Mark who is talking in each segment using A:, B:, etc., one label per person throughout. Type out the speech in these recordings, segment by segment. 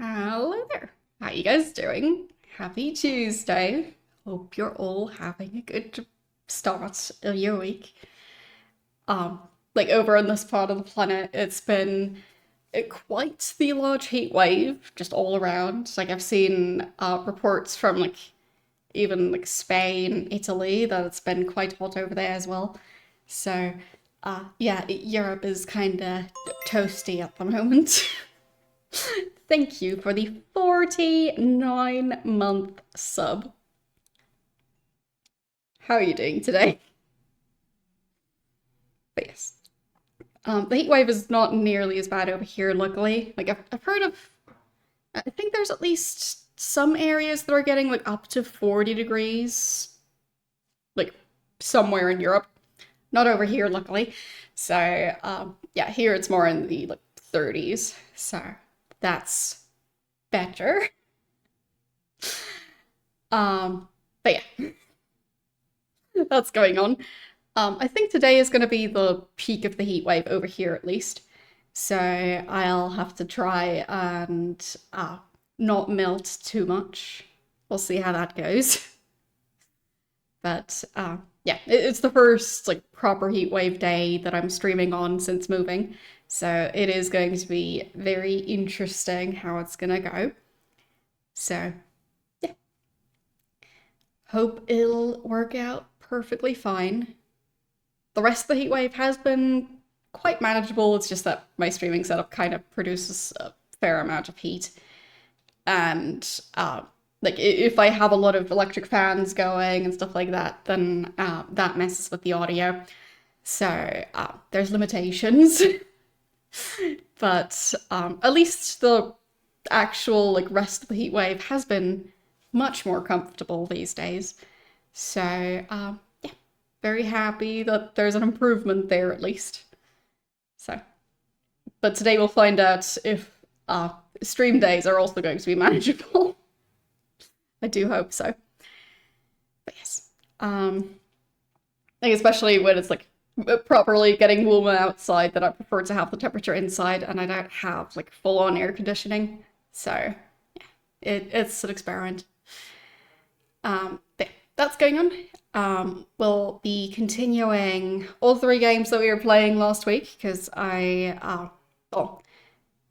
A: Hello there. How you guys doing? Happy Tuesday. Hope you're all having a good start of your week. Um, over on this part of the planet, it's been quite the large heat wave just all around. Like I've seen reports from even Spain, Italy that it's been quite hot over there as well. So yeah, Europe is kind of toasty at the moment. Thank you for the 49-month sub. How are you doing today? But yes. The heat wave is not nearly as bad over here, luckily. I've heard of, I think there's at least some areas that are getting up to 40 degrees, like somewhere in Europe. Not over here, luckily. So, yeah, here it's more in the 30s. So that's better. But yeah, that's going on. I think today is going to be the peak of the heat wave over here at least. So I'll have to try and not melt too much. We'll see how that goes. But yeah, it's the first proper heat wave day that I'm streaming on since moving. So it is going to be very interesting how it's gonna go. So yeah, hope it'll work out perfectly fine. The rest of the heatwave has been quite manageable. It's just that my streaming setup kind of produces a fair amount of heat. And if I have a lot of electric fans going and stuff like that, then that messes with the audio. So there's limitations. But at least the actual rest of the heat wave has been much more comfortable these days. So yeah, very happy that there's an improvement there at least. So, but today we'll find out if stream days are also going to be manageable. I do hope so. But yes, especially when it's properly getting warmer outside, that I prefer to have the temperature inside, and I don't have full-on air conditioning. So yeah, it's an experiment. But yeah, that's going on. We'll be continuing all three games that we were playing last week because well,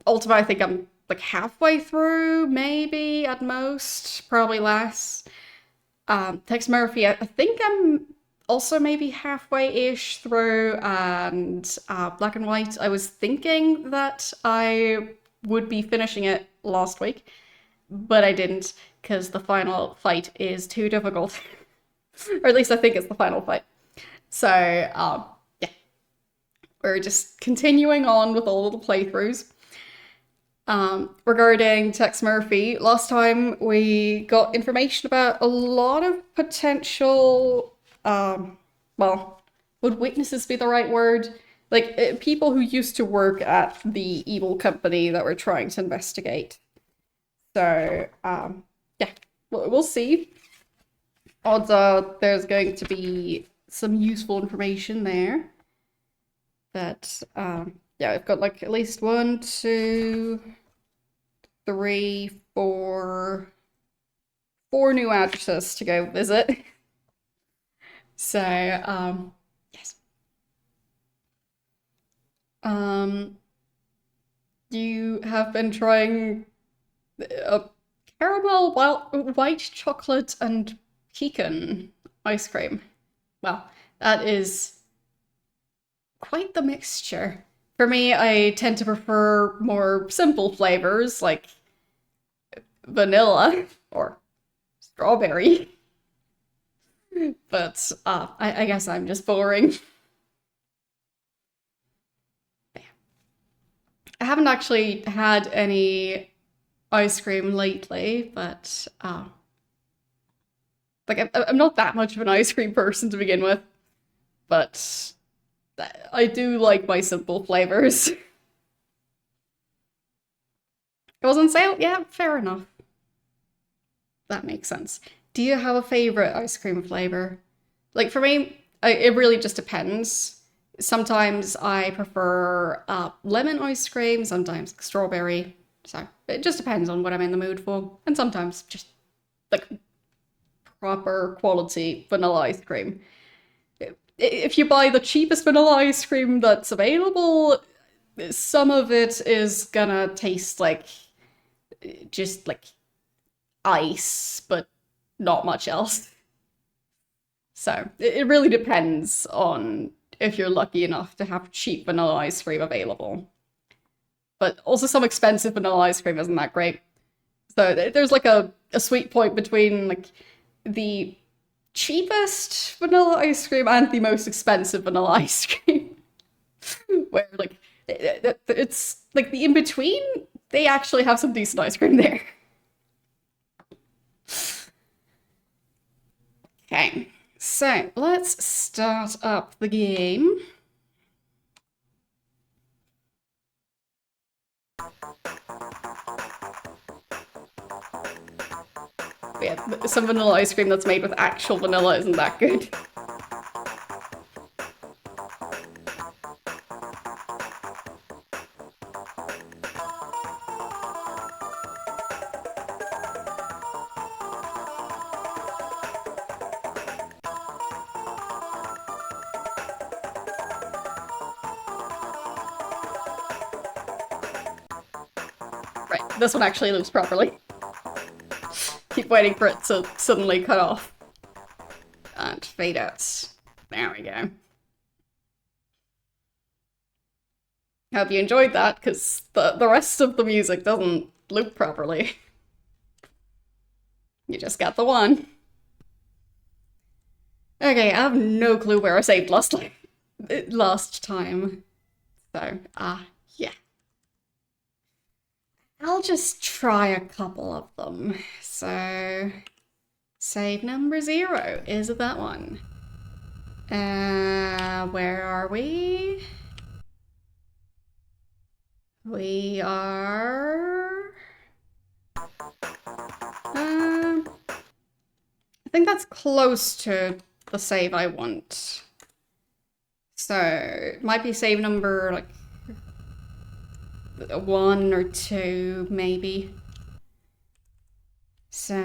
A: Ultima, I think I'm halfway through, maybe at most, probably less. Tex Murphy, I think I'm also maybe halfway-ish through, and Black and White, I was thinking that I would be finishing it last week, but I didn't because the final fight is too difficult. Or at least I think it's the final fight. So, yeah, we're just continuing on with all of the playthroughs. Regarding Tex Murphy, last time we got information about a lot of potential, well, would witnesses be the right word? People who used to work at the evil company that we're trying to investigate. So, yeah, we'll see. Odds are there's going to be some useful information there. But, yeah, I've got at least 1, 2, 3, 4 new addresses to go visit. So, yes. You have been trying caramel, white chocolate, and pecan ice cream. Well, that is quite the mixture. For me, I tend to prefer more simple flavors like vanilla or strawberry. But I guess I'm just boring. I haven't actually had any ice cream lately, but I'm not that much of an ice cream person to begin with, but I do like my simple flavors. It was on sale? Yeah, fair enough. That makes sense. Do you have a favorite ice cream flavor? For me, it really just depends. Sometimes I prefer lemon ice cream, sometimes strawberry. So it just depends on what I'm in the mood for. And sometimes just like proper quality vanilla ice cream. If you buy the cheapest vanilla ice cream that's available, some of it is gonna taste like just like ice, but not much else. So it really depends on if you're lucky enough to have cheap vanilla ice cream available. But also some expensive vanilla ice cream isn't that great. So there's like a sweet point between like the cheapest vanilla ice cream and the most expensive vanilla ice cream. Where like it's like the in between, they actually have some decent ice cream there. Okay, so let's start up the game. Yeah, some vanilla ice cream that's made with actual vanilla isn't that good. Right, this one actually looks properly. Keep waiting for it to suddenly cut off. And fade out. There we go. Hope you enjoyed that, because the rest of the music doesn't loop properly. You just got the one. Okay, I have no clue where I saved last time. So, yeah. I'll just try a couple of them. So, save number 0. Is it that one? Where are we? We are... I think that's close to the save I want. So, it might be save number, like, 1 or 2, maybe. So,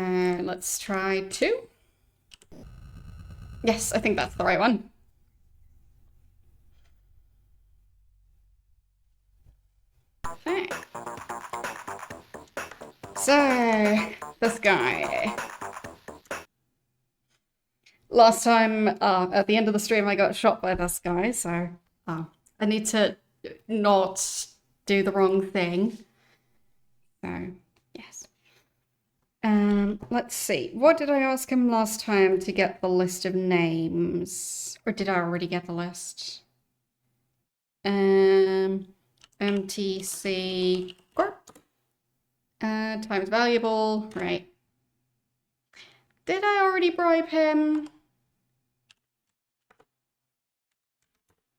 A: let's try 2. Yes, I think that's the right one. Okay. So, this guy. Last time, at the end of the stream, I got shot by this guy, so I need to not do the wrong thing. So, yes. Let's see. What did I ask him last time to get the list of names? Or did I already get the list? MTC Corp. Times valuable, right. Did I already bribe him?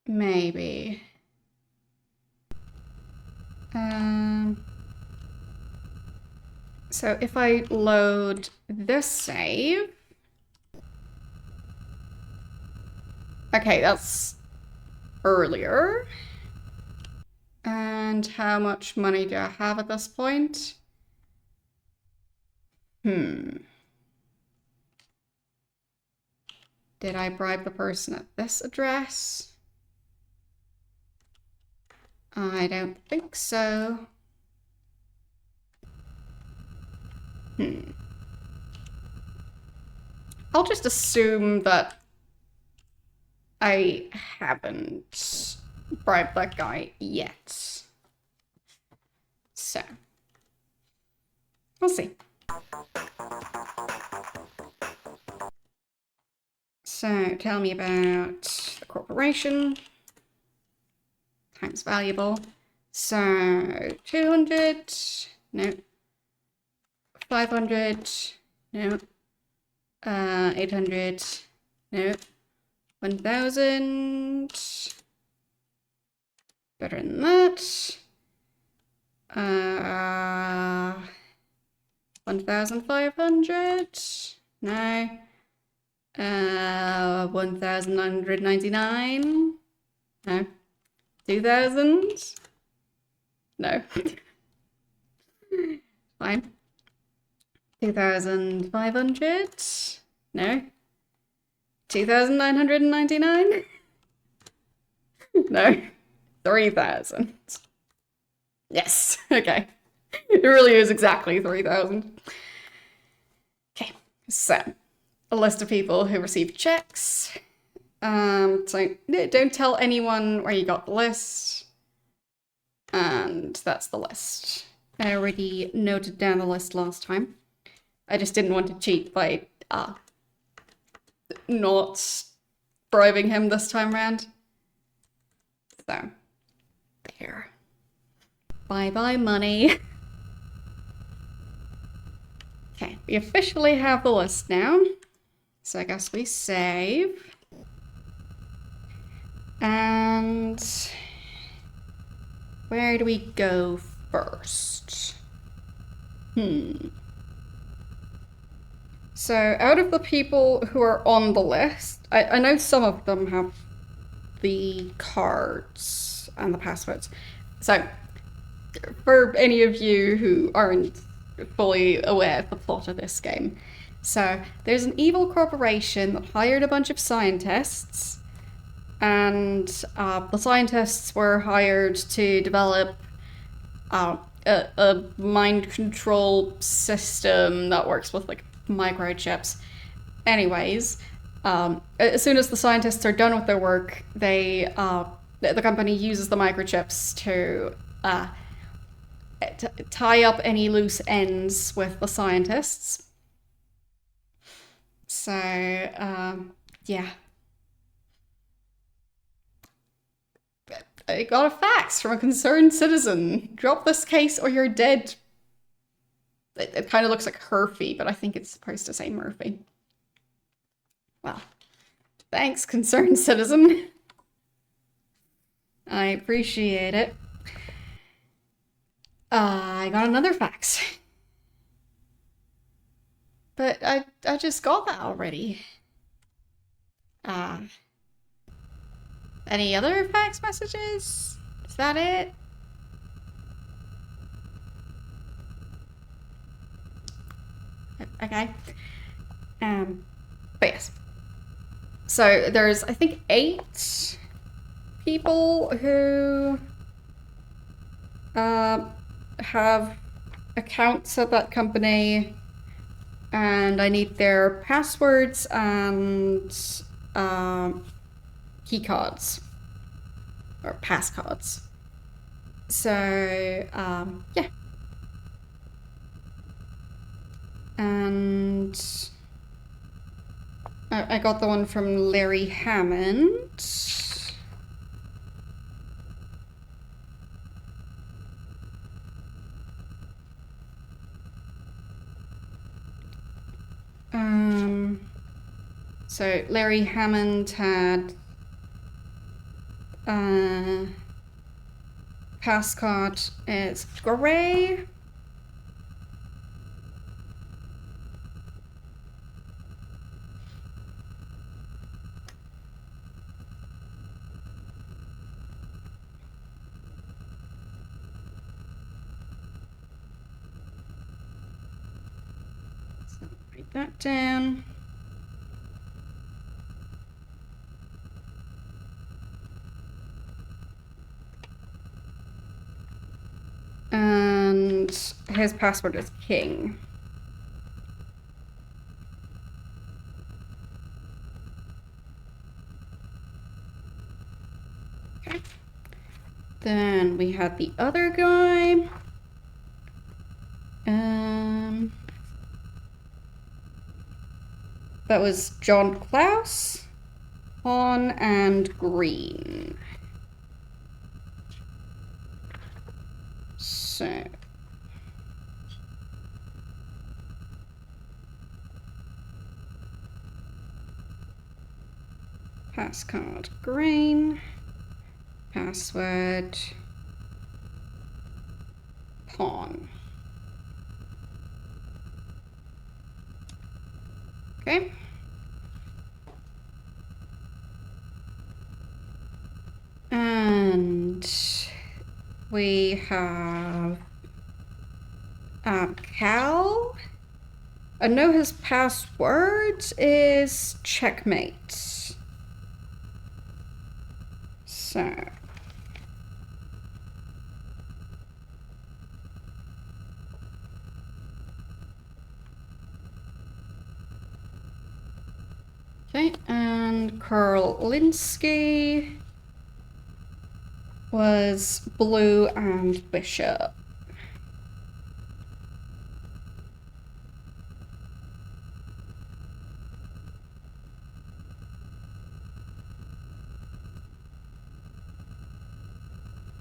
A: Maybe. So if I load this save... Okay, that's earlier. And how much money do I have at this point? Did I bribe the person at this address? I don't think so. I'll just assume that I haven't bribed that guy yet. So, we'll see. So, tell me about the corporation. Times valuable. So, 200, no. 500, no. 800, no. 1,000. Better than that. 1,500. No. 1,999. No. 2,000. No. Fine. 2,500? No. 2,999? No. 3,000. Yes, okay. It really is exactly 3,000. Okay, so a list of people who received checks. So don't tell anyone where you got the list. And that's the list. I already noted down the list last time. I just didn't want to cheat by not bribing him this time around. So, there. Bye-bye money. Okay, we officially have the list now. So I guess we save. And where do we go first? So out of the people who are on the list, I know some of them have the cards and the passwords. So for any of you who aren't fully aware of the plot of this game, so there's an evil corporation that hired a bunch of scientists, and the scientists were hired to develop a mind control system that works with like microchips. Anyways, as soon as the scientists are done with their work, the company uses the microchips to tie up any loose ends with the scientists. So, yeah. I got a fax from a concerned citizen. Drop this case or you're dead. It kind of looks like Herfy, but I think it's supposed to say Murphy. Well, thanks, concerned citizen. I appreciate it. I got another fax. But I just got that already. Any other fax messages? Is that it? Okay. But yes. So there's, I think, 8 people who have accounts at that company, and I need their passwords and key cards or pass cards. So yeah. And I got the one from Larry Hammond. So Larry Hammond had pass card is gray. So write that down. And his password is King. Okay. Then we had the other guy. That was John Klaus, Han, and Green. So pass card Green, password pawn. Okay. And we have Cal. I know his password is checkmate. So. Okay, and Carl Linsky was blue and bishop.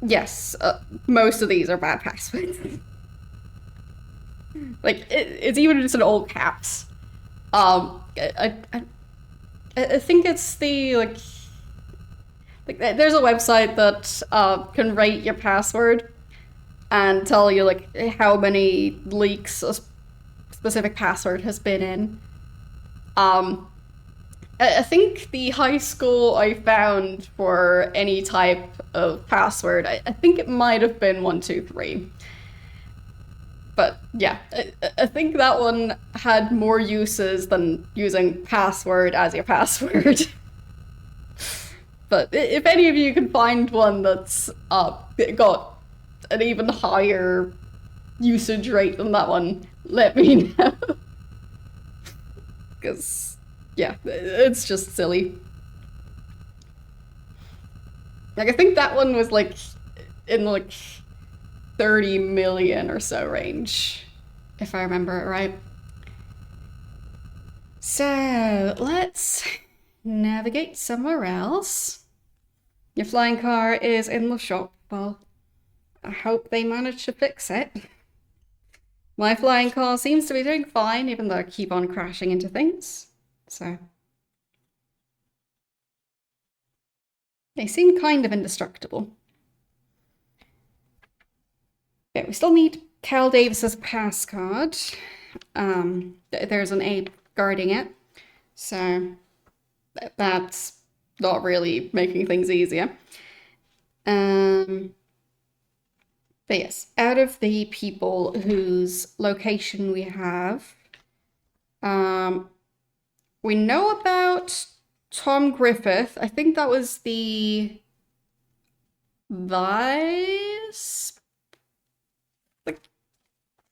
A: Yes, most of these are bad passwords. Like, it's even just in all caps. I think it's the, like, there's a website that can rate your password and tell you, like, how many leaks a specific password has been in. I think the high score I found for any type of password, I think it might have been 123. But yeah, I think that one had more uses than using password as your password. But if any of you can find one that's got an even higher usage rate than that one, let me know. Because, yeah, it's just silly. Like, I think that one was, like, in, like, 30 million or so range, if I remember it right. So, let's navigate somewhere else. Your flying car is in the shop. Well, I hope they manage to fix it. My flying car seems to be doing fine, even though I keep on crashing into things. So. They seem kind of indestructible. Okay, we still need Cal Davis's pass card. There's an ape guarding it. So that's not really making things easier. But yes, out of the people whose location we have, we know about Tom Griffith. I think that was the vice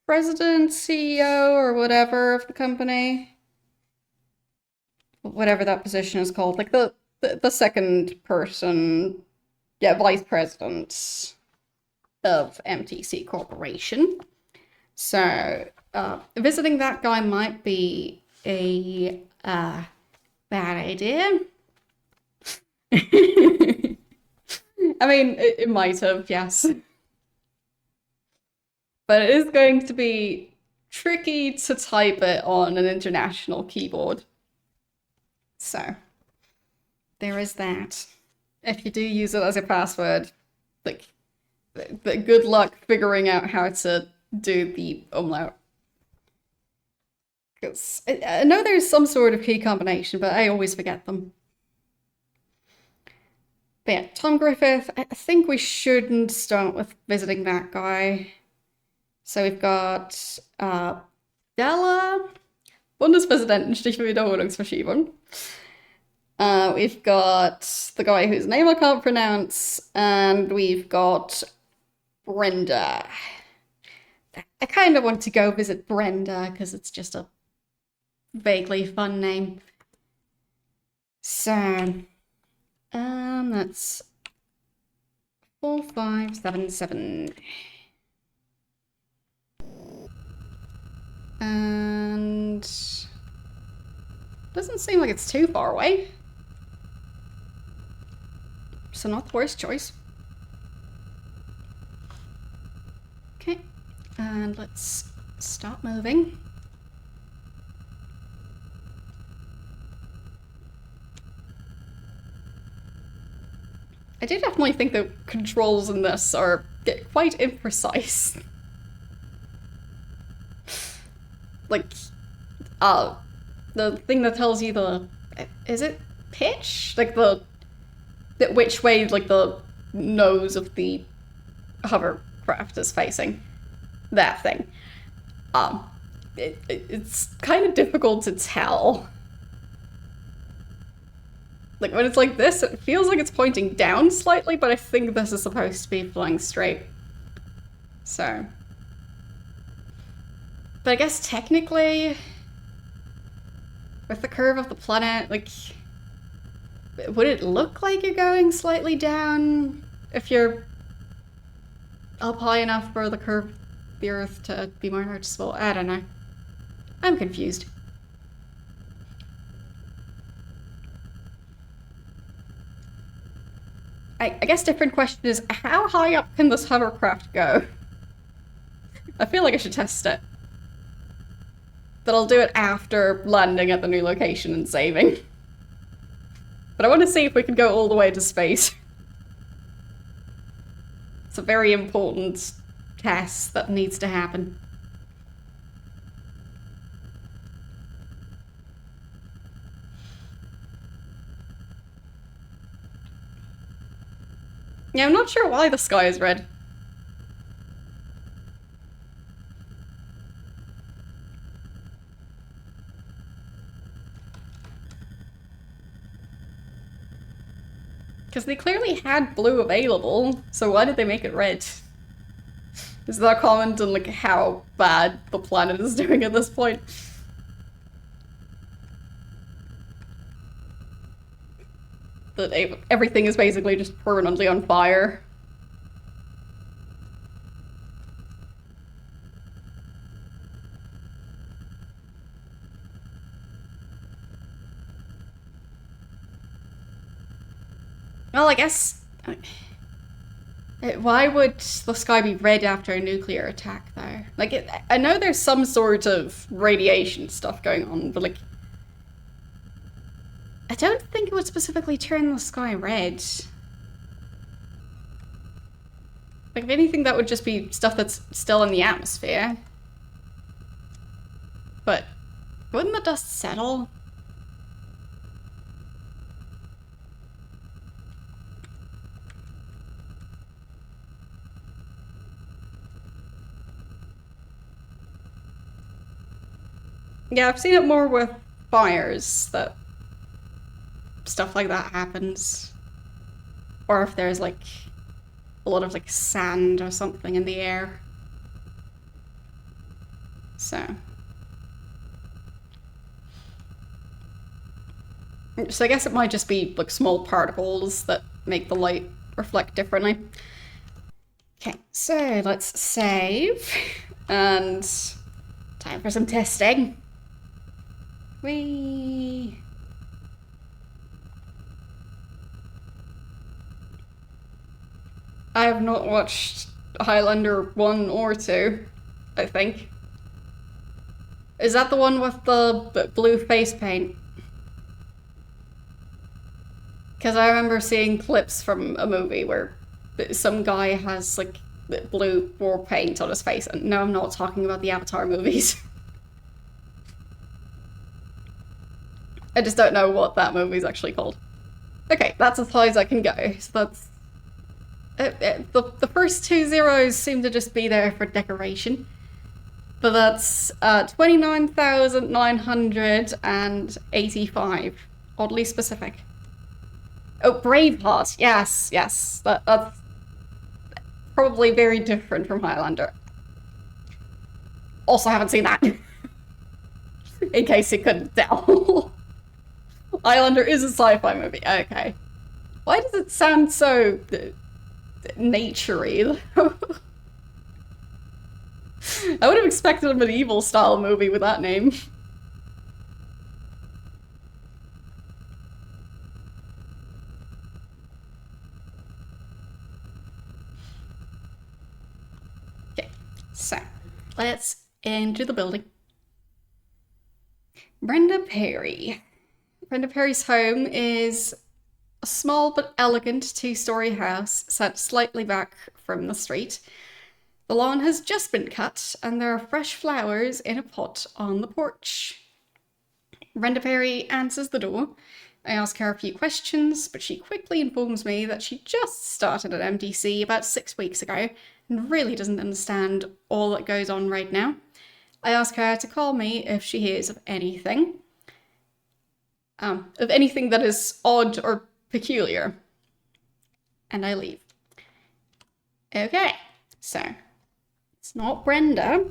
A: president, CEO, or whatever of the company. Whatever that position is called. Like the second person, yeah, vice president of MTC Corporation. So visiting that guy might be a bad idea. I mean, it might have, yes. But it is going to be tricky to type it on an international keyboard. So, there is that. If you do use it as a password, like, good luck figuring out how to do the umlaut. Because I know there's some sort of key combination, but I always forget them. But yeah, Tom Griffith, I think we shouldn't start with visiting that guy. So we've got Della, Bundespräsidentenstichel Wiederholungsverschiebung. We've got the guy whose name I can't pronounce, and we've got Brenda. I kind of want to go visit Brenda because it's just a vaguely fun name. So, that's 4577. And doesn't seem like it's too far away. So not the worst choice. Okay, and let's stop moving. I do definitely think the controls in this are quite imprecise. Like, the thing that tells you the, is it pitch? Like which way, like, the nose of the hovercraft is facing. That thing. Um, it's kind of difficult to tell. Like, when it's like this, it feels like it's pointing down slightly, but I think this is supposed to be flying straight. So. But I guess technically, with the curve of the planet, like, would it look like you're going slightly down if you're up high enough for the curve of the Earth to be more noticeable? I don't know. I'm confused. I guess different question is, how high up can this hovercraft go? I feel like I should test it. But I'll do it after landing at the new location and saving. But I want to see if we can go all the way to space. It's a very important test that needs to happen. Yeah, I'm not sure why the sky is red. Because they clearly had blue available, so why did they make it red? Is that a comment on like how bad the planet is doing at this point? That everything is basically just permanently on fire. Well, I guess... Why would the sky be red after a nuclear attack, though? Like, I know there's some sort of radiation stuff going on, but like... I don't think it would specifically turn the sky red. Like, if anything, that would just be stuff that's still in the atmosphere. But wouldn't the dust settle? Yeah, I've seen it more with fires, that stuff like that happens. Or if there's like a lot of like sand or something in the air. So I guess it might just be like small particles that make the light reflect differently. Okay, so let's save. And time for some testing. Whee! I have not watched Highlander 1 or 2, I think. Is that the one with the blue face paint? Because I remember seeing clips from a movie where some guy has like blue war paint on his face, and no, I'm not talking about the Avatar movies. I just don't know what that movie's actually called. Okay, that's as high as I can go. So that's... the first 2 zeros seem to just be there for decoration. But that's 29,985. Oddly specific. Oh, Braveheart. Yes, yes. That's probably very different from Highlander. Also haven't seen that. In case you couldn't tell. Highlander is a sci-fi movie. Okay. Why does it sound so naturey? I would have expected a medieval style movie with that name. Okay, so let's enter the building. Brenda Perry. Brenda Perry's home is a small but elegant 2-story house set slightly back from the street. The lawn has just been cut, and there are fresh flowers in a pot on the porch. Brenda Perry answers the door. I ask her a few questions, but she quickly informs me that she just started at MTC about 6 weeks ago and really doesn't understand all that goes on right now. I ask her to call me if she hears of anything that is odd or peculiar. And I leave. Okay, so it's not Brenda.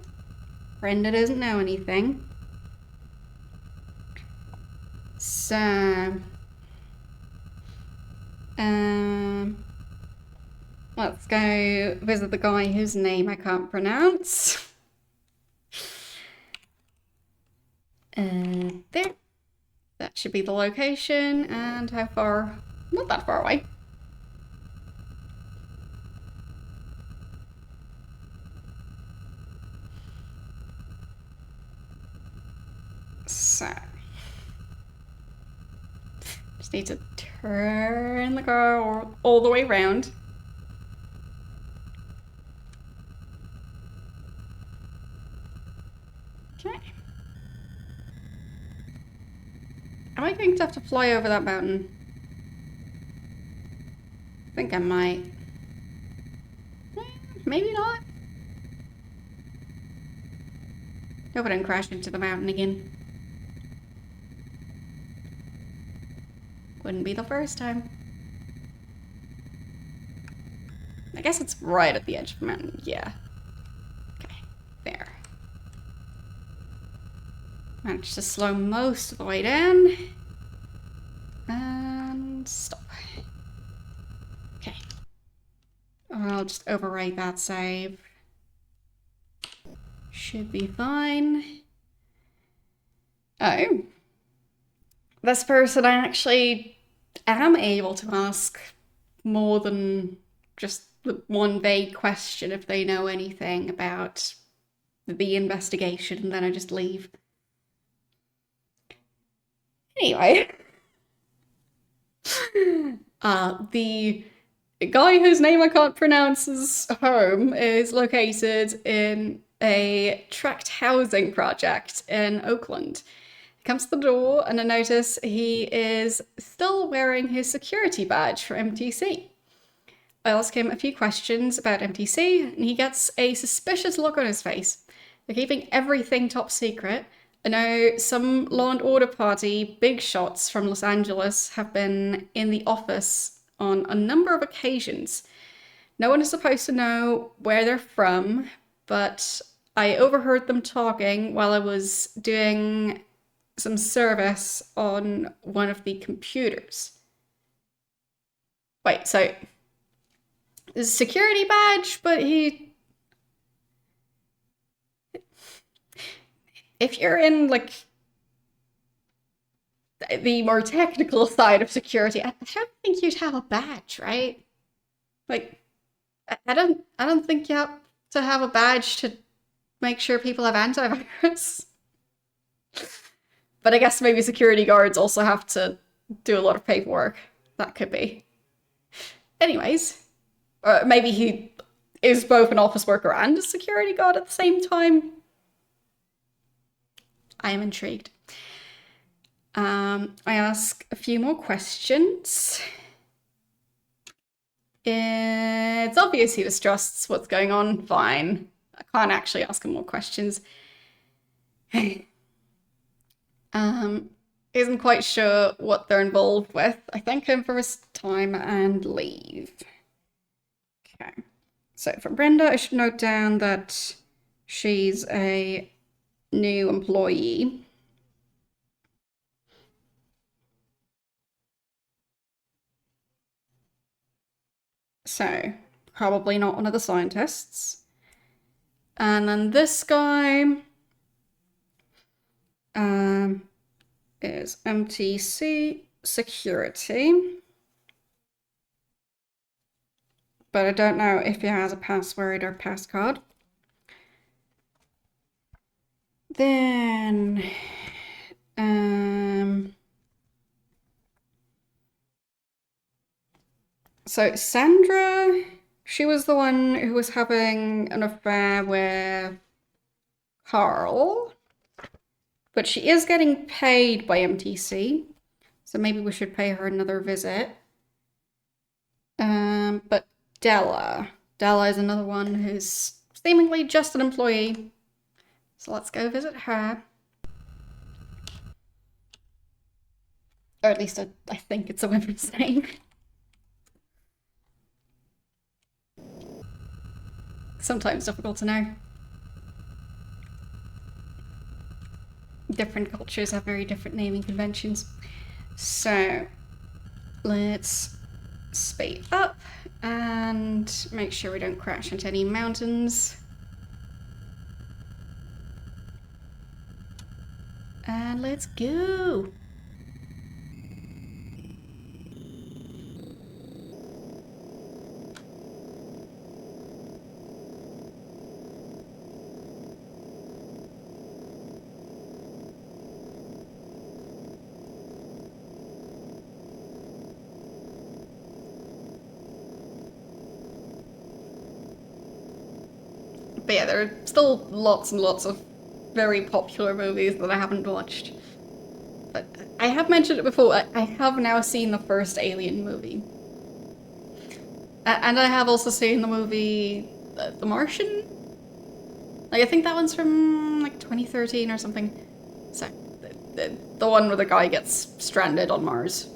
A: Brenda doesn't know anything. So, let's go visit the guy whose name I can't pronounce. There. That should be the location. And how far? Not that far away. So, just need to turn the car all the way around. Okay. Am I going to have to fly over that mountain? I think I might. Maybe not. Hope I don't crash into the mountain again. Wouldn't be the first time. I guess it's right at the edge of the mountain. Yeah. Okay, there. Managed to slow most of the way down. And stop. Okay. I'll just overwrite that save. Should be fine. Oh. This person, I actually am able to ask more than just the one vague question if they know anything about the investigation, and then I just leave. Anyway. The guy whose name I can't pronounce's home is located in a tract housing project in Oakland. He comes to the door and I notice he is still wearing his security badge for MTC. I ask him a few questions about MTC and he gets a suspicious look on his face. They're keeping everything top secret. I know some Law and Order Party big shots from Los Angeles have been in the office on a number of occasions. No one is supposed to know where they're from, but I overheard them talking while I was doing some service on one of the computers. Wait, so there's a security badge, but if you're in, like, the more technical side of security, I don't think you'd have a badge, right? Like, I don't think you have to have a badge to make sure people have antivirus. But I guess maybe security guards also have to do a lot of paperwork. That could be. Anyways, maybe he is both an office worker and a security guard at the same time. I am intrigued. I ask a few more questions. It's obvious he distrusts what's going on. Fine. I can't actually ask him more questions. Isn't quite sure what they're involved with. I thank him for his time and leave. Okay. So for Brenda, I should note down that she's a new employee. So, probably not one of the scientists. And then this guy is MTC security. But I don't know if he has a password or passcode. Then, so Sandra, she was the one who was having an affair with Carl, but she is getting paid by MTC, so maybe we should pay her another visit. But Della is another one who's seemingly just an employee. So let's go visit her. Or at least I think it's a woman's name. Sometimes difficult to know. Different cultures have very different naming conventions. So let's speed up and make sure we don't crash into any mountains. And let's go! But yeah, there are still lots and lots of very popular movies that I haven't watched. But I have mentioned it before, I have now seen the first Alien movie. And I have also seen the movie The Martian? Like, I think that one's from, like, 2013 or something. So, the one where the guy gets stranded on Mars.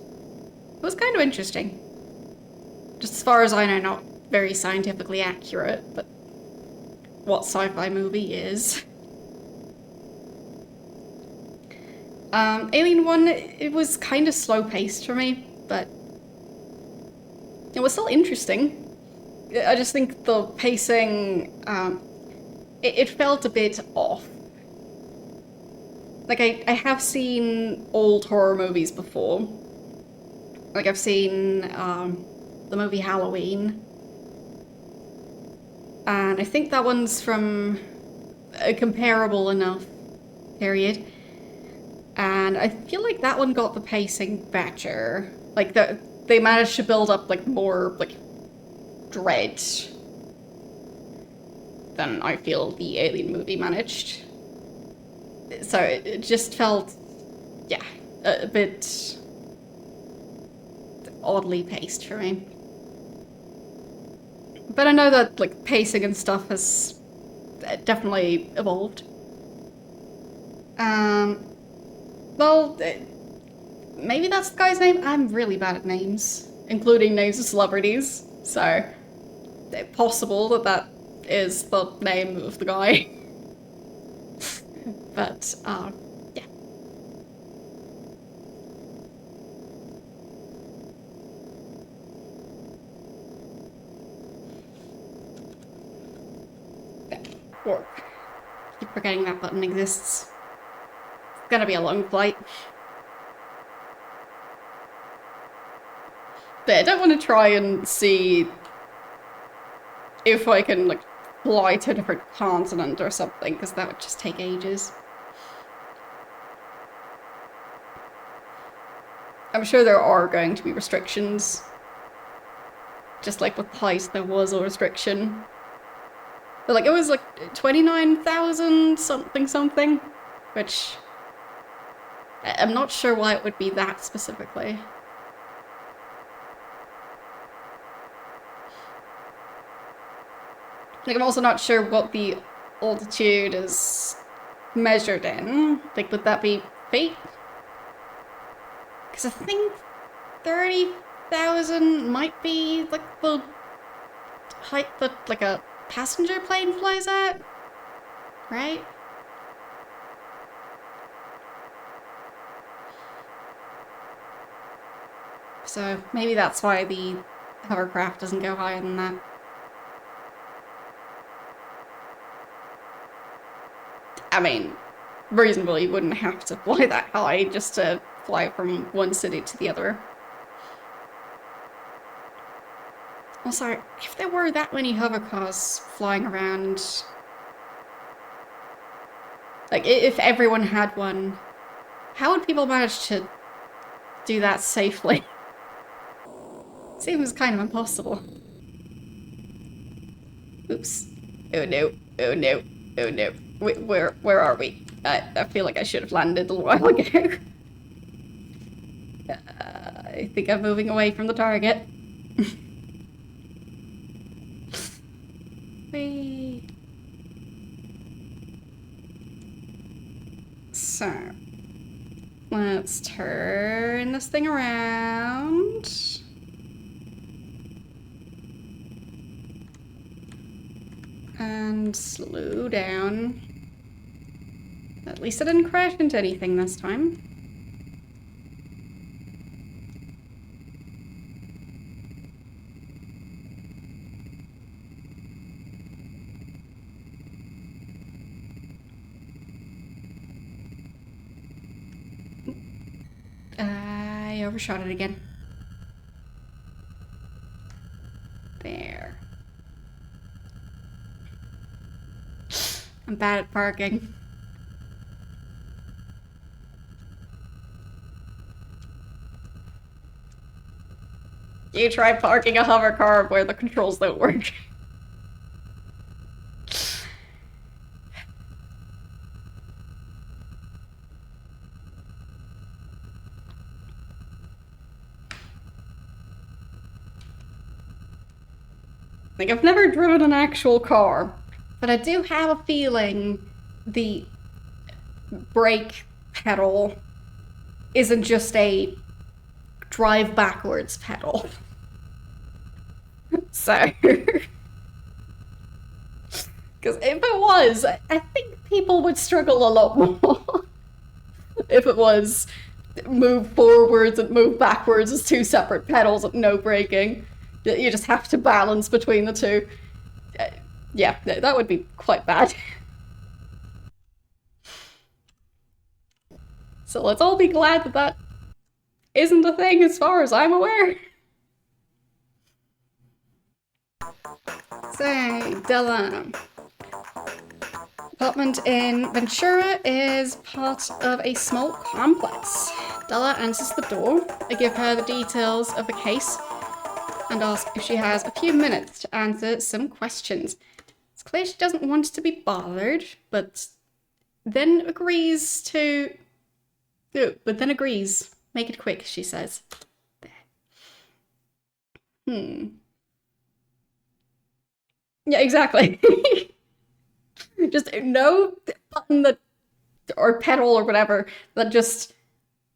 A: It was kind of interesting. Just as far as I know, not very scientifically accurate, but what sci-fi movie is. Alien 1, it was kind of slow-paced for me, but it was still interesting. I just think the pacing, it felt a bit off. Like, I have seen old horror movies before. Like, I've seen the movie Halloween. And I think that one's from a comparable enough period. And I feel like that one got the pacing better. Like, they managed to build up, like, more, like, dread than I feel the Alien movie managed. So it just felt, yeah, a bit oddly paced for me. But I know that, like, pacing and stuff has definitely evolved. Well, maybe that's the guy's name? I'm really bad at names, including names of celebrities, so it's possible that that is the name of the guy. But, yeah. Or keep forgetting that button exists. It's gonna be a long flight. But I don't want to try and see if I can, like, fly to a different continent or something, because that would just take ages. I'm sure there are going to be restrictions. Just like with Heist, there was a restriction. But, like, it was like 29,000 something something, which I'm not sure why it would be that specifically. Like, I'm also not sure what the altitude is measured in. Like, would that be feet? Because I think 30,000 might be, like, the height that, like, a passenger plane flies at? Right? So maybe that's why the hovercraft doesn't go higher than that. I mean, reasonably, you wouldn't have to fly that high just to fly from one city to the other. Also, if there were that many hovercars flying around, like, if everyone had one, how would people manage to do that safely? Seems kind of impossible. Oops. Oh no. Oh no. Oh no. Where are we? I feel like I should have landed a little while ago. I think I'm moving away from the target. Whee. So, let's turn this thing around. And slow down. At least I didn't crash into anything this time. I overshot it again. There. I'm bad at parking. You try parking a hover car where the controls don't work. Like, I've never driven an actual car, but I do have a feeling the brake pedal isn't just a drive backwards pedal. So, because if it was, I think people would struggle a lot more. If it was move forwards and move backwards as two separate pedals and no braking. You just have to balance between the two. Yeah, that would be quite bad. So let's all be glad that that isn't a thing as far as I'm aware. So, Della. Apartment in Ventura is part of a small complex. Della answers the door. I give her the details of the case and ask if she has a few minutes to answer some questions. It's clear she doesn't want to be bothered, but then agrees to... but then agrees. Make it quick, she says. Yeah, exactly. Just no button that, or pedal or whatever, that just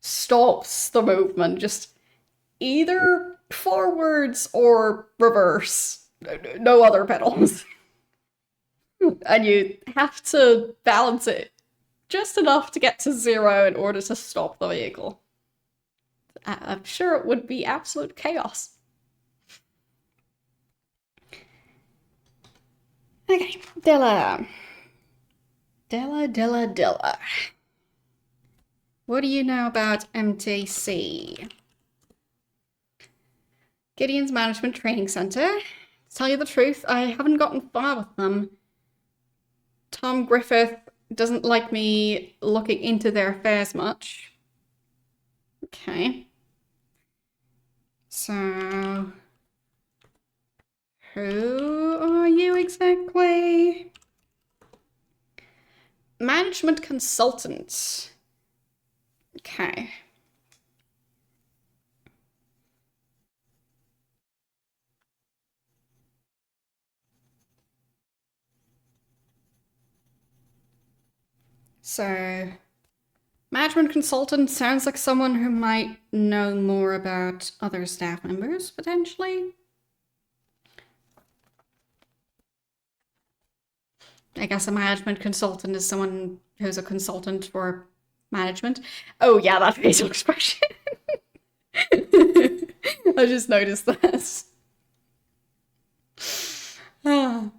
A: stops the movement. Just either forwards or reverse. No other pedals. And you have to balance it just enough to get to 0 in order to stop the vehicle. I'm sure it would be absolute chaos. Okay, Della. Della. What do you know about MTC? Gideon's Management Training Center. To tell you the truth, I haven't gotten far with them. Tom Griffith doesn't like me looking into their affairs much. Okay. So... who are you exactly? Management consultant. Okay. So, management consultant sounds like someone who might know more about other staff members, potentially. I guess a management consultant is someone who's a consultant for management. Oh yeah, that facial expression. I just noticed that. And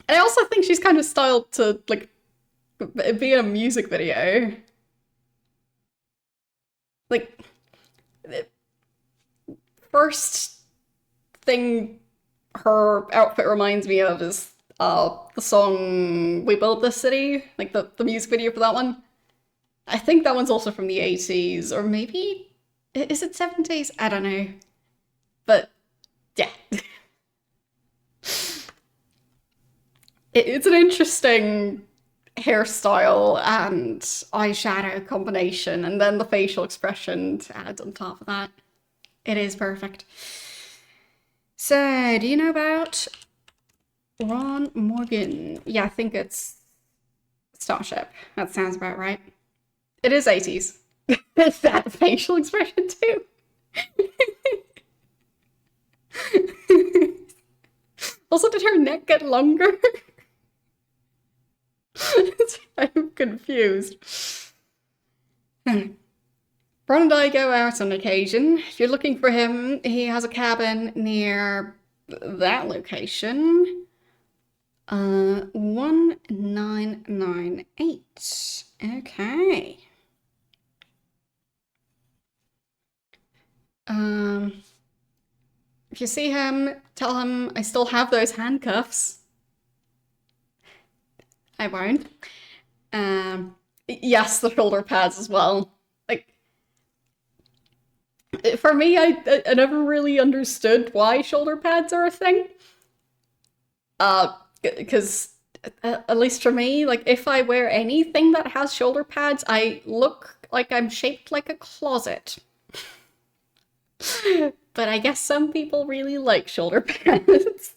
A: I also think she's kind of styled to, like, be in a music video. Like, first thing her outfit reminds me of is the song We Built This City, like the music video for that one. I think that one's also from the 80s, or maybe, is it 70s? I don't know. But, yeah. It's an interesting hairstyle and eyeshadow combination, and then the facial expression to add on top of that. It is perfect. So, do you know about Ron Morgan? Yeah, I think it's Starship. That sounds about right. It is 80s. Is that facial expression too? Also, did her neck get longer? I'm confused. Ron and I go out on occasion. If you're looking for him, he has a cabin near that location. 1998. Okay. If you see him, tell him I still have those handcuffs. I won't. Yes, the shoulder pads as well. Like, for me, I never really understood why shoulder pads are a thing. Because at least for me, like if I wear anything that has shoulder pads, I look like I'm shaped like a closet. But I guess some people really like shoulder pads.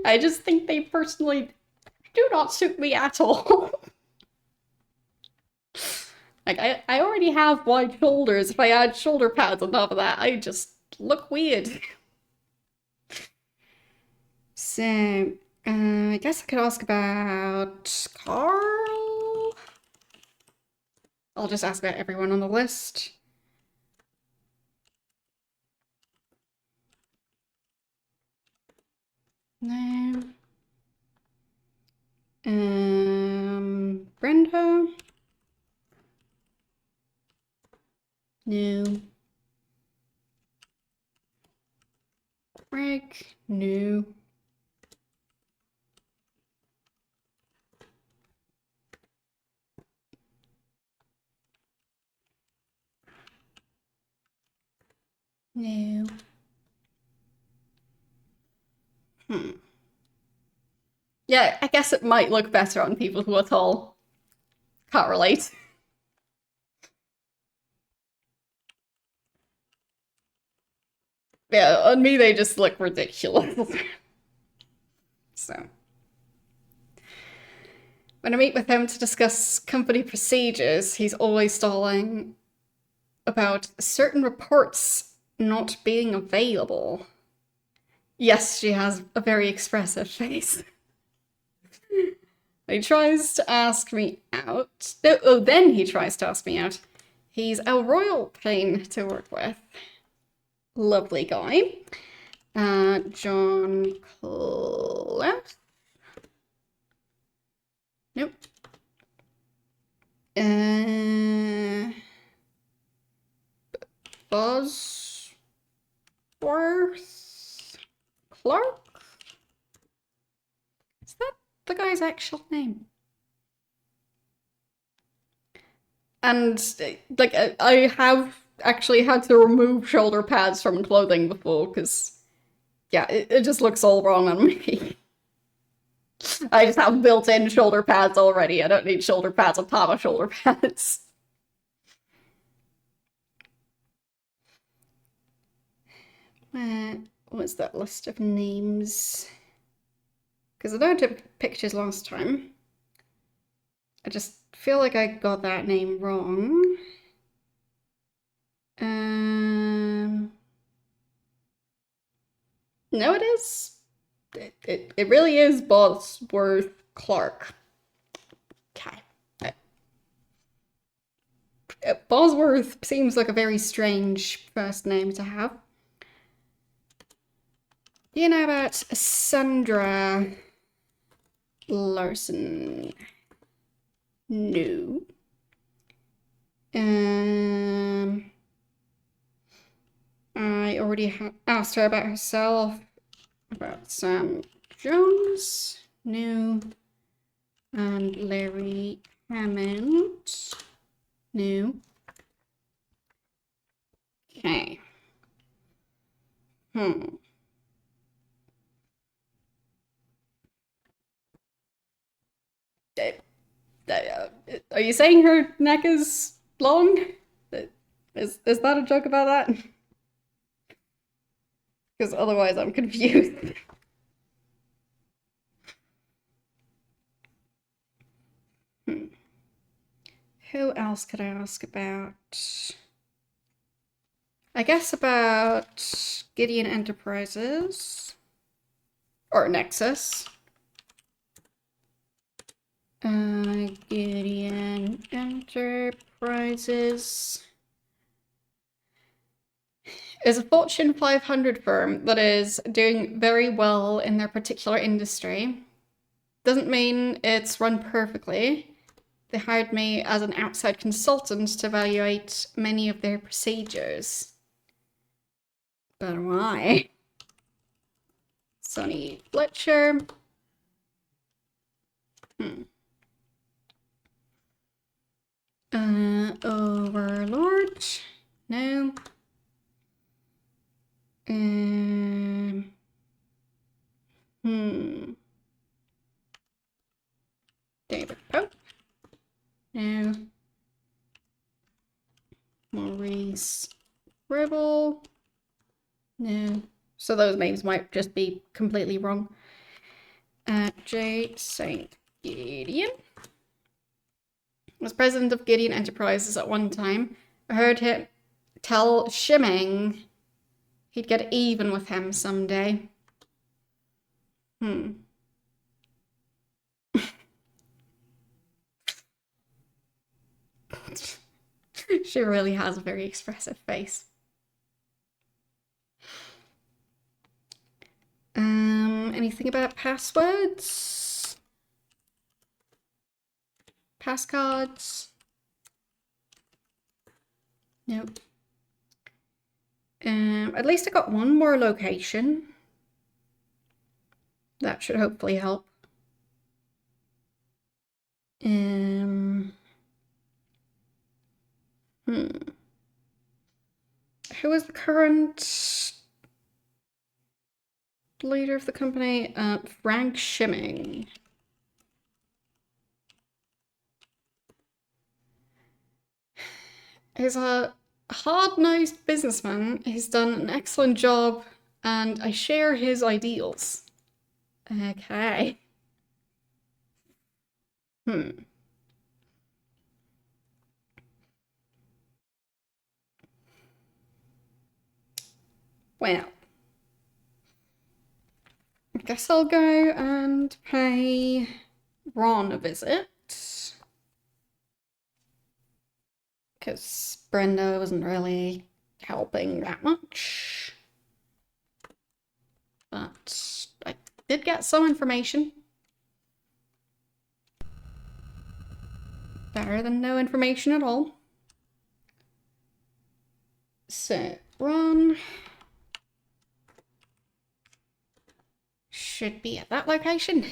A: I just think they personally do not suit me at all. Like, I already have wide shoulders. If I add shoulder pads on top of that, I just look weird. So, I guess I could ask about Carl. I'll just ask about everyone on the list. No. Brenda. No. Greg. No. No. Yeah, I guess it might look better on people who are tall. Can't relate. Yeah, on me they just look ridiculous. So, when I meet with him to discuss company procedures, he's always stalling about certain reports not being available. Yes, she has a very expressive face. He tries to ask me out. Oh, then he tries to ask me out. He's a royal pain to work with. Lovely guy. John Clef. Nope. Bosworth Clark? Is that the guy's actual name? And, like, I have actually had to remove shoulder pads from clothing before, because, yeah, it just looks all wrong on me. I just have built-in shoulder pads already. I don't need shoulder pads on top of shoulder pads. What's that list of names? Because I know I took pictures last time. I just feel like I got that name wrong. No, it is. It really is Bosworth Clark. Okay. Bosworth seems like a very strange first name to have. Do you know about Sandra Larson? No. I already asked her about herself. About Sam Jones. No. And Larry Hammond. No. Okay. Are you saying her neck is long? Is that a joke about that? Because otherwise I'm confused. Who else could I ask about? I guess about Gideon Enterprises. Or Nexus. Gideon Enterprises is a Fortune 500 firm that is doing very well in their particular industry. Doesn't mean it's run perfectly. They hired me as an outside consultant to evaluate many of their procedures. But why? Sonny Fletcher. Overlord. No. David Pope. No. Maurice Rebel. No. So those names might just be completely wrong. J. St. Gideon was president of Gideon Enterprises at one time. I heard him tell Shimming he'd get even with him someday. She really has a very expressive face. Anything about passwords? Passcards? Nope. At least I got one more location. That should hopefully help. Who is the current leader of the company? Frank Shimming. He's a hard-nosed businessman. He's done an excellent job, and I share his ideals. Okay. Well, I guess I'll go and pay Ron a visit. Because Brenda wasn't really helping that much. But I did get some information. Better than no information at all. So, Ron should be at that location.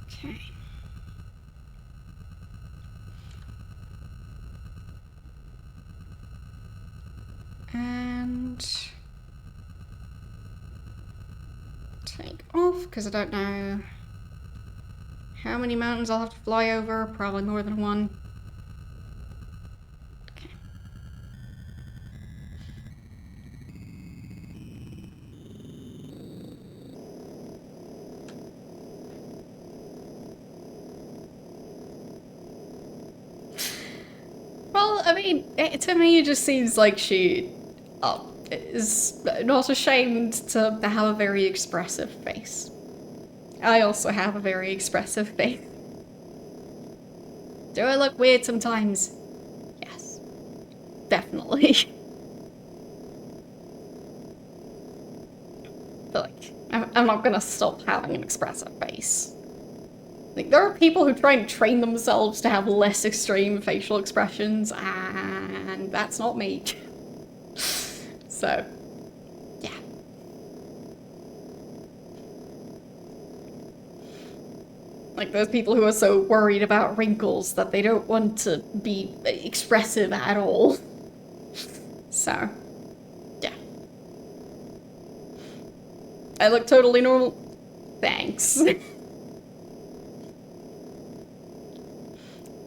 A: Okay. And take off, because I don't know how many mountains I'll have to fly over. Probably more than one. Okay. Well, I mean, to me it just seems like she is not ashamed to have a very expressive face. I also have a very expressive face. Do I look weird sometimes? Yes. Definitely. But like, I'm not gonna stop having an expressive face. Like, there are people who try and train themselves to have less extreme facial expressions, and that's not me. So, yeah. Like those people who are so worried about wrinkles that they don't want to be expressive at all. So, yeah. I look totally normal. Thanks.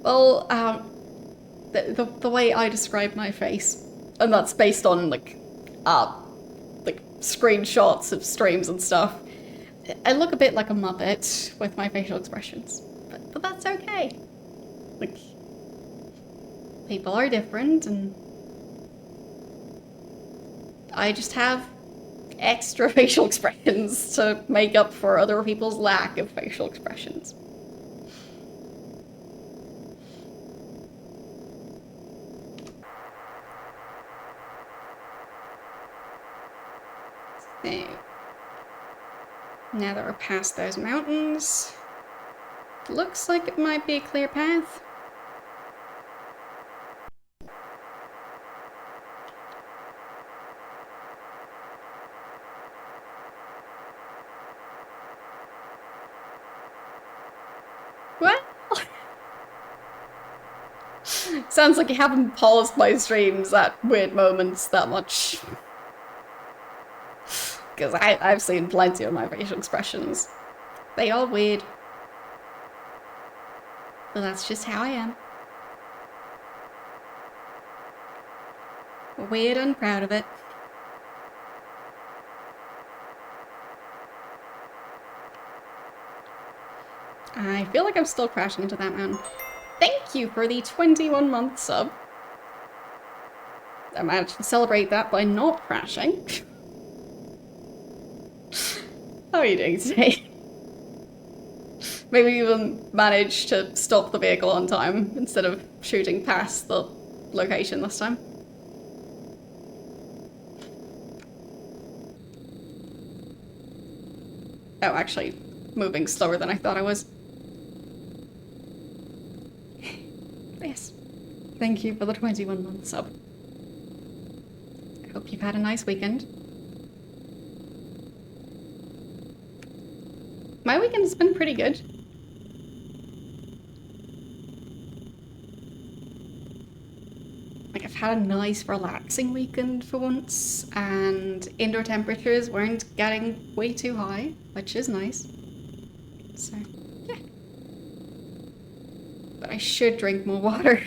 A: Well, the way I describe my face, and that's based on like screenshots of streams and stuff, I look a bit like a Muppet with my facial expressions, but that's okay. Like, people are different, and I just have extra facial expressions to make up for other people's lack of facial expressions. So, now that we're past those mountains, looks like it might be a clear path. Well, sounds like you haven't paused my streams at weird moments that much. Because I've seen plenty of my facial expressions. They are weird. But that's just how I am. Weird and proud of it. I feel like I'm still crashing into that mountain. Thank you for the 21-month sub. I managed to celebrate that by not crashing. How are you doing today? Maybe even managed to stop the vehicle on time instead of shooting past the location this time. Oh, actually, moving slower than I thought I was. Yes. Thank you for the 21-month sub. I hope you've had a nice weekend. My weekend's been pretty good. Like, I've had a nice, relaxing weekend for once, and indoor temperatures weren't getting way too high, which is nice. So, yeah. But I should drink more water.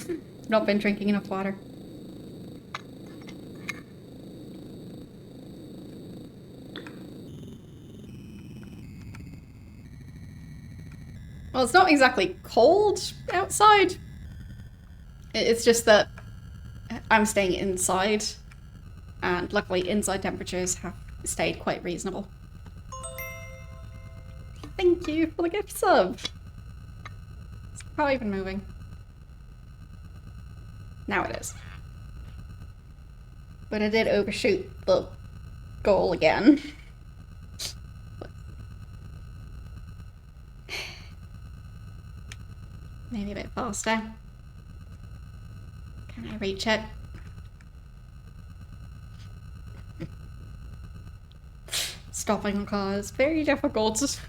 A: I've not been drinking enough water. Well, it's not exactly cold outside. It's just that I'm staying inside, and luckily inside temperatures have stayed quite reasonable. Thank you for the gift sub. It's probably even moving. Now it is. But I did overshoot the goal again. Maybe a bit faster. Can I reach it? Stopping cars, very difficult.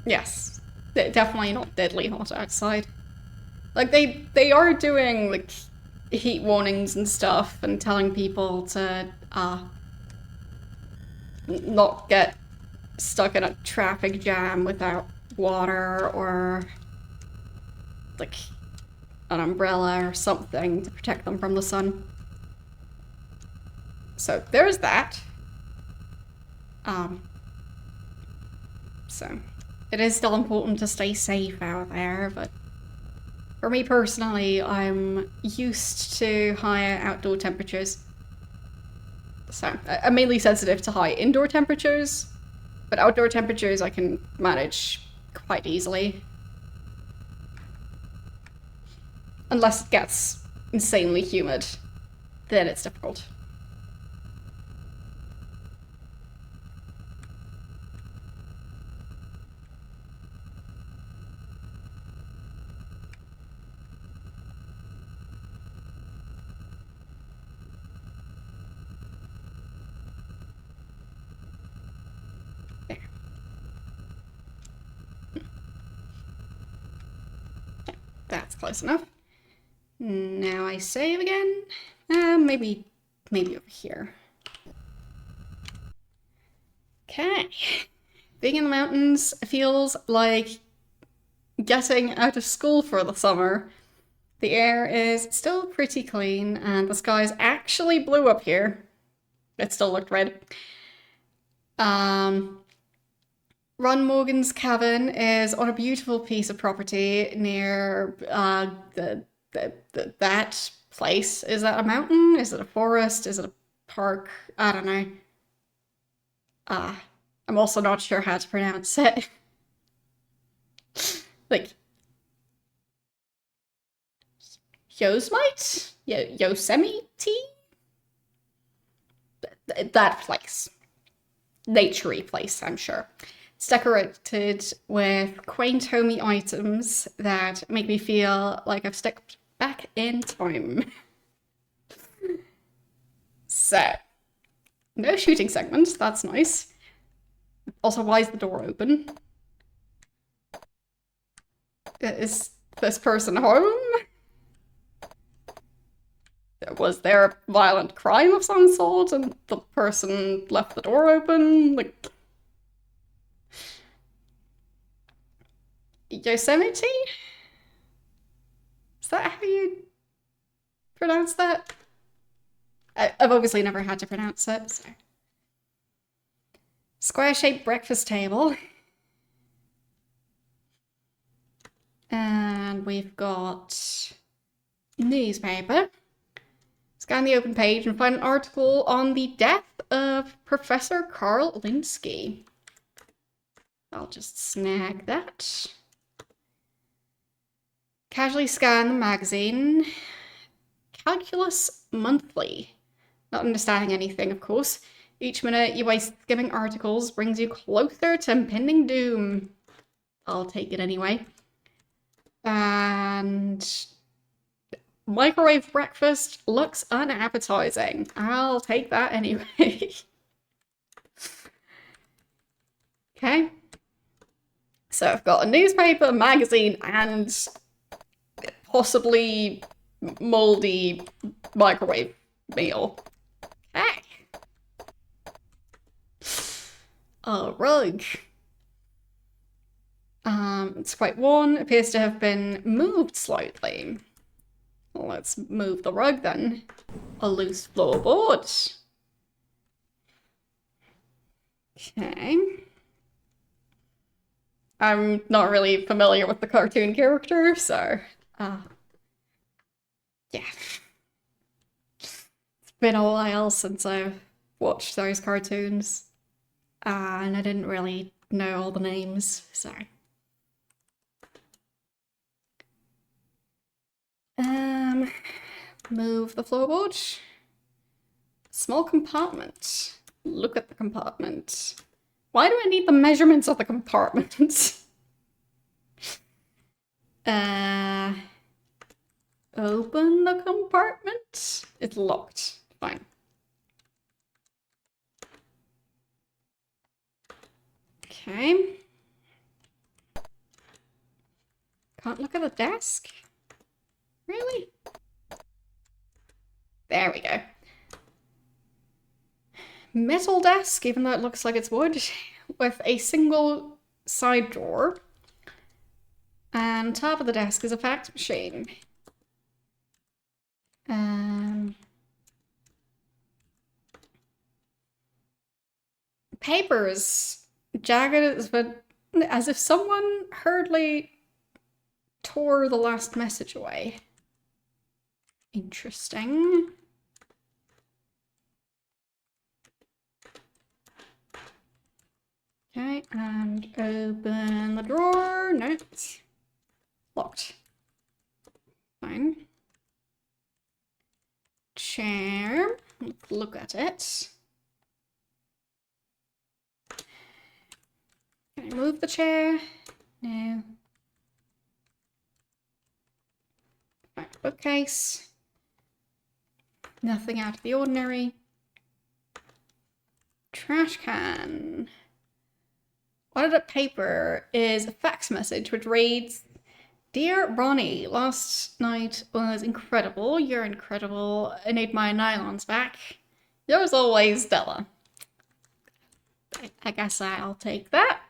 A: Yes, definitely not deadly hot outside. Like, they are doing, like, heat warnings and stuff and telling people to, not get stuck in a traffic jam without water or, like, an umbrella or something to protect them from the sun. So there's that. So it is still important to stay safe out there, but for me personally, I'm used to higher outdoor temperatures. So I'm mainly sensitive to high indoor temperatures, but outdoor temperatures I can manage quite easily. Unless it gets insanely humid, then it's difficult. There. That's close enough. Now I save again. Maybe over here. Okay. Being in the mountains feels like getting out of school for the summer The air is still pretty clean, and the sky's actually blue up here. It still looked red. Ron Morgan's cabin is on a beautiful piece of property near that place. Is that a mountain? Is it a forest? Is it a park? I don't know. I'm also not sure how to pronounce it. Like, Yosemite? Yosemite? That place. Naturey place, I'm sure. It's decorated with quaint homey items that make me feel like I've stepped back in time. So, no shooting segment, that's nice. Also, why is the door open? Is this person home? Was there a violent crime of some sort and the person left the door open? Like, Yosemite? Is that how you pronounce that? I've obviously never had to pronounce it, so. Square-shaped breakfast table. And we've got newspaper. Scan the open page and find an article on the death of Professor Carl Linsky. I'll just snag that. Casually scan the magazine. Calculus Monthly. Not understanding anything, of course. Each minute you waste skimming articles brings you closer to impending doom. I'll take it anyway. And microwave breakfast looks unappetizing. I'll take that anyway. Okay. So I've got a newspaper, magazine, and possibly moldy microwave meal. Okay. A rug. It's quite worn, appears to have been moved slightly. Well, let's move the rug then. A loose floorboard. Okay. I'm not really familiar with the cartoon character, so yeah. It's been a while since I've watched those cartoons. And I didn't really know all the names, so. Move the floorboard. Small compartment. Look at the compartment. Why do I need the measurements of the compartment? Open the compartment. It's locked. Fine. Okay. Can't look at the desk? Really? There we go. Metal desk, even though it looks like it's wood, with a single side drawer. And top of the desk is a fax machine. Papers. Jagged, but as if someone hurriedly tore the last message away. Interesting. Okay, and open the drawer. No, it's locked. Fine. Chair. Let's look at it. Can I move the chair? No. Right, bookcase. Nothing out of the ordinary. Trash can. On the paper is a fax message which reads, "Dear Ronnie, last night was incredible. You're incredible. I need my nylons back. Yours always, Della." I guess I'll take that.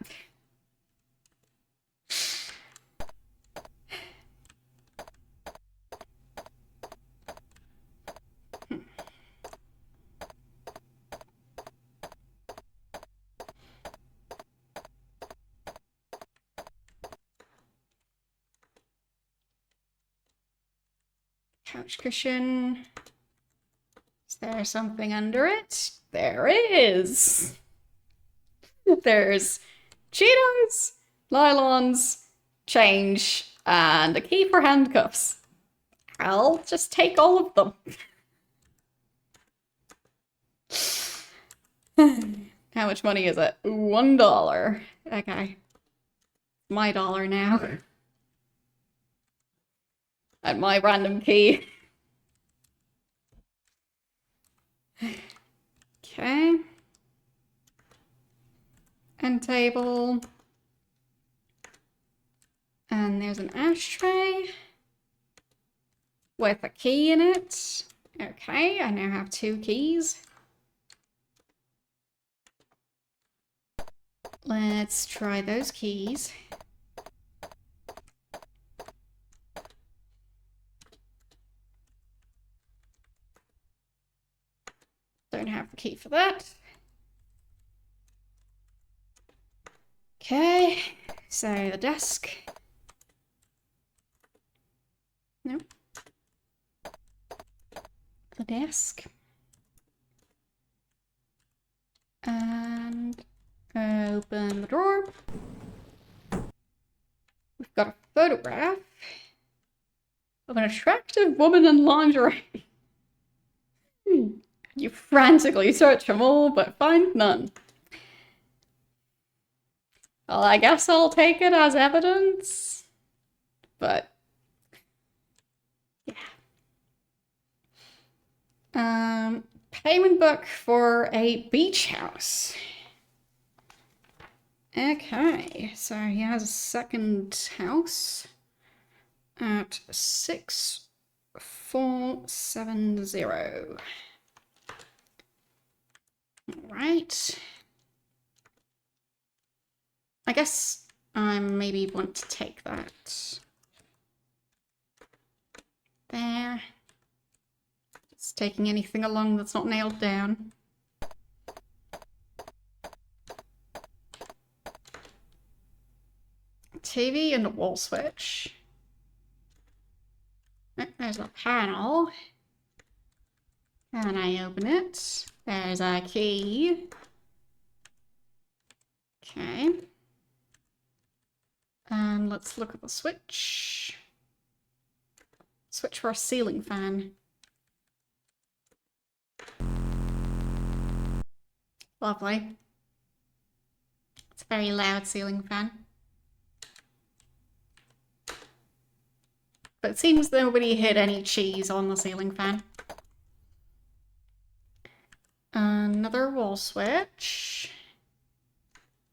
A: couch cushion. Is there something under it? There is. There's Cheetos, nylons, change, and a key for handcuffs. I'll just take all of them. How much money is it? $1. Okay. My dollar now. And my random key. Okay. End table. And there's an ashtray with a key in it. Okay, I now have 2 keys. Let's try those keys. Don't have the key for that. Okay, so the desk. Nope. The desk. And open the drawer. We've got a photograph of an attractive woman in lingerie. You frantically search them all, but find none. Well, I guess I'll take it as evidence. But yeah. Payment book for a beach house. Okay, so he has a second house at 6470. All right. I guess I maybe want to take that. There. Just taking anything along that's not nailed down. TV and a wall switch. Oh, there's a panel. Can I open it? There's a key. Okay. And let's look at the switch. Switch for a ceiling fan. Lovely. It's a very loud ceiling fan. But it seems nobody hid any cheese on the ceiling fan. Another wall switch.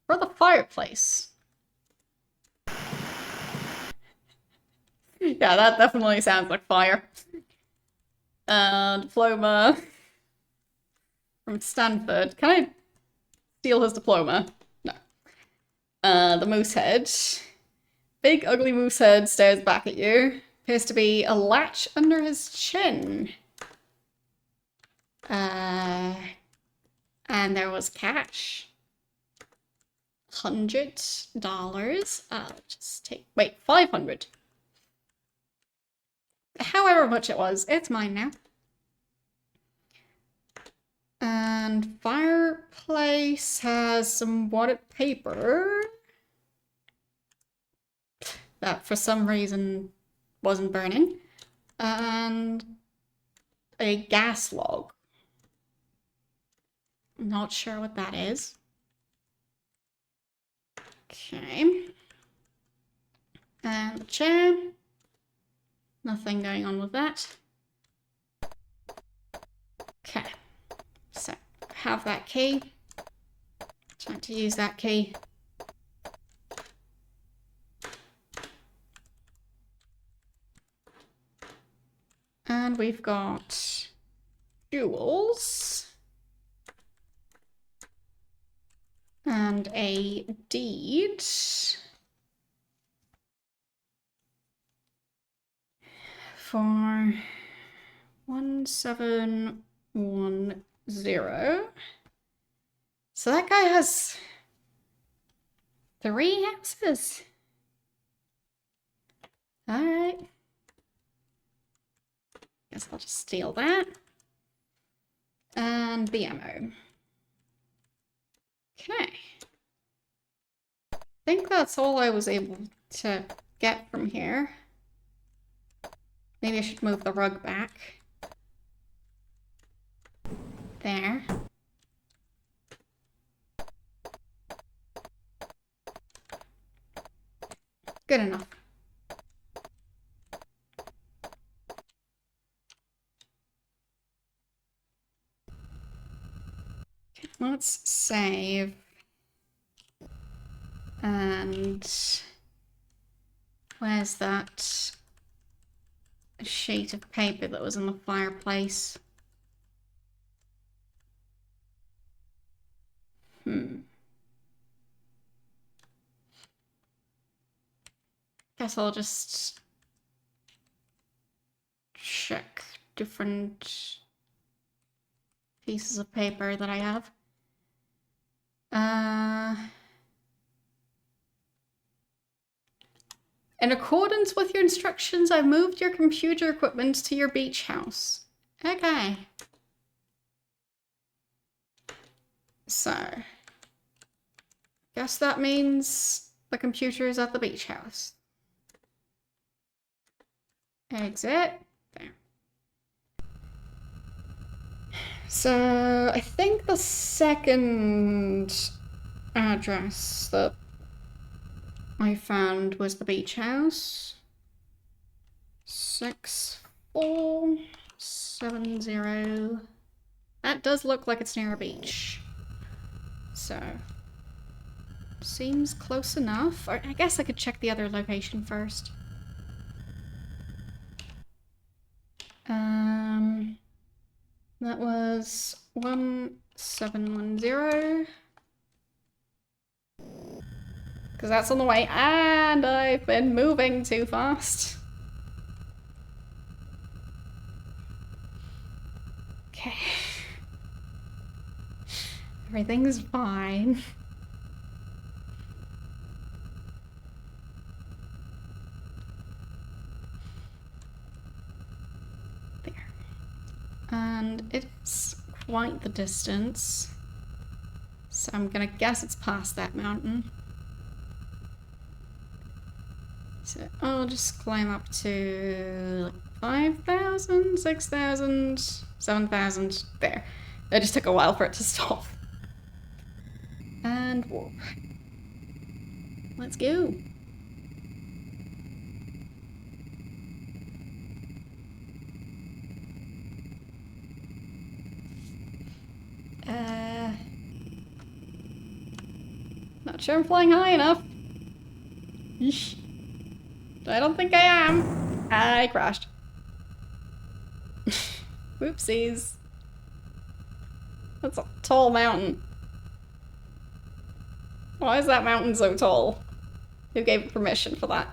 A: For the fireplace. Yeah, that definitely sounds like fire. Diploma from Stanford. Can I steal his diploma? No. The moose head. Big ugly moose head stares back at you. Appears to be a latch under his chin. And there was cash. $100. I'll just take, wait, 500. However much it was, it's mine now. And fireplace has some wadded paper that for some reason wasn't burning. And a gas log. Not sure what that is. Okay. And the chair. Nothing going on with that. Okay. So, have that key. Time to use that key. And we've got jewels. And a deed. For 1710. So that guy has 3 houses. All right. Guess I'll just steal that. And the ammo. Okay. I think that's all I was able to get from here. Maybe I should move the rug back. There. Good enough. Let's save. And where's that sheet of paper that was in the fireplace? Guess I'll just check different pieces of paper that I have. In accordance with your instructions, I've moved your computer equipment to your beach house. Okay. So, guess that means the computer is at the beach house. Exit. There. So, I think the second address that I found was the beach house. 6470. That does look like it's near a beach. So, seems close enough. Or I guess I could check the other location first. That was 1710. Because that's on the way, and I've been moving too fast. Okay. Everything's fine. There. And it's quite the distance. So I'm gonna guess it's past that mountain. So I'll just climb up to like 5,000, 6,000, 7,000. There. It just took a while for it to stop. And warp. Let's go. Not sure I'm flying high enough. Yeesh. I don't think I am. I crashed. Whoopsies. That's a tall mountain. Why is that mountain so tall? Who gave it permission for that?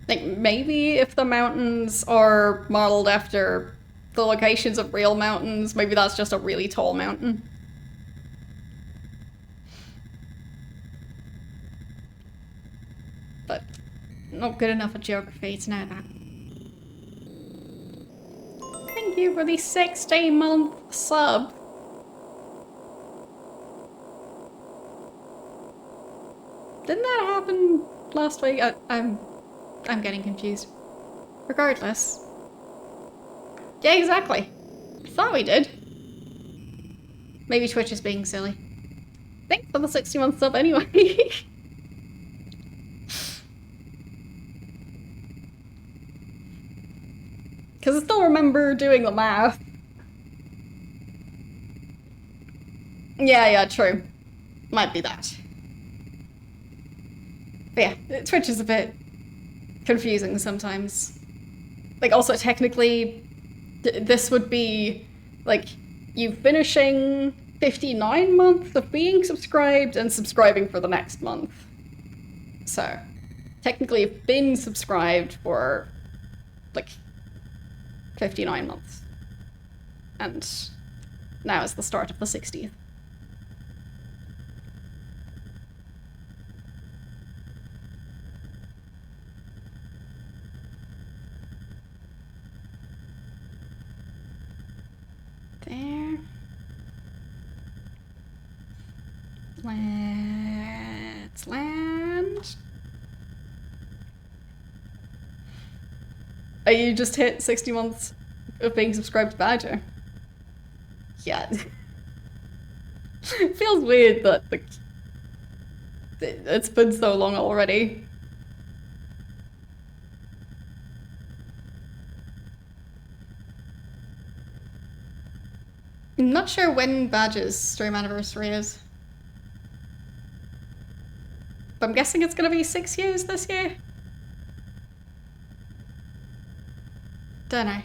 A: Like, maybe if the mountains are modeled after the locations of real mountains, maybe that's just a really tall mountain. But not good enough at geography to know that. Thank you for the 16-month sub. Didn't that happen last week? I'm getting confused. Regardless. Yeah, exactly. I thought we did. Maybe Twitch is being silly. Thanks for the 60-month sub anyway. Because I still remember doing the math. Yeah, true. Might be that. But yeah, Twitch is a bit confusing sometimes. Like, also technically, this would be, like, you finishing 59 months of being subscribed and subscribing for the next month. So, technically have been subscribed for like 59 months. And now is the start of the 60th. There. Let's land. Oh, you just hit 60 months of being subscribed to Badger. Yeah. It feels weird that like, it's been so long already. I'm not sure when Badger's stream anniversary is. But I'm guessing it's gonna be 6 years this year? Don't know.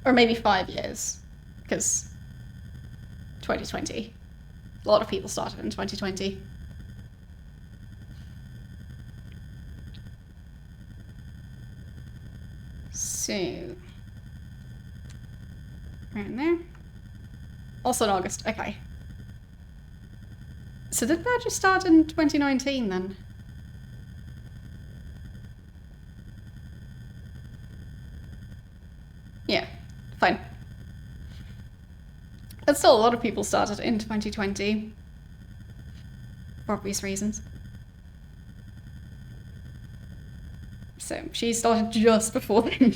A: Or maybe 5 years, because 2020. A lot of people started in 2020. So, around there. Also in August, okay. So did Badger start in 2019 then? Yeah, fine. But still, a lot of people started in 2020. For obvious reasons. So she started just before then.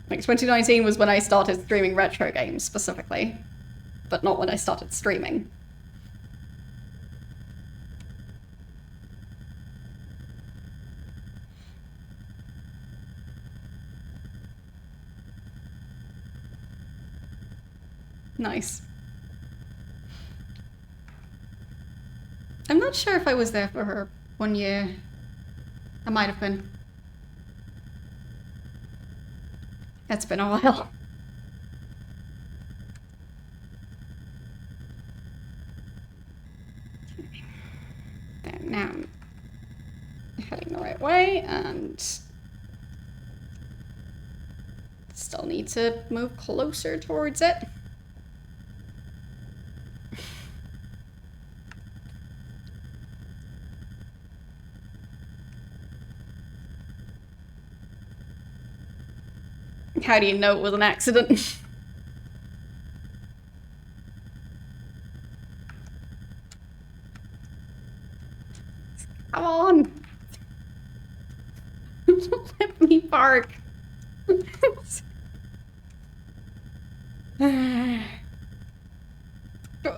A: Like 2019 was when I started streaming retro games specifically, but not when I started streaming. Nice. I'm not sure if I was there for her 1 year. I might have been. It's been a while. There, now I'm heading the right way and still need to move closer towards it. How do you know it was an accident? Come on! Let me park.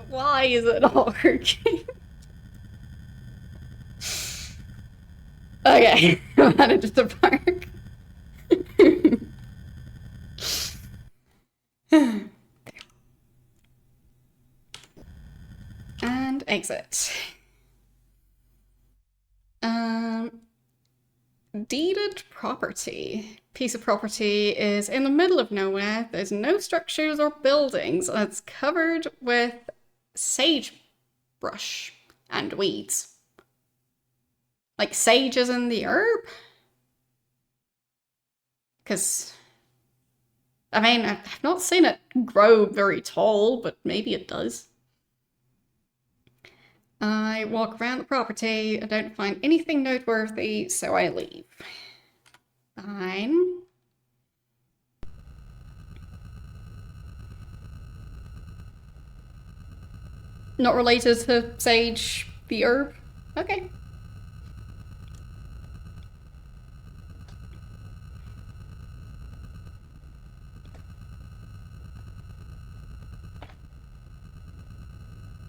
A: Why is it all working? Okay, I managed to park. And exit. Deeded property. Piece of property is in the middle of nowhere. There's no structures or buildings, and it's covered with sagebrush and weeds. Like sage is in the herb? Because, I mean, I've not seen it grow very tall, but maybe it does. I walk around the property, I don't find anything noteworthy, so I leave. Fine. Not related to sage, the herb? Okay.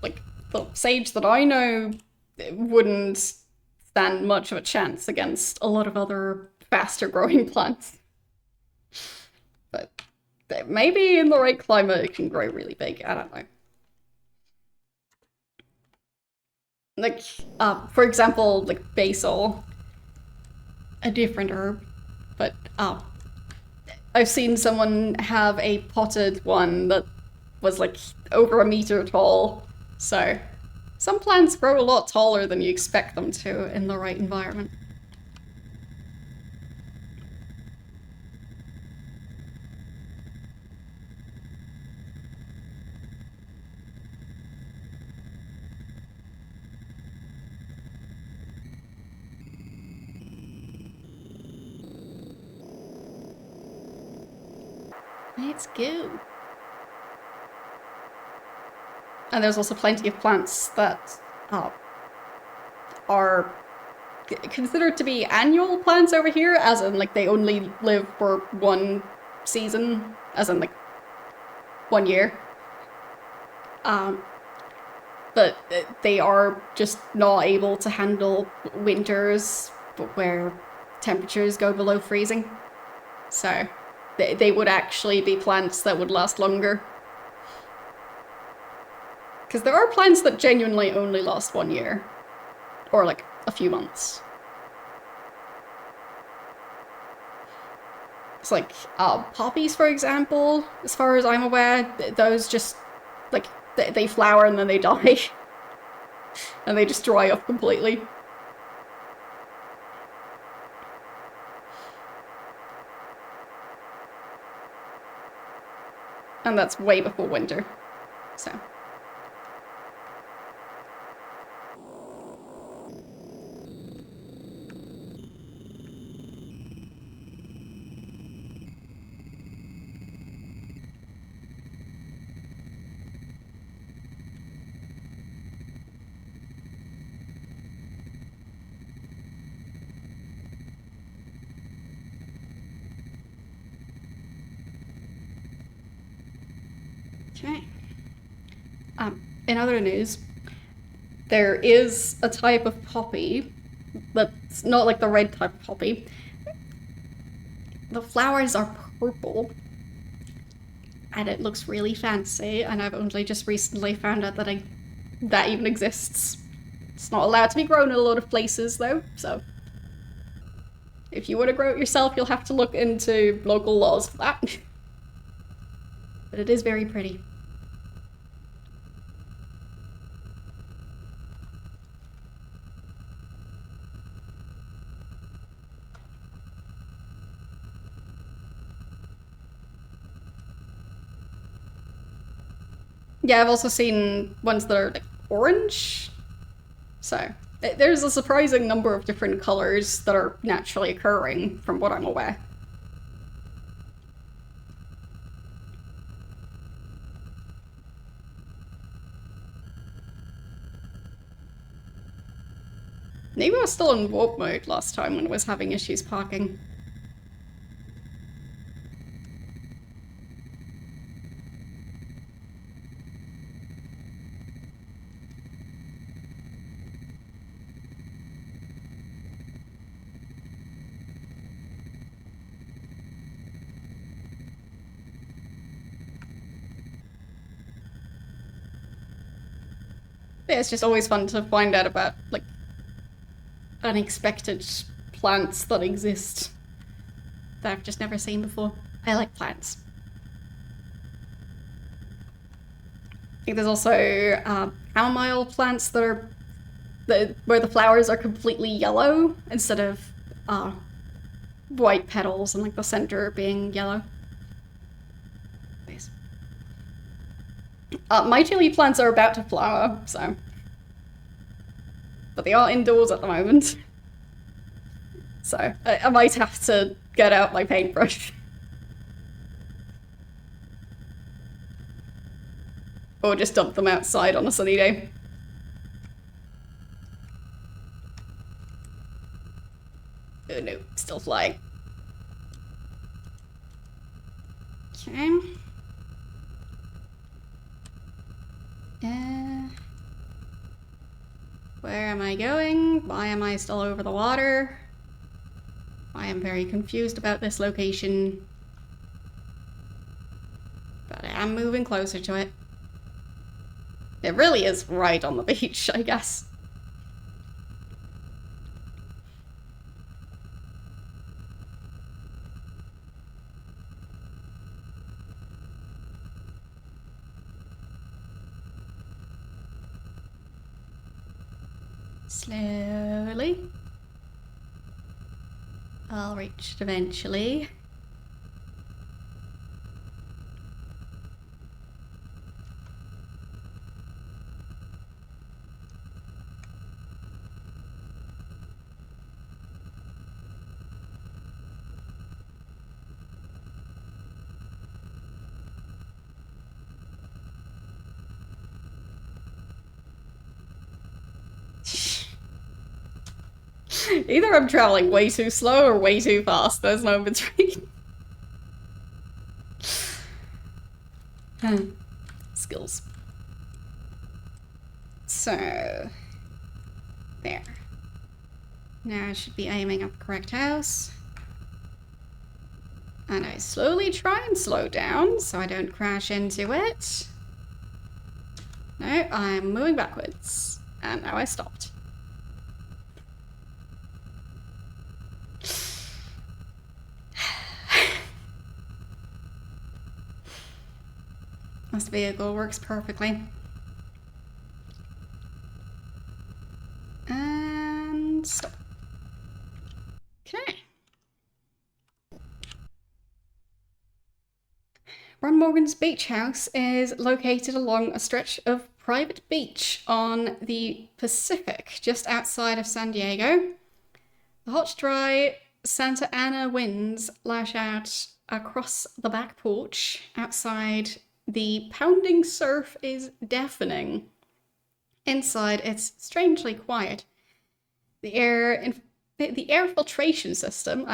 A: Like, the sage that I know wouldn't stand much of a chance against a lot of other faster growing plants. But maybe in the right climate it can grow really big, I don't know. Like, for example, like basil, a different herb, but I I've seen someone have a potted one that was like over a meter tall. So some plants grow a lot taller than you expect them to in the right environment. Let's go. And there's also plenty of plants that are considered to be annual plants over here, as in like they only live for one season, as in like 1 year. But they are just not able to handle winters where temperatures go below freezing. So they would actually be plants that would last longer. Because there are plants that genuinely only last 1 year. Or like a few months. It's like poppies, for example, as far as I'm aware, those just like they flower and then they die. And they just dry up completely. And that's way before winter. So. Okay. In other news, there is a type of poppy that's not like the red type of poppy. The flowers are purple. And it looks really fancy, and I've only just recently found out that that even exists. It's not allowed to be grown in a lot of places though, so if you want to grow it yourself, you'll have to look into local laws for that. But it is very pretty. Yeah, I've also seen ones that are like orange. So there's a surprising number of different colors that are naturally occurring from what I'm aware. Maybe I was still in warp mode last time when I was having issues parking. Yeah, it's just always fun to find out about, like, unexpected plants that exist that I've just never seen before. I like plants. I think there's also chamomile plants that are where the flowers are completely yellow instead of white petals and like the center being yellow. Nice. My chili plants are about to flower, so. But they are indoors at the moment. So I might have to get out my paintbrush. Or just dump them outside on a sunny day. Oh no, still flying. Okay. Where am I going? Why am I still over the water? I am very confused about this location. But I am moving closer to it. It really is right on the beach, I guess. Slowly. I'll reach it eventually. Either I'm traveling way too slow or way too fast. There's no in between. Skills. So, there. Now I should be aiming at the correct house. And I slowly try and slow down so I don't crash into it. No, I'm moving backwards. And now I stopped. This vehicle works perfectly. And stop. Okay. Ron Morgan's beach house is located along a stretch of private beach on the Pacific, just outside of San Diego. The hot, dry Santa Ana winds lash out across the back porch. Outside, the pounding surf is deafening. Inside, it's strangely quiet. The air filtration system.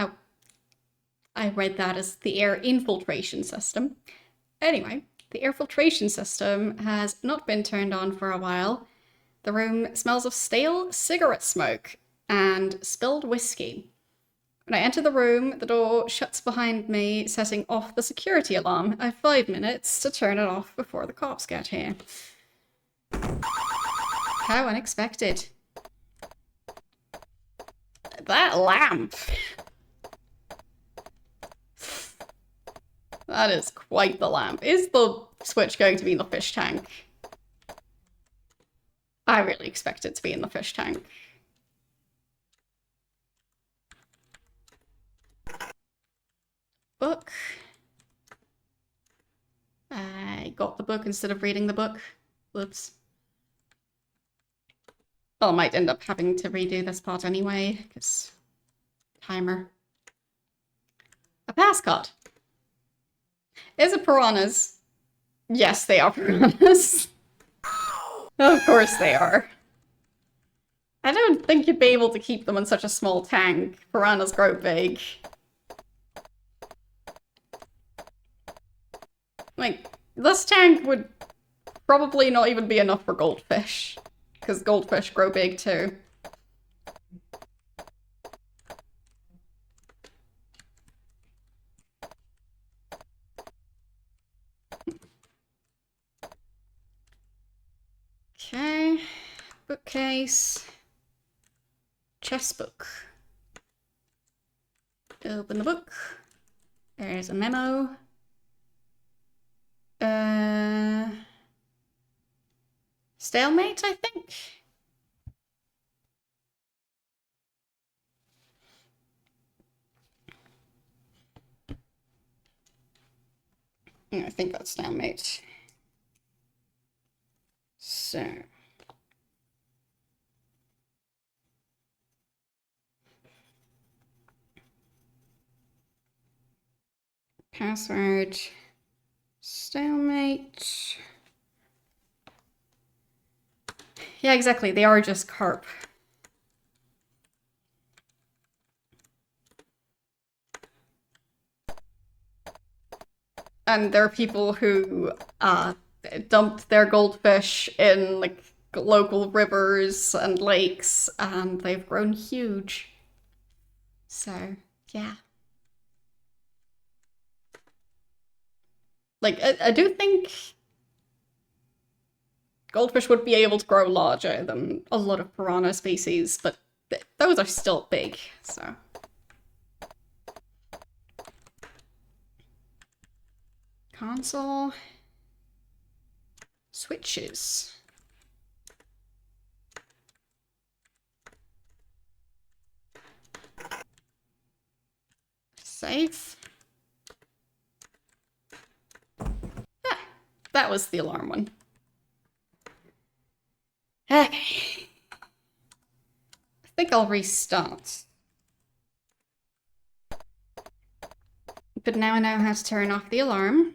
A: I read that as the air infiltration system. Anyway, the air filtration system has not been turned on for a while. The room smells of stale cigarette smoke and spilled whiskey. When I enter the room, the door shuts behind me, setting off the security alarm. I have 5 minutes to turn it off before the cops get here. How unexpected. That lamp! That is quite the lamp. Is the switch going to be in the fish tank? I really expect it to be in the fish tank. Book. I got the book instead of reading the book. Whoops. Well, I might end up having to redo this part anyway, because timer. A pass card. Is it piranhas? Yes, they are piranhas. Of course they are. I don't think you'd be able to keep them in such a small tank. Piranhas grow big. Like, this tank would probably not even be enough for goldfish, because goldfish grow big too. Okay, bookcase, chess book. Open the book. There's a memo. Stalemate, I think? Yeah, I think that's stalemate. So. Password. Stalemate. Yeah, exactly. They are just carp. And there are people who dump their goldfish in like local rivers and lakes, and they've grown huge. So, yeah. Like, I do think goldfish would be able to grow larger than a lot of piranha species, but those are still big, so. Console. Switches. safe. Ah, that was the alarm one. Okay. I think I'll restart. But now I know how to turn off the alarm.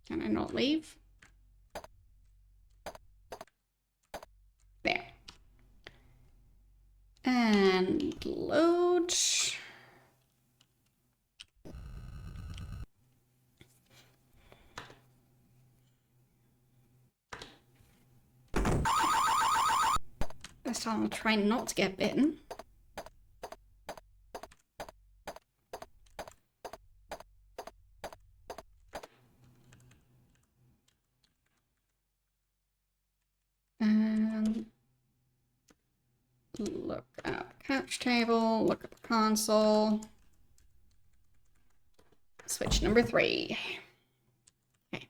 A: Can I not leave? There. And load. This time I'll try not to get bitten. And look at the couch table, look at the console. Switch number 3. Okay.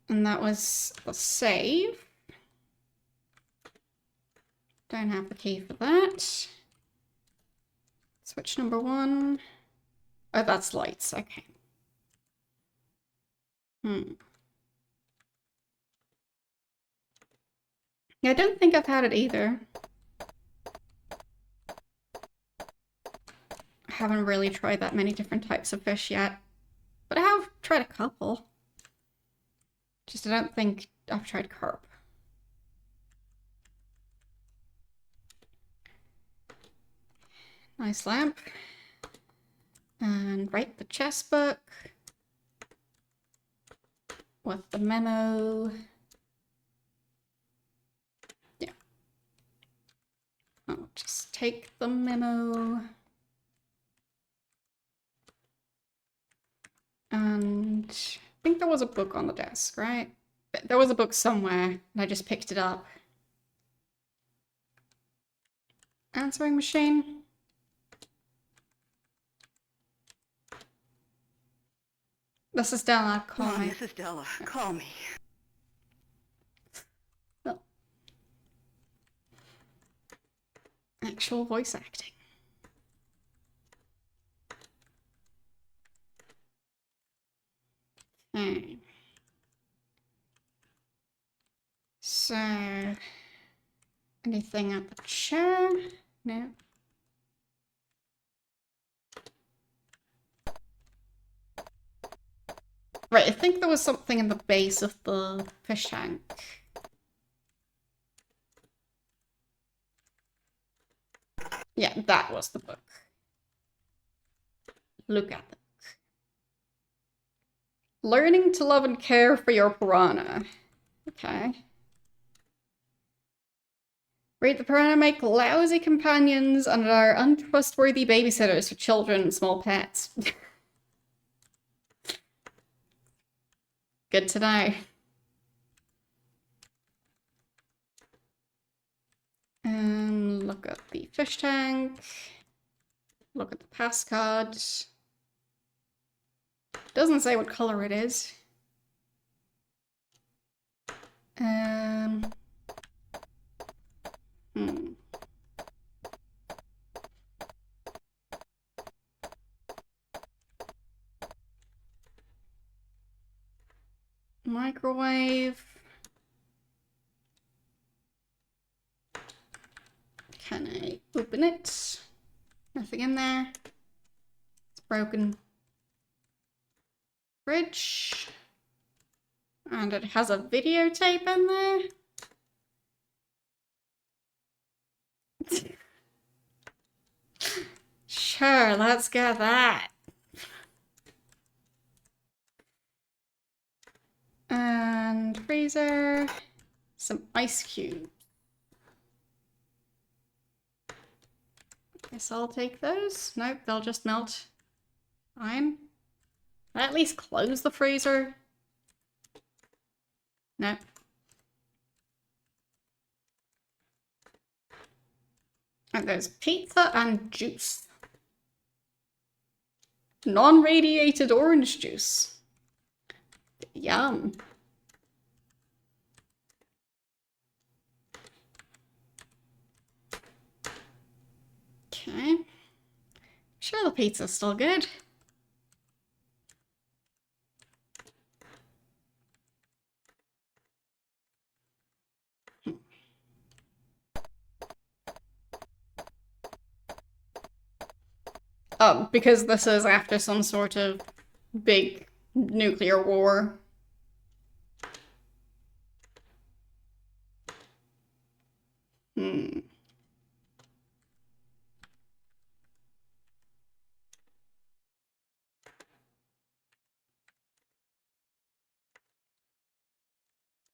A: And that was the save. Don't have the key for that. Switch number 1. Oh, that's lights. Okay. Yeah, I don't think I've had it either. I haven't really tried that many different types of fish yet. But I have tried a couple. Just I don't think I've tried carp. Nice lamp. And write the chess book with the memo. Yeah. I'll just take the memo. And I think there was a book on the desk, right? There was a book somewhere, and I just picked it up. Answering machine. This is Della. Call me.
B: This is Della. Call me.
A: Oh. Actual voice acting. Okay. So, anything at the chair? No. Right, I think there was something in the base of the fish tank. Yeah, that was the book. Look at the book. Learning to love and care for your piranha. Okay. Right, the piranha make lousy companions and are untrustworthy babysitters for children and small pets. Good to know. Look at the fish tank. Look at the pass card. Doesn't say what color it is. Microwave. Can I open it? Nothing in there. It's broken. Fridge. And it has a videotape in there. Sure, let's get that. And freezer. Some ice cubes. Guess I'll take those. Nope, they'll just melt. Fine. Can I at least close the freezer? Nope. And there's pizza and juice. Non-radiated orange juice. Yum. Okay. Sure, the pizza's still good. Because this is after some sort of big nuclear war. Hmm.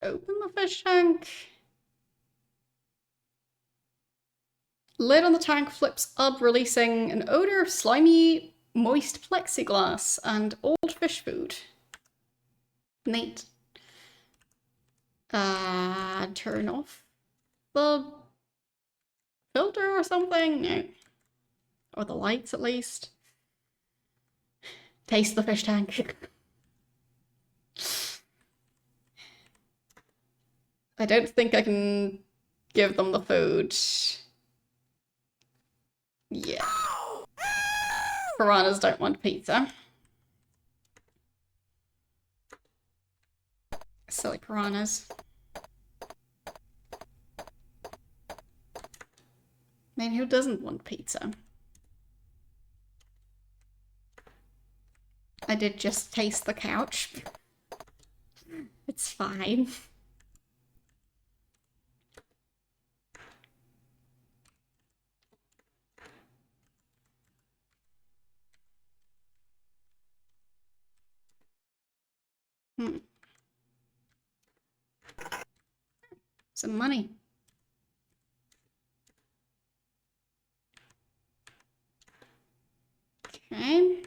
A: Open the fish tank. Lid on the tank flips up, releasing an odor of slimy, moist plexiglass and old fish food. Neat. Turn off the filter or something? No. Or the lights, at least. Taste the fish tank. I don't think I can give them the food. Yeah. Piranhas don't want pizza. Silly piranhas. I mean, who doesn't want pizza? I did just taste the couch. It's fine. Hmm. Some money. Okay.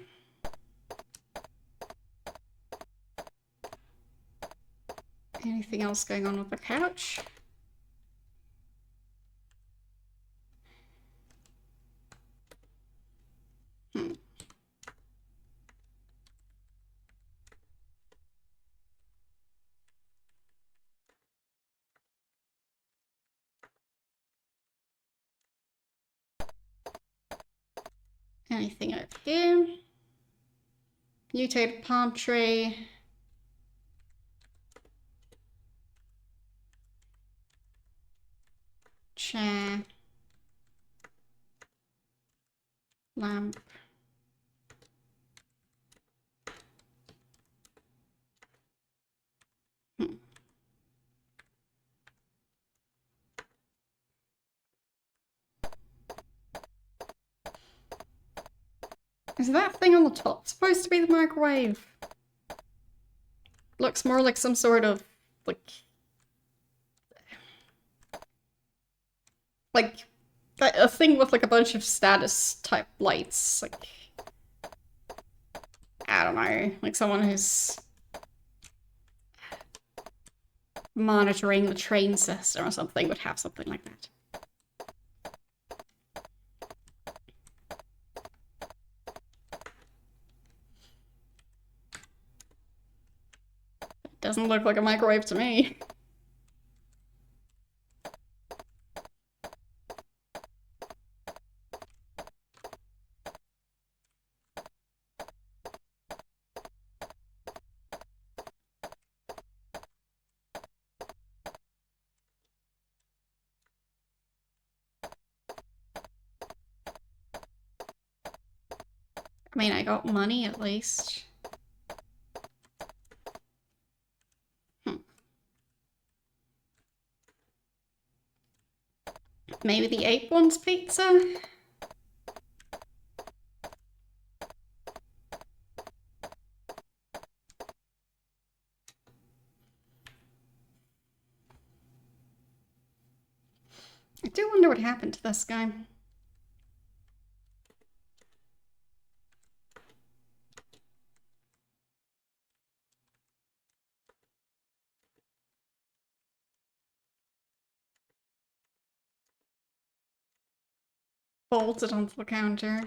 A: Anything else going on with the couch? Hmm. Anything over here? Mutated palm tree. Chair. Lamp. Hmm. Is that thing on the top supposed to be the microwave? Looks more like some sort of, like a thing with like a bunch of status type lights. Like, I don't know, like someone who's monitoring the train system or something would have something like that. It doesn't look like a microwave to me. I mean, I got money at least. Maybe the ape wants pizza? I do wonder what happened to this guy. Bolted onto the counter.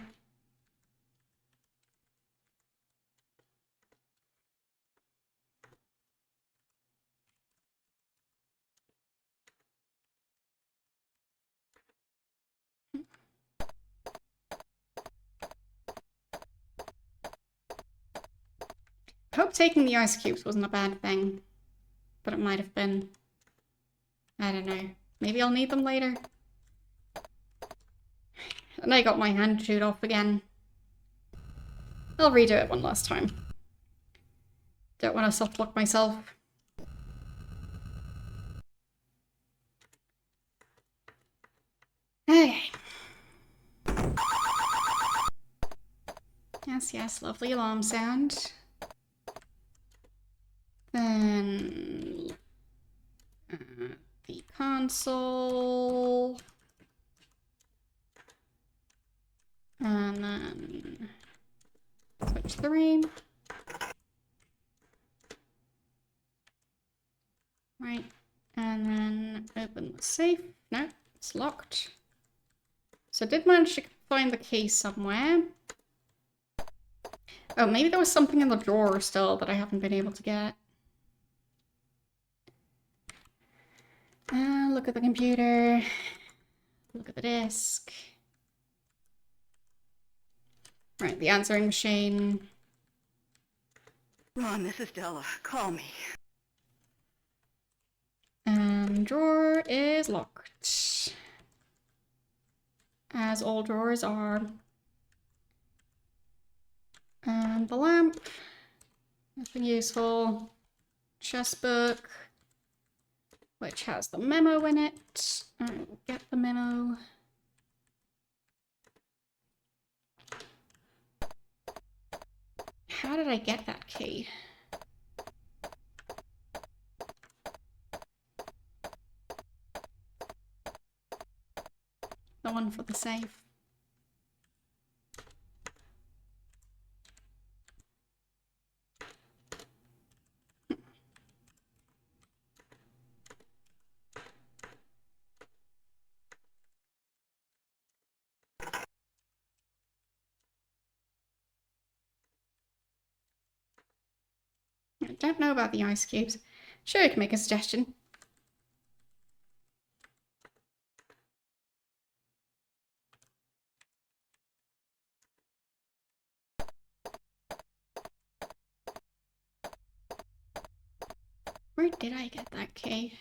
A: I hope taking the ice cubes wasn't a bad thing, but it might have been. I don't know. Maybe I'll need them later. And I got my hand chewed off again. I'll redo it one last time. Don't want to soft lock myself. Okay. Yes, yes, lovely alarm sound. Then the console. And then switch 3. Right. And then open the safe. No, it's locked. So I did manage to find the key somewhere. Oh, maybe there was something in the drawer still that I haven't been able to get. Look at the computer. Look at the disk. Right, the answering machine.
B: Ron, this is Della. Call me.
A: And drawer is locked. As all drawers are. And the lamp. Nothing useful. Chess book. Which has the memo in it. I'll get the memo. How did I get that key? The one for the safe. I don't know about the ice cubes. Sure, I can make a suggestion. Where did I get that key?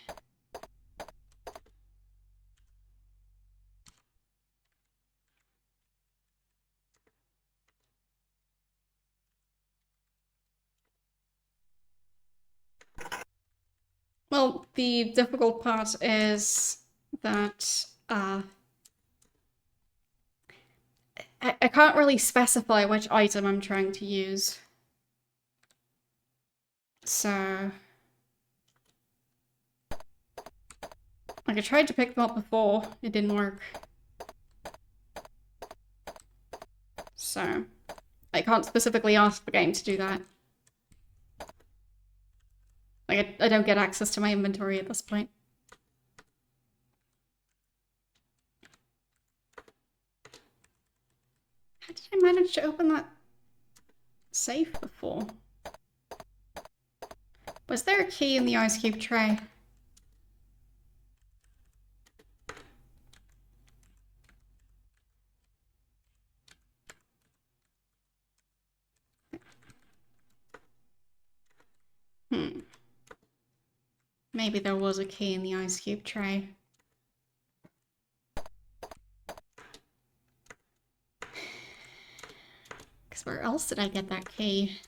A: Well, the difficult part is that I can't really specify which item I'm trying to use. So... like, I tried to pick them up before, it didn't work. So, I can't specifically ask the game to do that. Like, I don't get access to my inventory at this point. How did I manage to open that safe before? Was there a key in the ice cube tray? Maybe there was a key in the ice cube tray. Because where else did I get that key?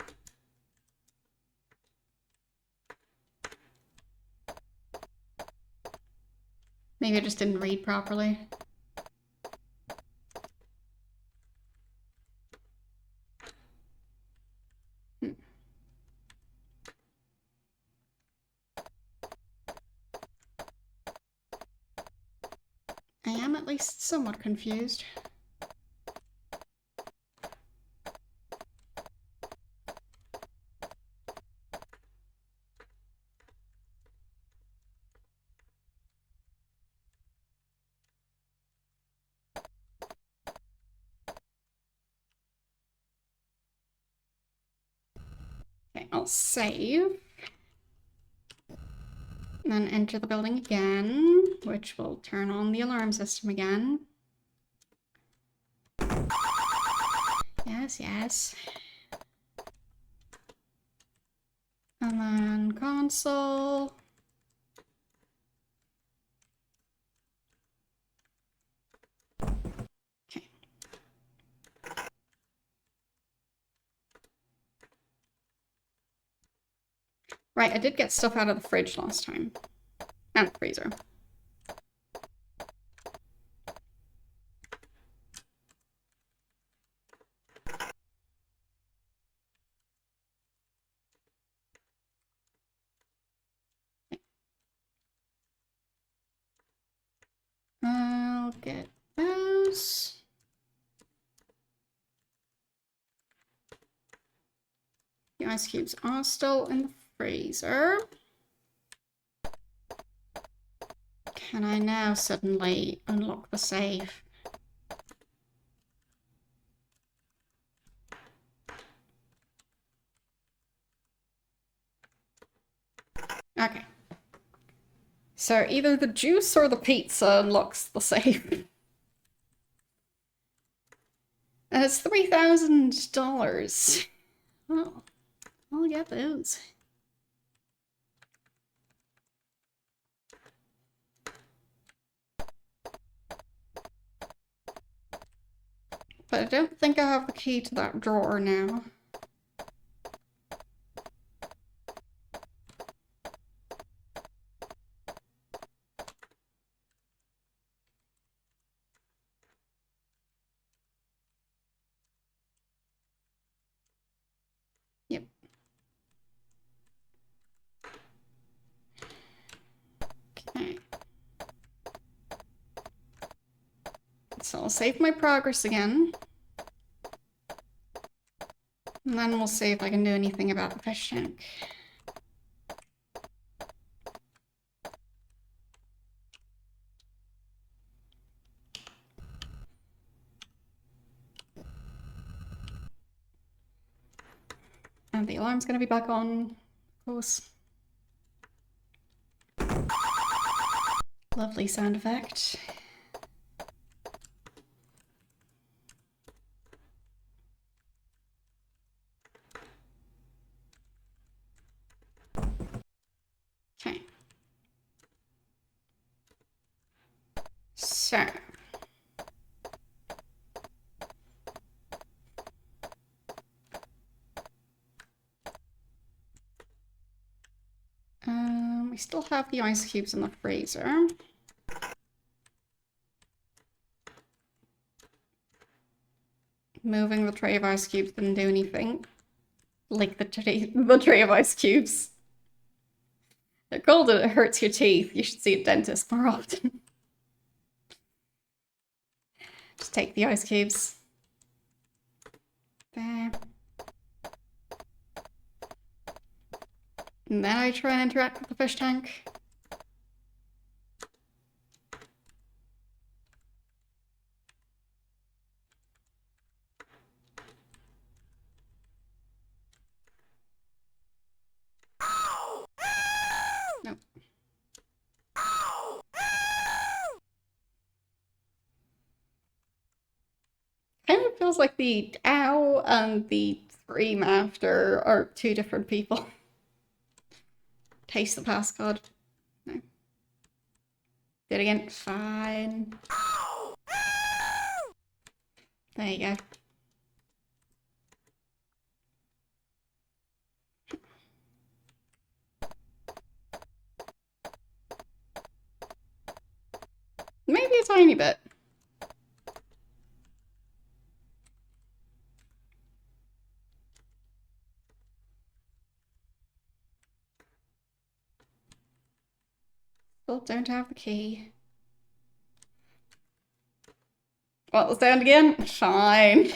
A: Maybe I just didn't read properly. I am at least somewhat confused. Okay, I'll save. And then enter the building again, which will turn on the alarm system again. Yes, yes. And then console. Okay. Right, I did get stuff out of the fridge last time. And the freezer. I'll get those. The ice cubes are still in the freezer. Can I now suddenly unlock the safe? Okay. So either the juice or the pizza unlocks the safe. And it's $3,000. Oh, I'll get those. But I don't think I have the key to that drawer now. Yep. Okay. So I'll save my progress again. And then we'll see if I can do anything about the fish tank. And the alarm's gonna be back on, of course. Lovely sound effect. Okay. So. We still have the ice cubes in the freezer. Moving the tray of ice cubes didn't do anything. Like the tray of ice cubes. They're cold and it hurts your teeth. You should see a dentist more often. Just take the ice cubes. There. And then I try and interact with the fish tank. Nope. Kind of feels like the ow and the scream after are two different people. Taste the passcode. No. Do it again. Fine. There you go. Maybe a tiny bit. Still don't have the key. What the sound again? Fine.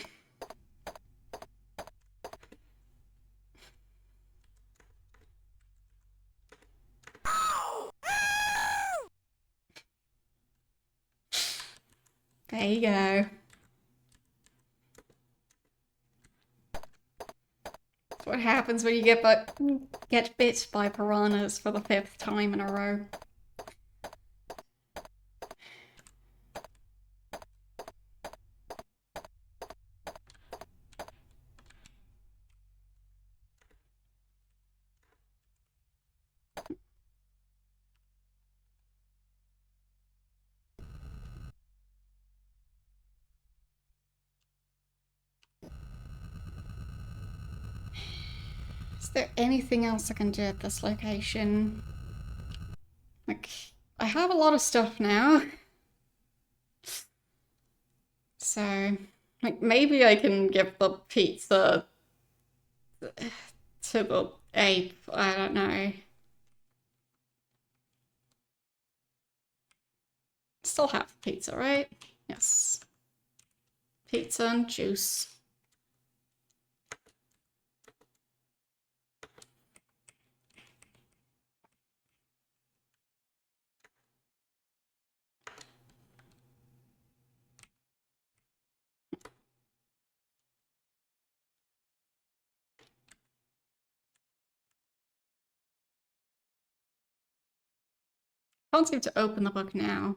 A: There you go. That's what happens when you get bit by piranhas for the 5th time in a row. Is there anything else I can do at this location? Like, I have a lot of stuff now. So, like, maybe I can give the pizza to the ape. I don't know. Still have pizza, right? Yes. Pizza and juice. Can't seem to open the book now.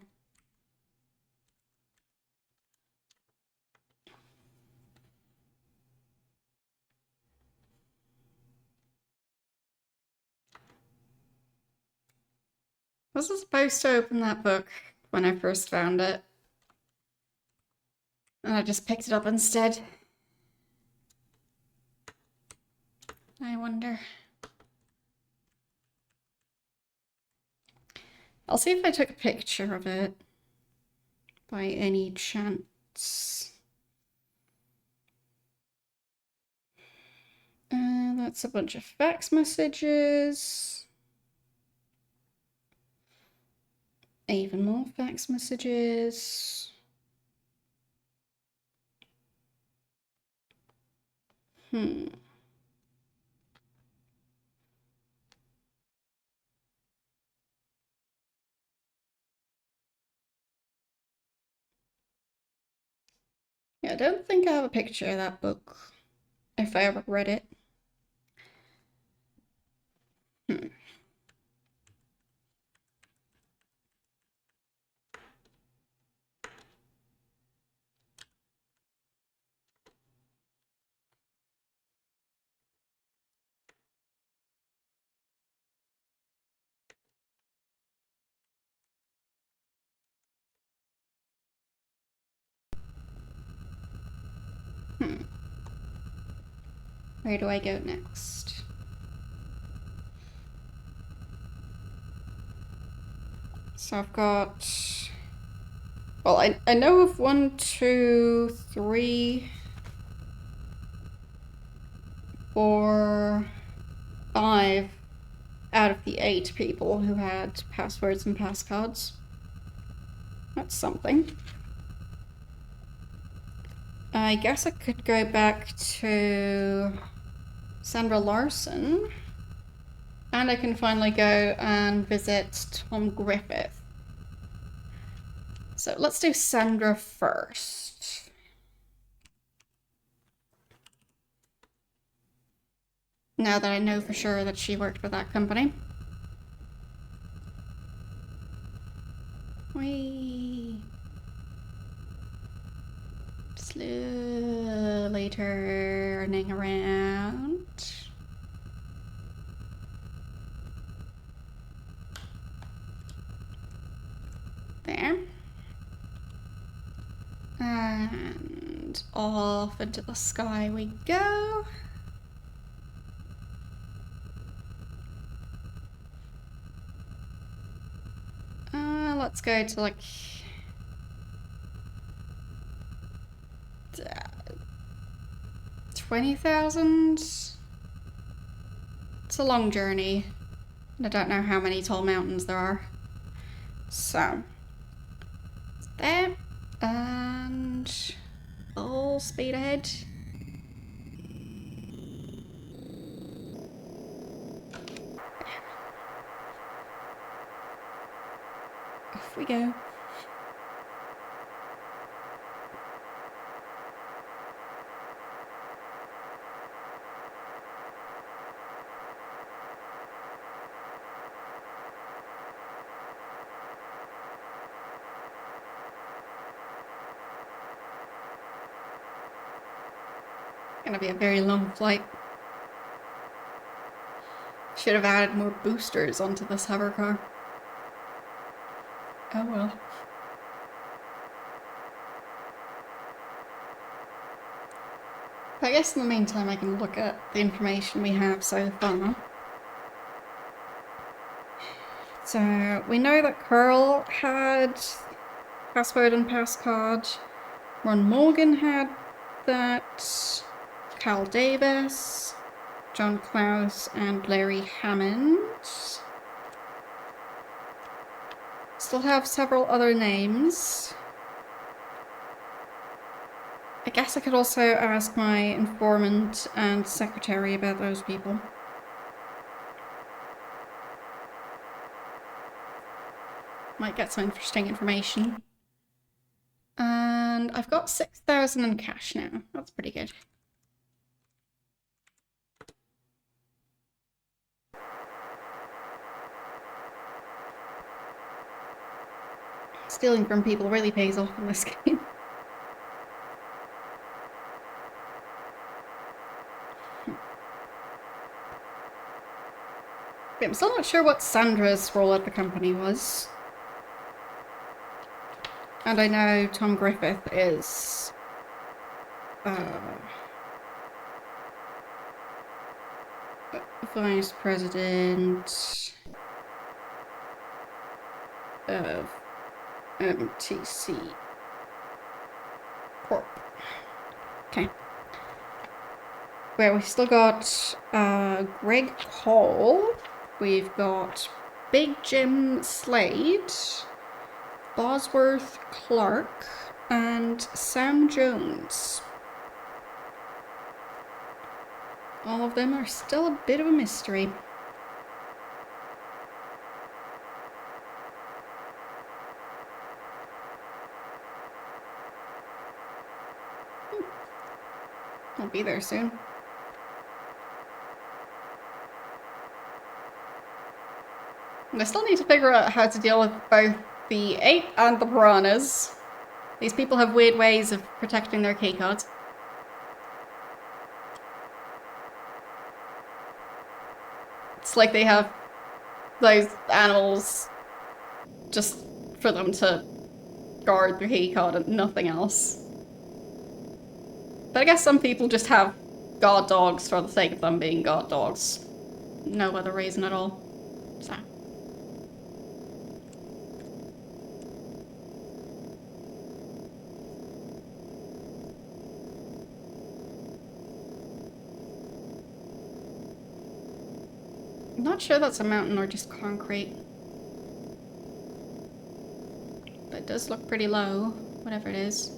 A: Was I supposed to open that book when I first found it? And I just picked it up instead. I wonder. I'll see if I took a picture of it by any chance. That's a bunch of fax messages. Even more fax messages. Hmm. Yeah, I don't think I have a picture of that book, if I ever read it. Hmm. Hmm. Where do I go next? So I've got... Well, I know of 1, 2, 3, 4, 5 out of the 8 people who had passwords and passcodes. That's something. I guess I could go back to Sandra Larson. And I can finally go and visit Tom Griffith. So let's do Sandra first. Now that I know for sure that she worked for that company. Whee! Slowly turning around. There. And off into the sky we go. Let's go to like 20,000. It's a long journey. I don't know how many tall mountains there are. So, there. And full speed ahead. Off we go. Gonna be a very long flight. Should have added more boosters onto this hover car. Oh well. I guess in the meantime I can look at the information we have so far. So we know that Curl had password and passcard. Ron Morgan had that. Cal Davis, John Klaus, and Larry Hammond. Still have several other names. I guess I could also ask my informant and secretary about those people. Might get some interesting information. And I've got 6,000 in cash now. That's pretty good. Stealing from people really pays off in this game. I'm still not sure what Sandra's role at the company was. And I know Tom Griffith is vice president of MTC Corp. Okay. Well, we've still got Greg Cole. We've got Big Jim Slade, Bosworth Clark, and Sam Jones. All of them are still a bit of a mystery. I'll be there soon. And I still need to figure out how to deal with both the ape and the piranhas. These people have weird ways of protecting their keycards. It's like they have those animals just for them to guard their keycard and nothing else. But I guess some people just have guard dogs for the sake of them being guard dogs. No other reason at all. So. I'm not sure that's a mountain or just concrete. But it does look pretty low, whatever it is.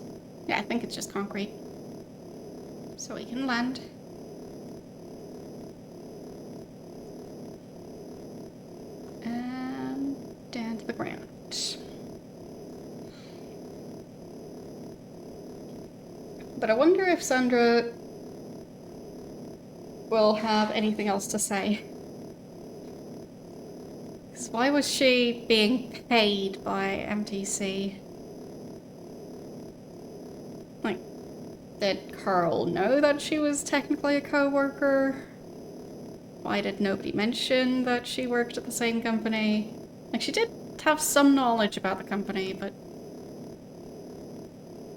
A: Yeah, I think it's just concrete. So we can land. And down to the ground. But I wonder if Sandra will have anything else to say. Because why was she being paid by MTC? Like, did Carl know that she was technically a co-worker? Why did nobody mention that she worked at the same company? Like, she did have some knowledge about the company, but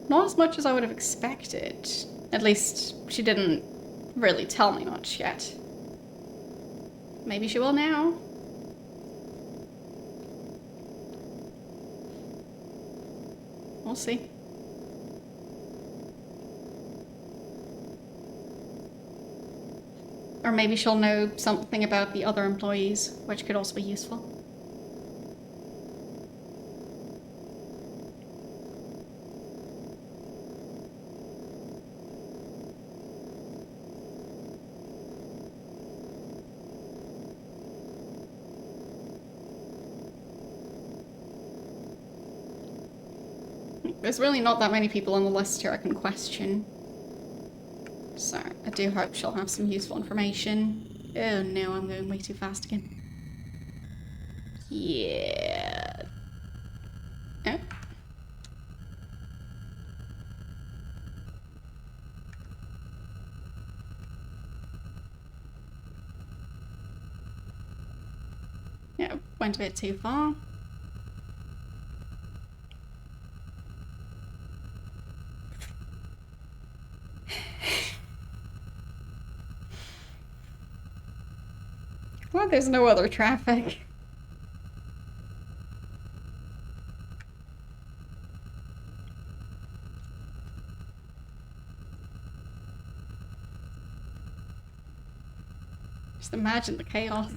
A: not as much as I would have expected. At least, she didn't really tell me much yet. Maybe she will now. We'll see. Or maybe she'll know something about the other employees, which could also be useful. There's really not that many people on the list here I can question. So, I do hope she'll have some useful information. Oh no, I'm going way too fast again. Yeah. Oh. Yeah, went a bit too far. glad there's no other traffic. Just imagine the chaos.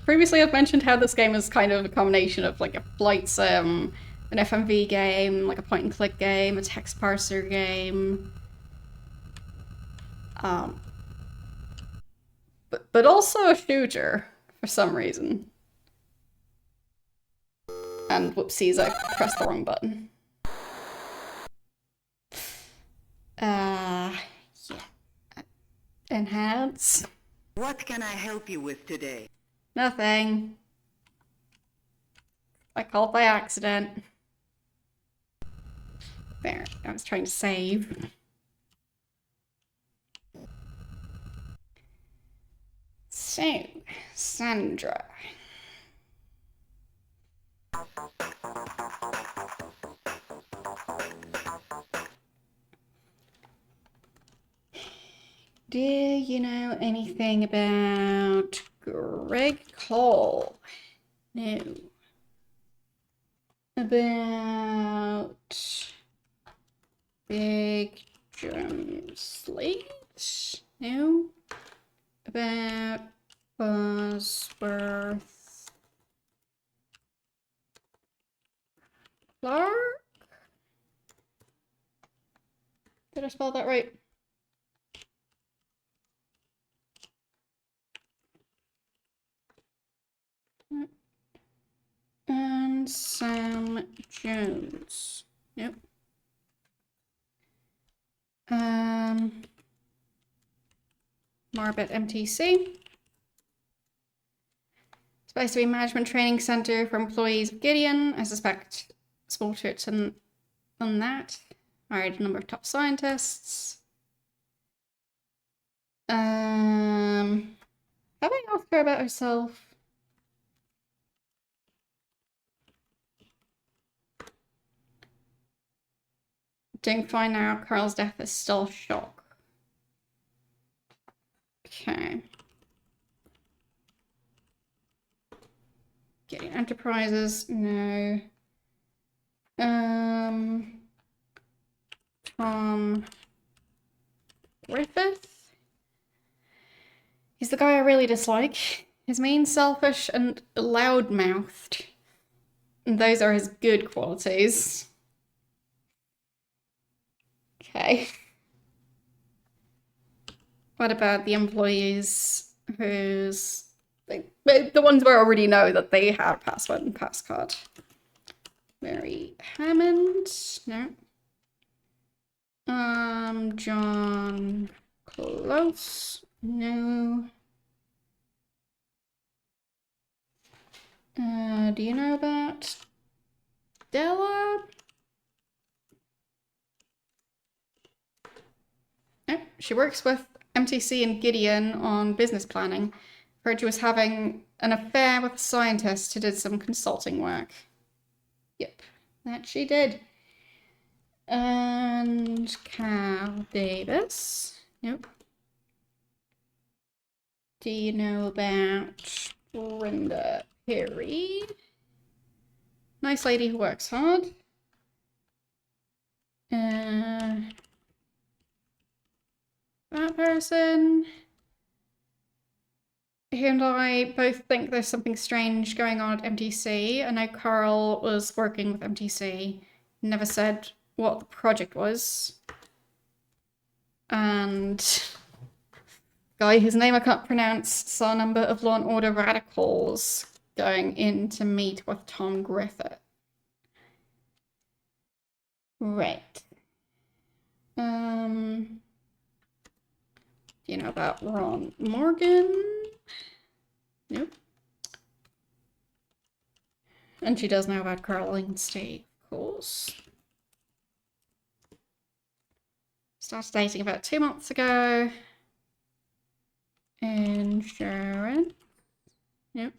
A: Previously I've mentioned how this game is kind of a combination of like a flight sim, an FMV game, like a point and click game, a text parser game. But also a shooter for some reason. And whoopsies, I pressed the wrong button. Yeah. Enhance.
B: What can I help you with today?
A: Nothing. I called by accident. There, I was trying to save. So, Sandra. Do you know anything about Greg Cole? No. About Big Drum Slate? No. About Bosworth Clark? Did I spell that right? And Sam Jones. Yep. More about MTC. Supposed to be a management training center for employees of Gideon. I suspect small church than that. Hired a number of top scientists. Have I asked her about herself? Doing fine now. Carl's death is still a shock. Okay. Getting Enterprises, no. Tom Griffith. He's the guy I really dislike. He's mean, selfish, and loud-mouthed. And those are his good qualities. Okay. What about the employees who's... the ones where I already know that they have password and passcard. Mary Hammond. No. John Close. No. Do you know about Della? No. She works with MTC and Gideon on business planning. Heard she was having an affair with a scientist who did some consulting work. Yep, that she did. And Cal Davis. Nope. Do you know about Brenda Perry? Nice lady who works hard. That person. He and I both think there's something strange going on at MTC. I know Carl was working with MTC. Never said what the project was. And guy whose name I can't pronounce saw a number of Law and Order radicals going in to meet with Tom Griffith. Right. Do you know about Ron Morgan? Nope. And she does know about Carl State, of course. Started dating about 2 months ago. Insurance. Yep.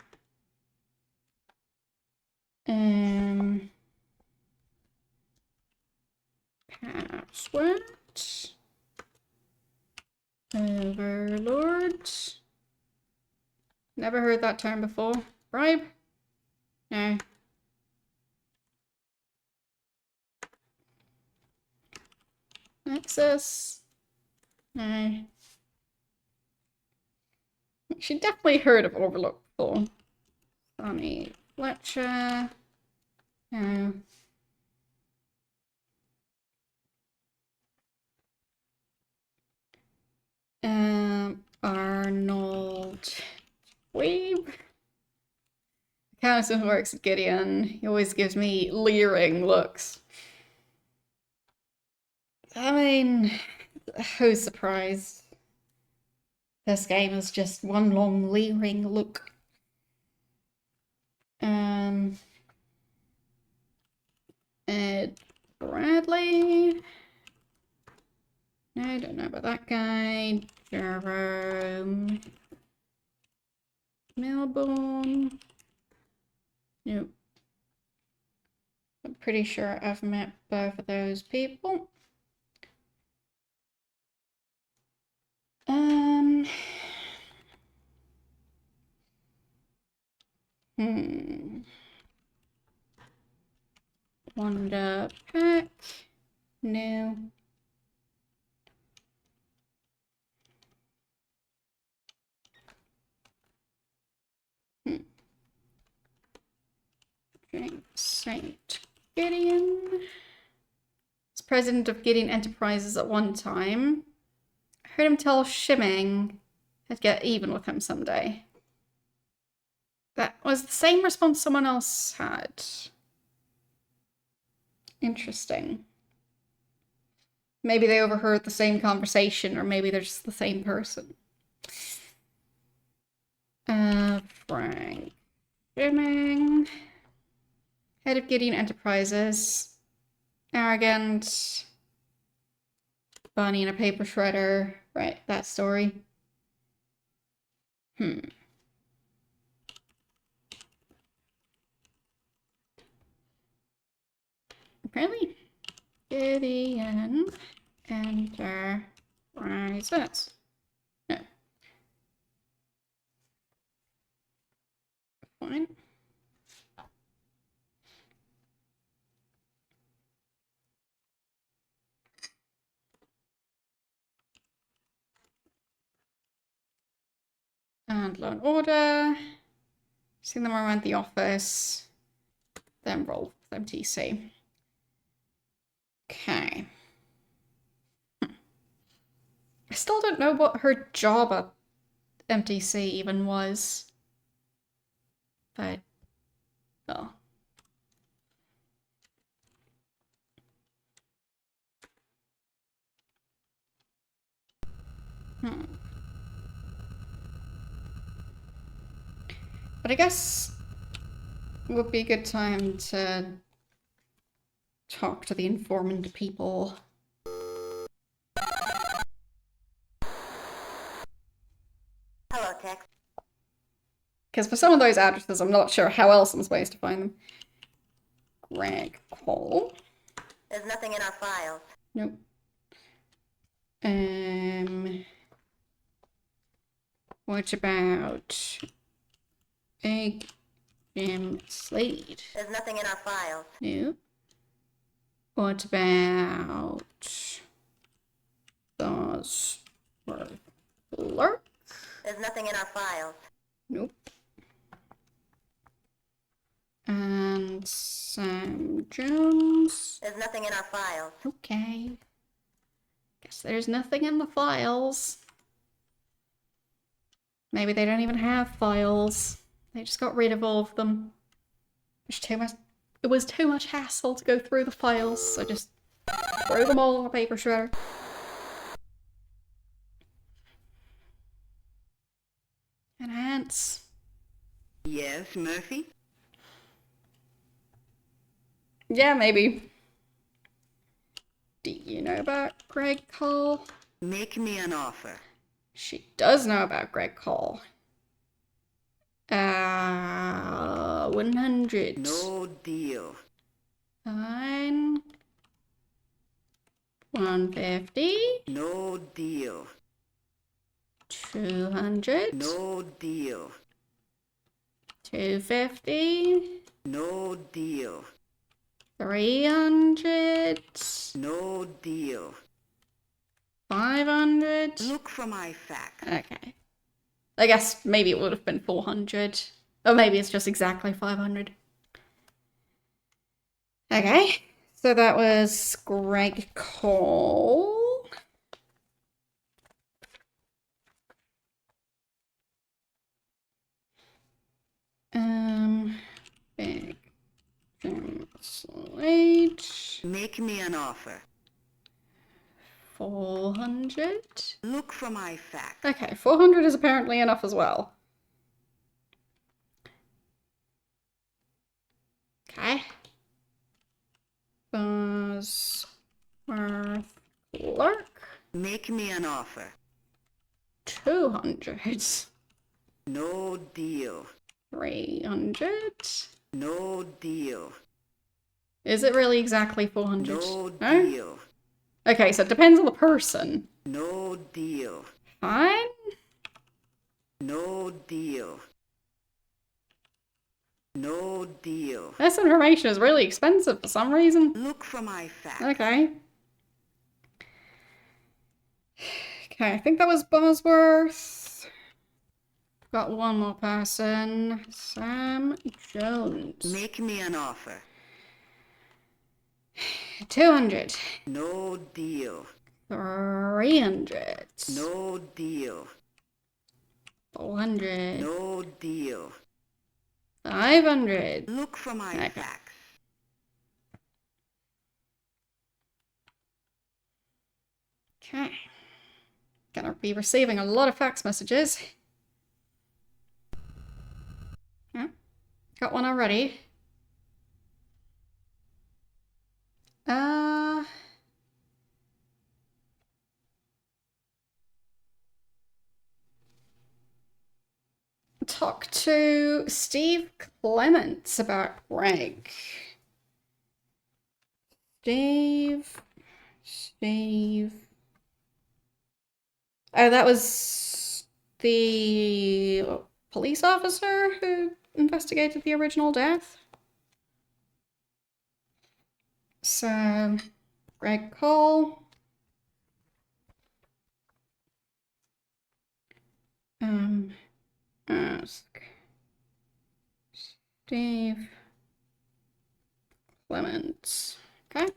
A: Password. Overlord. Never heard that term before. Bribe? No. Access? No. She definitely heard of Overlord before. Sonny Fletcher. No. Arnold Weeb. Council works at Gideon. He always gives me leering looks. I mean, who's surprised? This game is just one long leering look. Ed Bradley. No, I don't know about that guy. Jerome Melbourne. Nope. I'm pretty sure I've met both of those people. Wanda Pack. No. Saint Gideon. Was president of Gideon Enterprises at one time. I heard him tell Shimming I'd get even with him someday. That was the same response someone else had. Interesting. Maybe they overheard the same conversation, or maybe they're just the same person. Frank Shimming. Head of Gideon Enterprises. Arrogant. Bunny in a paper shredder. Right, that story. Apparently, Gideon Enterprises. No. Fine. And Law and Order. Seen them around the office. Then roll with MTC. Okay. I still don't know what her job at MTC even was. But, well. But I guess it would be a good time to talk to the informant people.
B: Hello, Tex.
A: Because for some of those addresses, I'm not sure how else I'm supposed to find them. Greg Cole.
B: There's nothing in our files.
A: Nope. What about Egg Jim Slade?
B: There's nothing in our files.
A: Nope. What about Bosworth Lurk?
B: There's nothing in our files.
A: Nope. And Sam Jones.
B: There's nothing in our files.
A: Okay. Guess there's nothing in the files. Maybe they don't even have files. They just got rid of all of them. It was too much hassle to go through the files, so just throw them all in a paper shredder. Enhance.
B: Yes, Murphy?
A: Yeah, maybe. Do you know about Greg Cole?
B: Make me an offer.
A: She does know about Greg Cole. 100.
B: No deal.
A: Fine. 150.
B: No deal.
A: 200.
B: No deal.
A: 250.
B: No deal.
A: 300.
B: No deal.
A: 500.
B: Look for my facts.
A: Okay. I guess maybe it would have been 400. Or maybe it's just exactly 500. Okay. So that was Greg Cole. Big slate.
B: Make me an offer.
A: 400.
B: Look for my facts.
A: Okay, 400 is apparently enough as well. Okay. Bosworth Clark.
B: Make me an offer.
A: 200.
B: No deal.
A: 300.
B: No deal.
A: Is it really exactly 400?
B: No deal.
A: Okay, so it depends on the person.
B: No deal.
A: Fine.
B: No deal. No deal.
A: This information is really expensive for some reason.
B: Look for my facts.
A: Okay. Okay, I think that was Bosworth. Got one more person. Sam Jones.
B: Make me an offer.
A: 200.
B: No deal.
A: 300.
B: No deal.
A: 400.
B: No deal.
A: 500.
B: Look for my
A: Okay.
B: facts.
A: Okay. Gonna be receiving a lot of fax messages. Yeah. Got one already. Talk to Steve Clements about Greg. Steve. Oh, that was the police officer who investigated the original death. So, Greg Cole. Ask Steve Clements. Okay.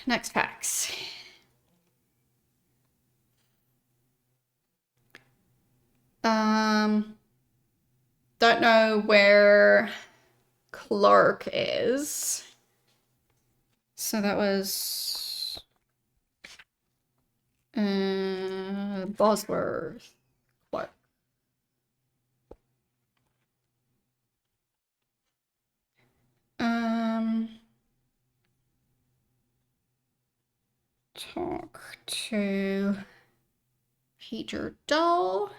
A: Next fax. Don't know where Clark is. So that was Bosworth Clark. Talk to Peter Doll.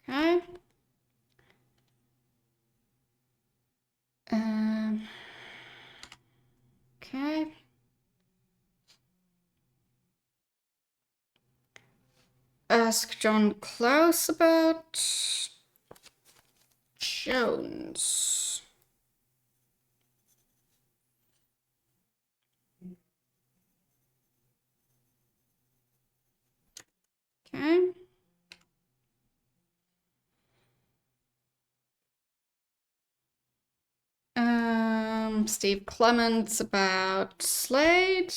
A: Okay. Okay. Ask John Klaus about Jones. Okay. Steve Clements about Slade.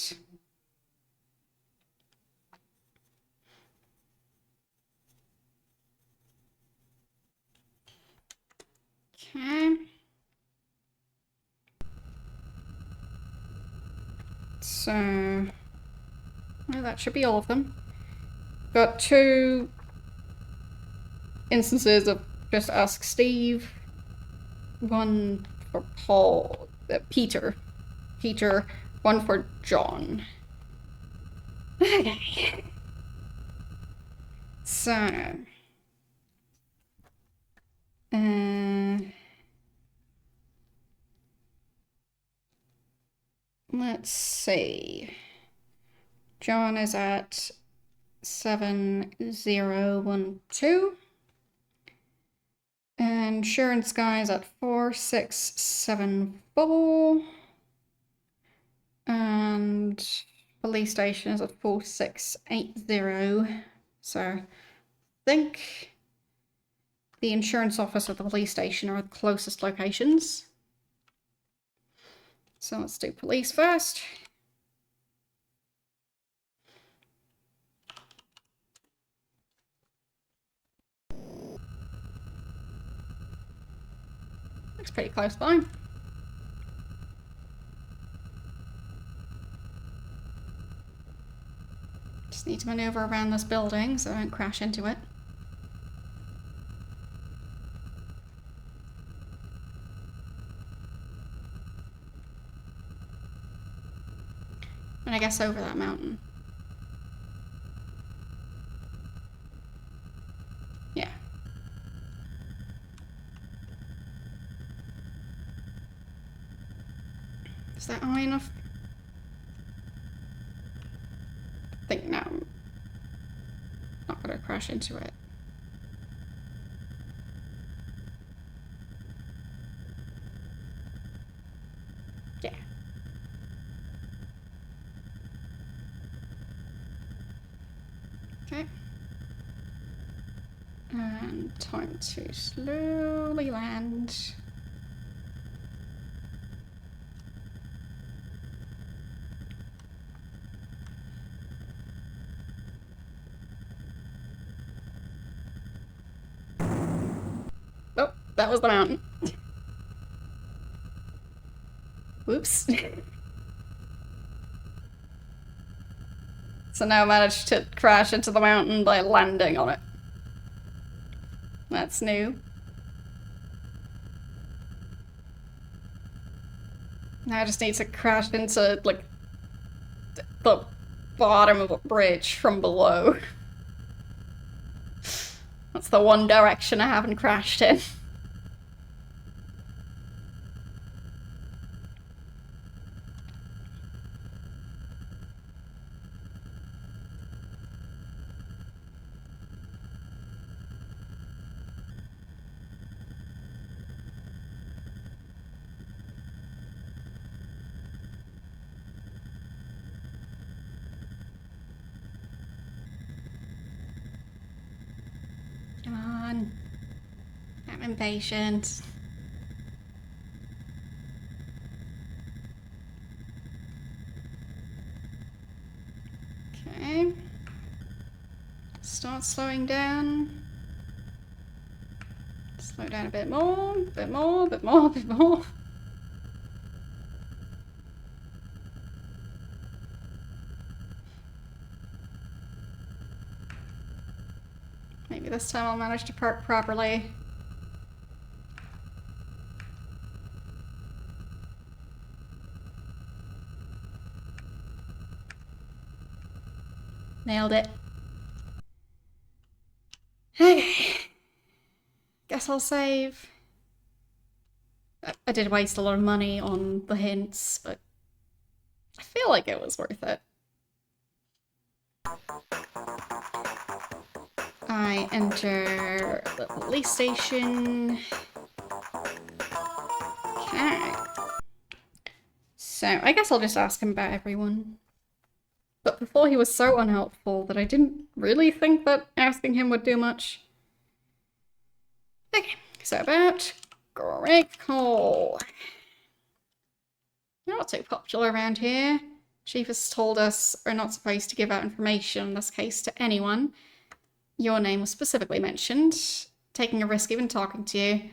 A: Okay. So, well, that should be all of them. Got 2 instances of just ask Steve. One for Paul, Peter. One for John. Okay. So, let's see. John is at 7012. Insurance guy's at 4674. And police station is at 4680. So I think the insurance office or the police station are the closest locations. So let's do police first. Looks pretty close by. Just need to maneuver around this building so I don't crash into it. And I guess over that mountain. Yeah. Is that high enough? I think no. I'm not gonna crash into it. Yeah. Okay. And time to slowly land. Oh, that was the mountain. Whoops. So now I managed to crash into the mountain by landing on it. That's new. Now I just need to crash into, like, the bottom of a bridge from below. That's the one direction I haven't crashed in. Come on. I'm impatient. Okay. Start slowing down. Slow down a bit more, bit more, bit more, bit more. Maybe this time I'll manage to park properly. Nailed it. Okay. Guess I'll save. I did waste a lot of money on the hints, but I feel like it was worth it. I enter the police station. Okay. So I guess I'll just ask him about everyone. But before he was so unhelpful that I didn't really think that asking him would do much. Okay, so about Greg Cole. You're not so popular around here. Chief has told us we're not supposed to give out information in this case to anyone. Your name was specifically mentioned. Taking a risk even talking to you.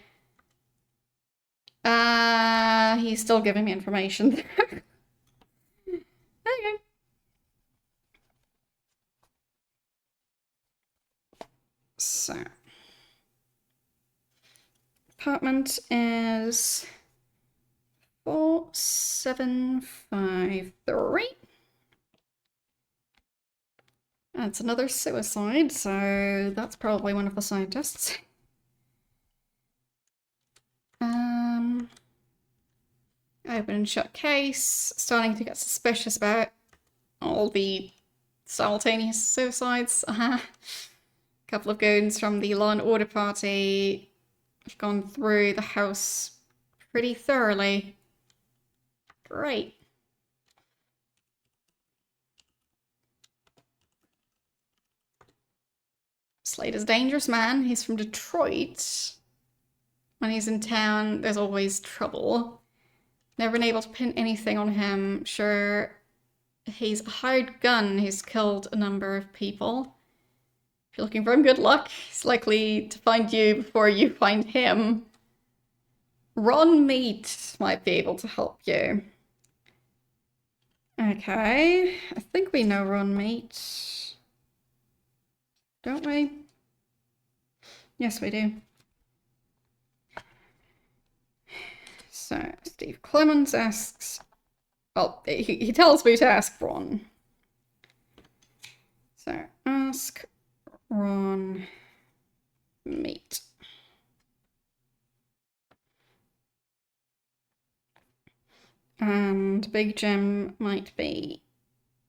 A: He's still giving me information. Okay. So. Apartment is 4753. That's another suicide, so that's probably one of the scientists. Open and shut case. Starting to get suspicious about all the simultaneous suicides. A couple of goons from the Law and Order Party have gone through the house pretty thoroughly. Great. Slade is a dangerous man. He's from Detroit. When he's in town, there's always trouble. Never been able to pin anything on him. Sure, he's a hired gun. He's killed a number of people. If you're looking for him, good luck. He's likely to find you before you find him. Ron Meat might be able to help you. Okay, I think we know Ron Meat. Don't we? Yes, we do. So, Steve Clemens asks... Well, he tells me to ask Ron. So, ask Ron Meat. And Big Jim might be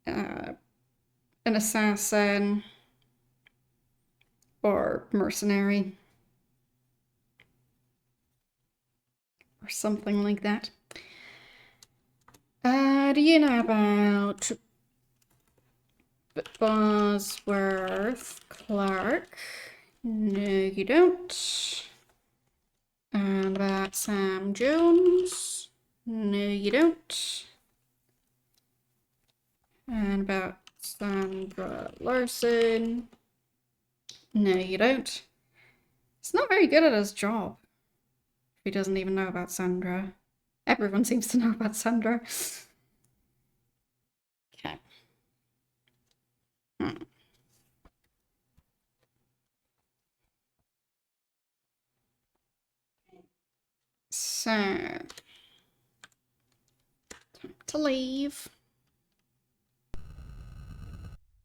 A: an assassin or mercenary or something like that. Do you know about Bosworth Clark? No, you don't. And about Sam Jones? No, you don't. And about Sandra Larson? No, you don't. He's not very good at his job. He doesn't even know about Sandra. Everyone seems to know about Sandra. Okay. So, time to leave.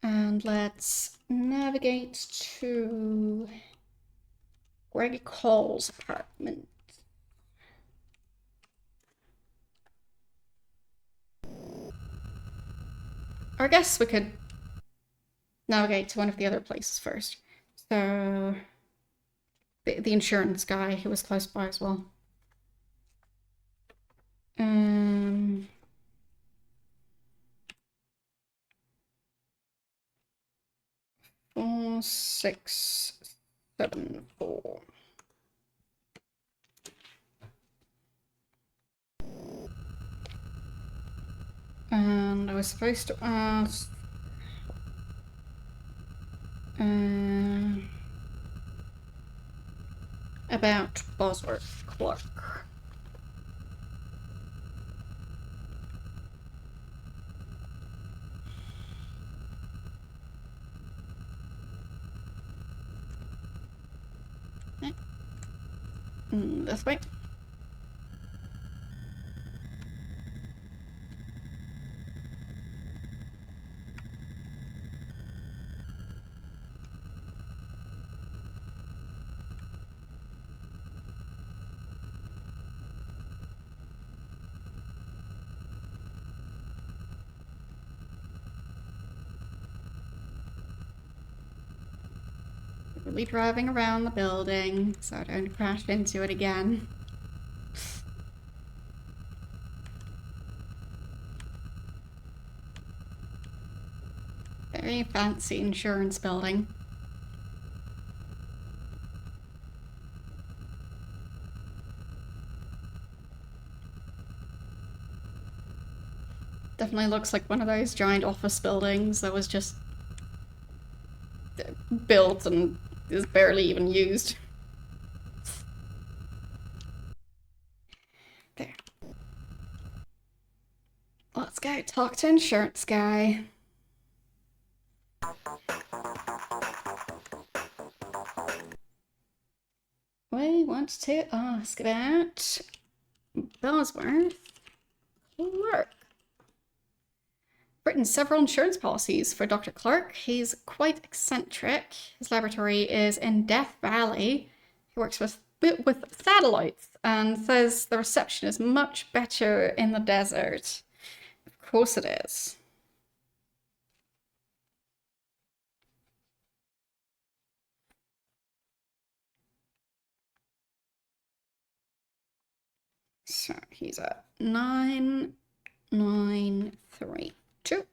A: And let's navigate to Greg Cole's apartment. Or I guess we could navigate to one of the other places first. So, the insurance guy who was close by as well. 4674. And I was supposed to ask about Bosworth Clark. This way. We'll be driving around the building so I don't crash into it again. Very fancy insurance building. Definitely looks like one of those giant office buildings that was just built and is barely even used. There. Let's go talk to insurance guy. We want to ask about Bosworth Clark. written several insurance policies for Dr. Clark. He's quite eccentric. His laboratory is in Death Valley. He works with satellites and says the reception is much better in the desert. Of course it is. So he's at 9932.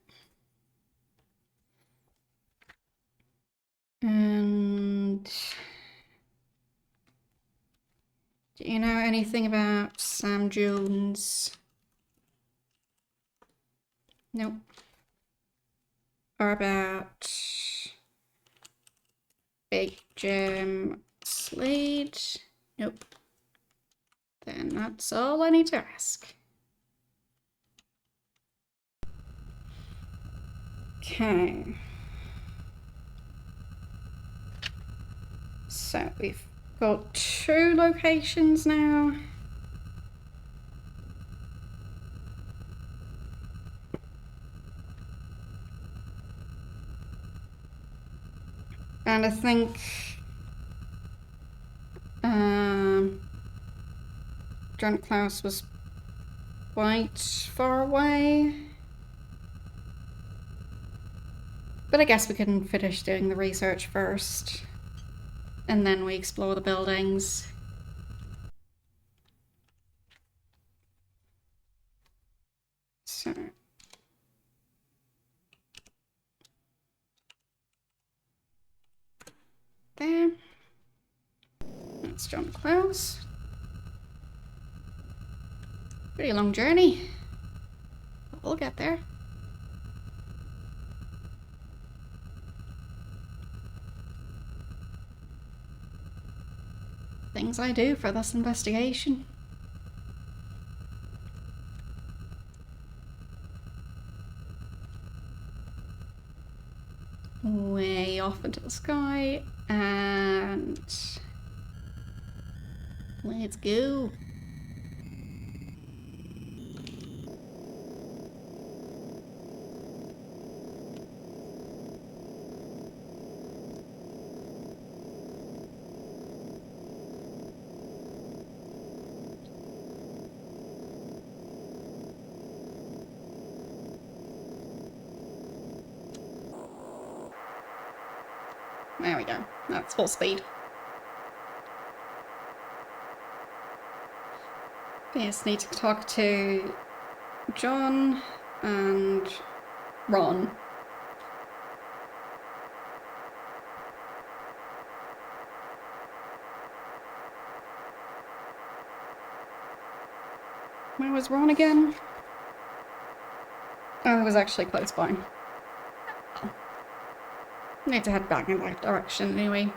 A: And do you know anything about Sam Jones? Nope. Or about Big Jim Slade? Nope. Then that's all I need to ask. Okay. So we've got 2 locations now. And I think John Klaus was quite far away. But I guess we can finish doing the research first. And then we explore the buildings. So. There. That's John Klaus. Pretty long journey. But we'll get there. Things I do for this investigation. Way off into the sky, and let's go. There we go. That's full speed. I just need to talk to John and Ron. Where was Ron again? Oh, it was actually close by. Need to head back in that direction anyway.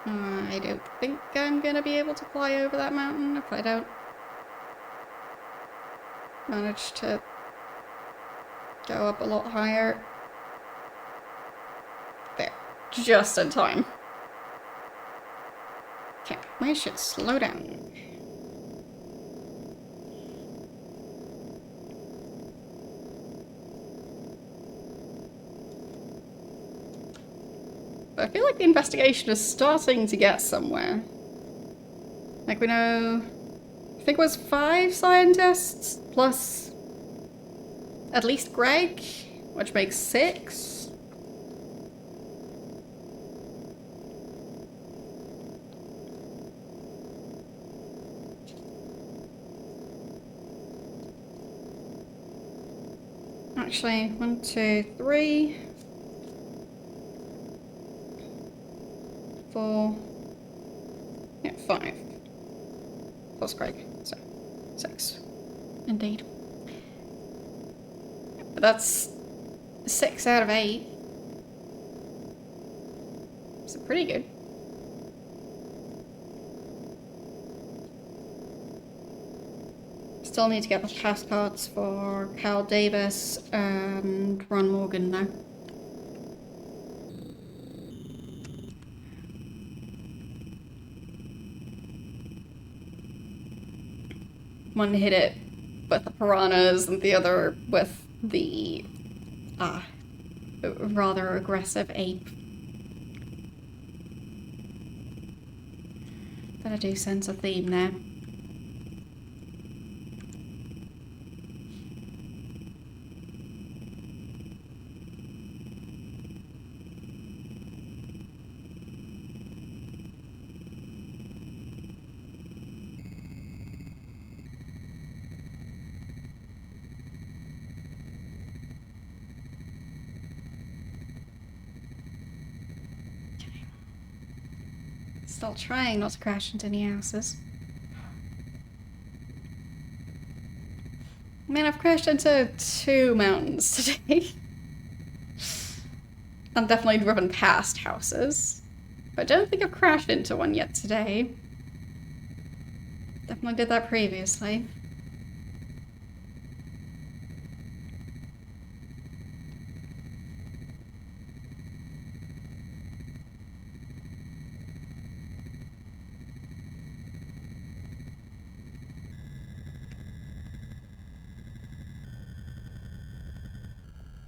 A: I don't think I'm gonna be able to fly over that mountain if I don't manage to go up a lot higher. There, just in time. Okay, we should slow down. But I feel like the investigation is starting to get somewhere. Like we know, I think it was 5 scientists plus at least Greg, which makes 6. Actually, 1, 2, 3, 4, yeah, 5. Plus Greg, so 6. Indeed. But that's 6 out of 8. So pretty good. Still need to get the passports for Cal Davis and Ron Morgan though. One hit it with the piranhas and the other with the rather aggressive ape. But I do sense a theme there. Still trying not to crash into any houses. I mean, I've crashed into 2 mountains today. I've definitely driven past houses. But I don't think I've crashed into one yet today. Definitely did that previously.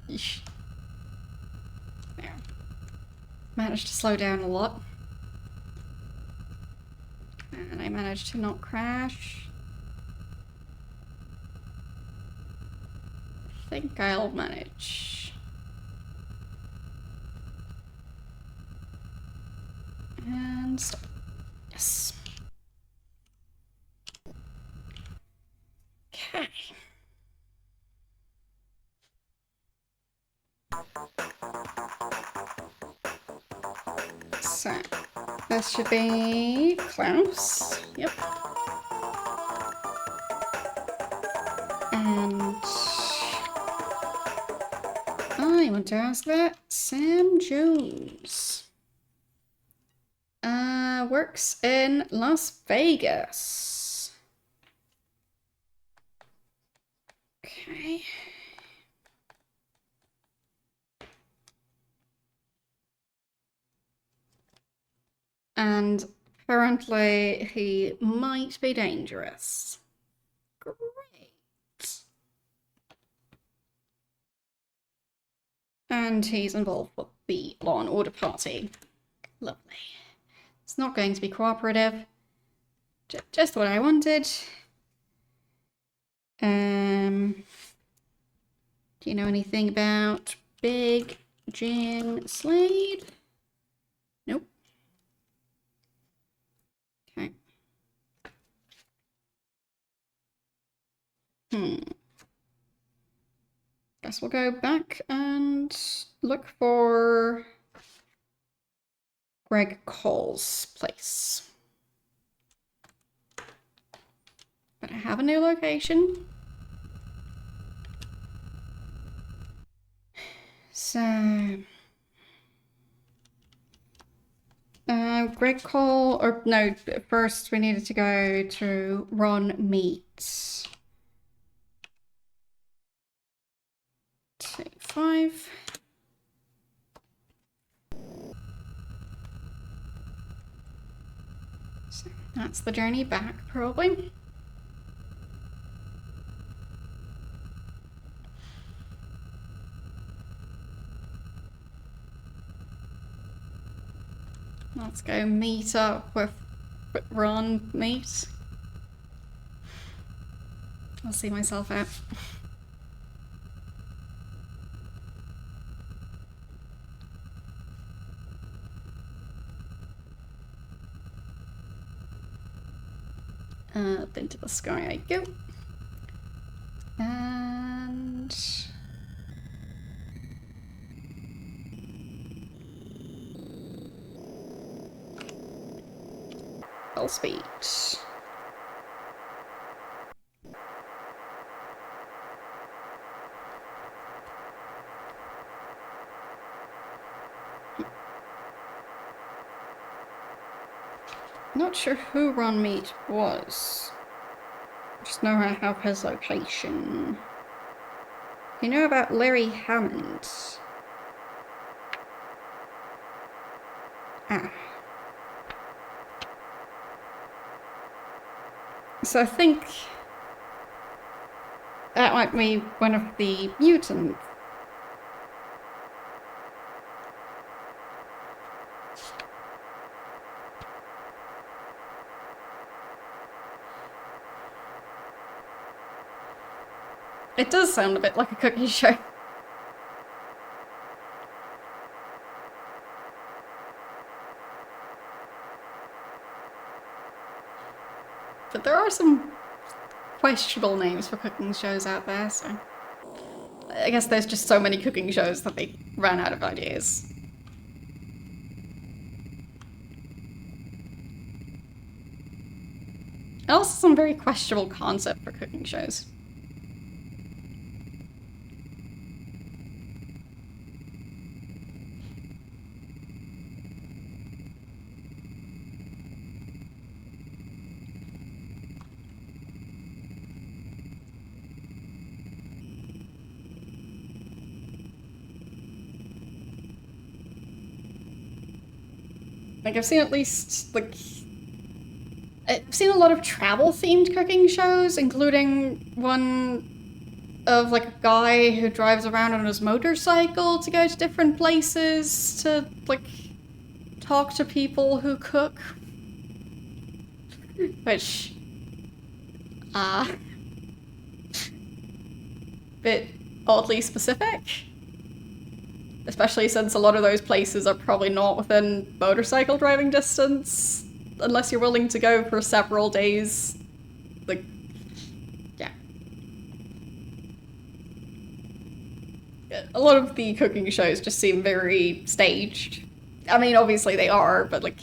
A: Yeesh. There. Managed to slow down a lot. And I managed to not crash. I think I'll manage. And stop. Yes. Okay. So, this should be Klaus. Yep. And I want to ask that Sam Jones works in Las Vegas. Okay. And apparently he might be dangerous. Great. And he's involved with the Law and Order Party. Lovely. It's not going to be cooperative. Just what I wanted. Do you know anything about Big Jim Slade? Nope. Okay. Guess we'll go back and look for Greg Cole's place. But I have a new location. So, Greg Cole, or no, first we needed to go to Ron Meat. 5. So that's the journey back, probably. Let's go meet up with Ron Meat. I'll see myself out. Up into the sky I go. And full speed. Not sure who Ron Meat was. Just know I have his location. You know about Larry Hammond? Ah. So I think That might be one of the mutants. It does sound a bit like a cookie show. But there are some questionable names for cooking shows out there, so I guess there's just so many cooking shows that they ran out of ideas. And also some very questionable concept for cooking shows. Like, I've seen at least, like, I've seen a lot of travel-themed cooking shows, including one of, like, a guy who drives around on his motorcycle to go to different places to, like, talk to people who cook. Which, bit oddly specific. Especially since a lot of those places are probably not within motorcycle driving distance, unless you're willing to go for several days. Like, yeah. A lot of the cooking shows just seem very staged. I mean, obviously they are, but like,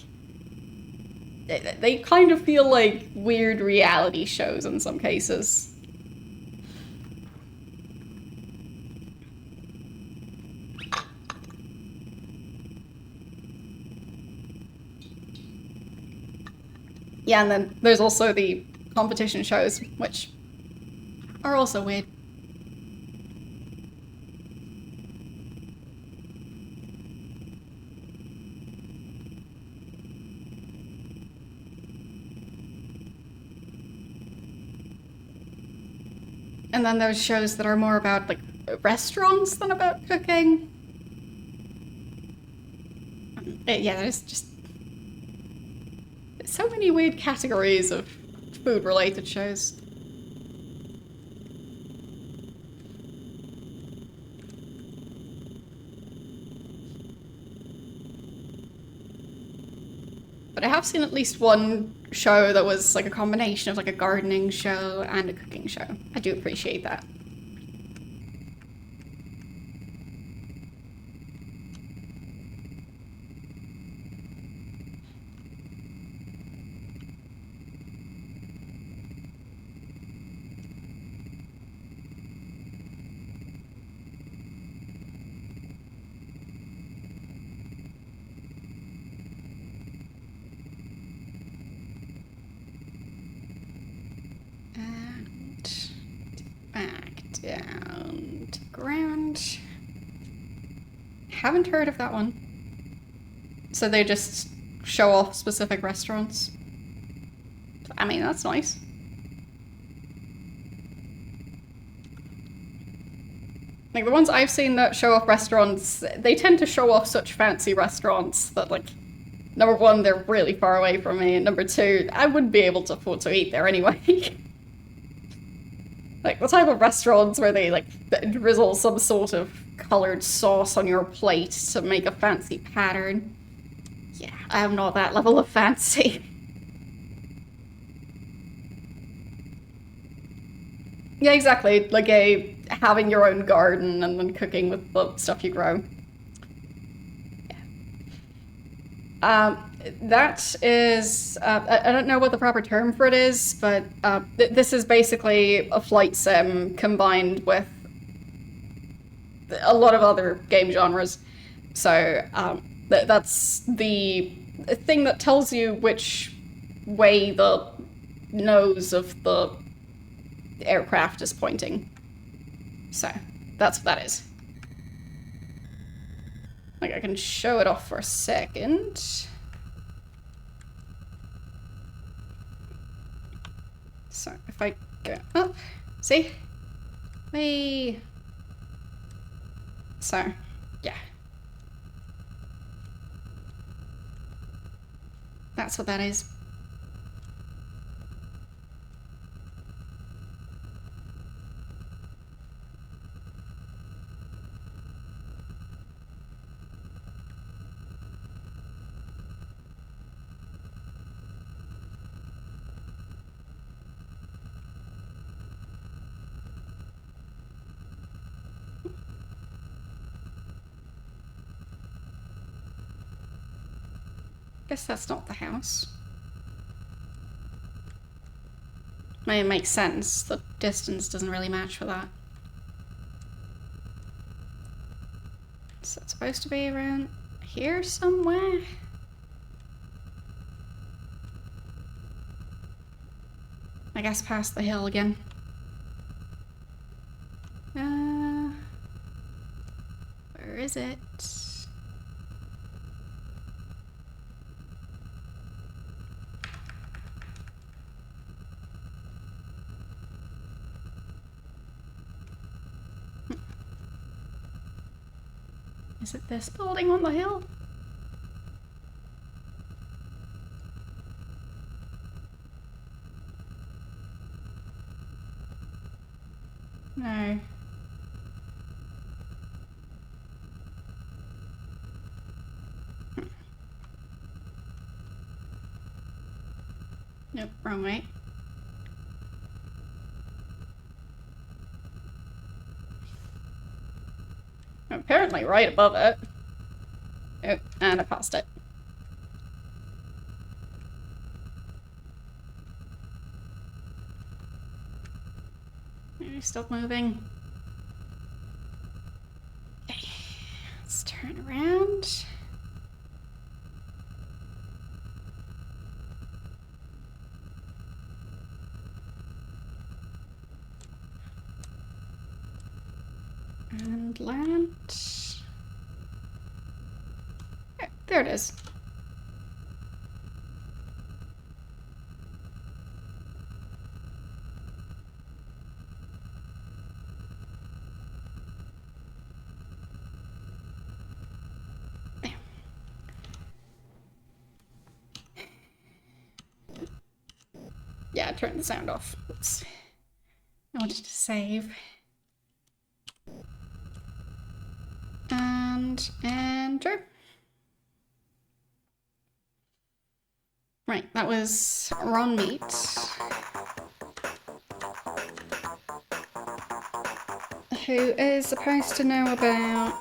A: they kind of feel like weird reality shows in some cases. Yeah, and then there's also the competition shows, which are also weird. And then there's shows that are more about, like, restaurants than about cooking. Yeah, there's just so many weird categories of food-related shows. But I have seen at least one show that was like a combination of like a gardening show and a cooking show. I do appreciate that. And back down to ground. Haven't heard of that one. So they just show off specific restaurants. I mean, that's nice. Like, the ones I've seen that show off restaurants, they tend to show off such fancy restaurants that, like, number one, they're really far away from me, and number two, I wouldn't be able to afford to eat there anyway. Like, the type of restaurants where they, like, drizzle some sort of colored sauce on your plate to make a fancy pattern. Yeah, I am not that level of fancy. Yeah, exactly. Like having your own garden and then cooking with the stuff you grow. That is, I don't know what the proper term for it is, but this is basically a flight sim combined with a lot of other game genres. So that's the thing that tells you which way the nose of the aircraft is pointing. So that's what that is. Like, I can show it off for a second. So if I go up, see? Whee! So, yeah. That's what that is. Guess that's not the house. I mean, it makes sense. The distance doesn't really match for that. So it's supposed to be around here somewhere? I guess past the hill again. Where is it? Is it this building on the hill? No. Nope, wrong way. Apparently right above it. Oh, and I passed it. Maybe stop moving. Okay, let's turn around. And land. Oh, there it is. There. Yeah, turn the sound off. Oops. I wanted to save. And enter. Right, that was Ron Meat. Who is supposed to know about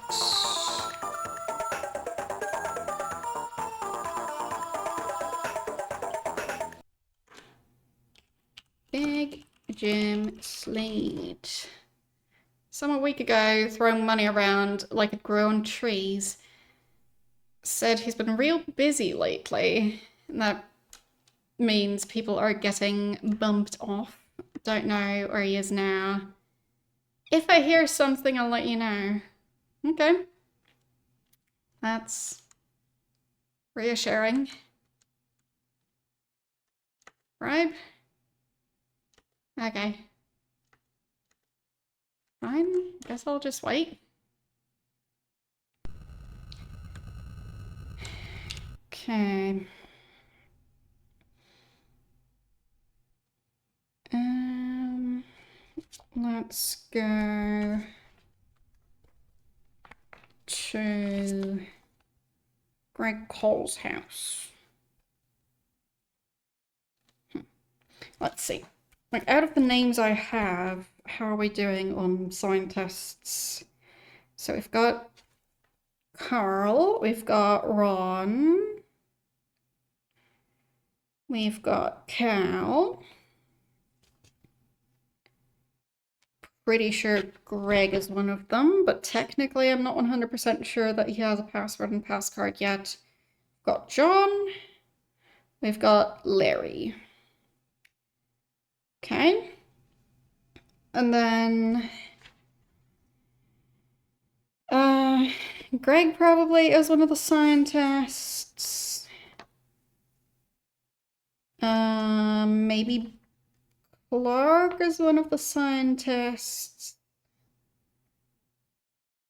A: Big Jim Slade. Some a week ago, throwing money around like it grew on trees, said he's been real busy lately, and that means people are getting bumped off. Don't know where he is now. If I hear something, I'll let you know. Okay. That's reassuring. Right? Okay. Fine. Guess I'll just wait. Okay. Let's go to Greg Cole's house. Let's see. Like, out of the names I have, how are we doing on scientists? So we've got Carl, we've got Ron, we've got Cal. Pretty sure Greg is one of them, but technically I'm not 100% sure that he has a password and passcard yet. We've got John, we've got Larry. Okay. And then Greg probably is one of the scientists. Maybe Clark is one of the scientists.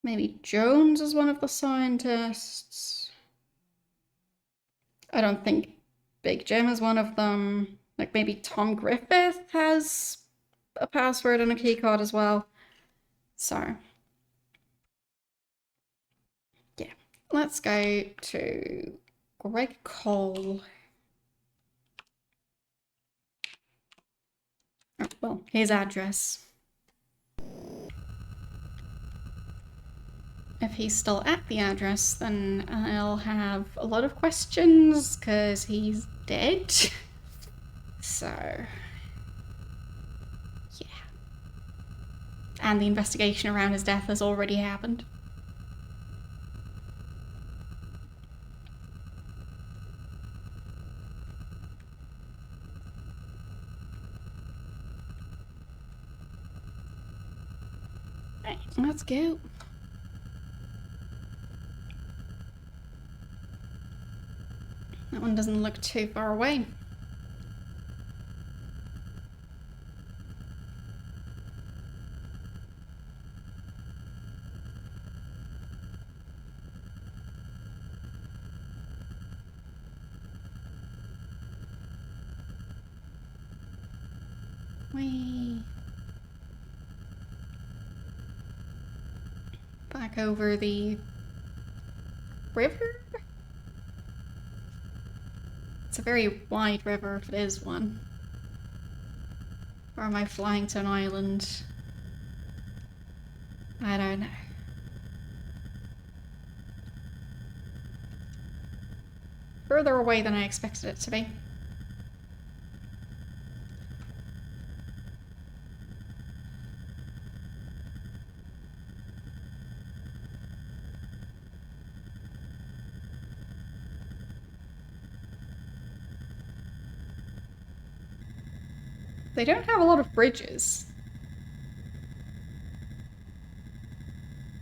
A: Maybe Jones is one of the scientists. I don't think Big Jim is one of them. Like maybe Tom Griffith has a password and a keycard as well. So, yeah. Let's go to Greg Cole. Oh, well, his address. If he's still at the address, then I'll have a lot of questions because he's dead. So, yeah. And the investigation around his death has already happened. Right, let's go. That one doesn't look too far away. Whee. Back over the river? It's a very wide river if it is one. Or am I flying to an island? I don't know. Further away than I expected it to be. They don't have a lot of bridges.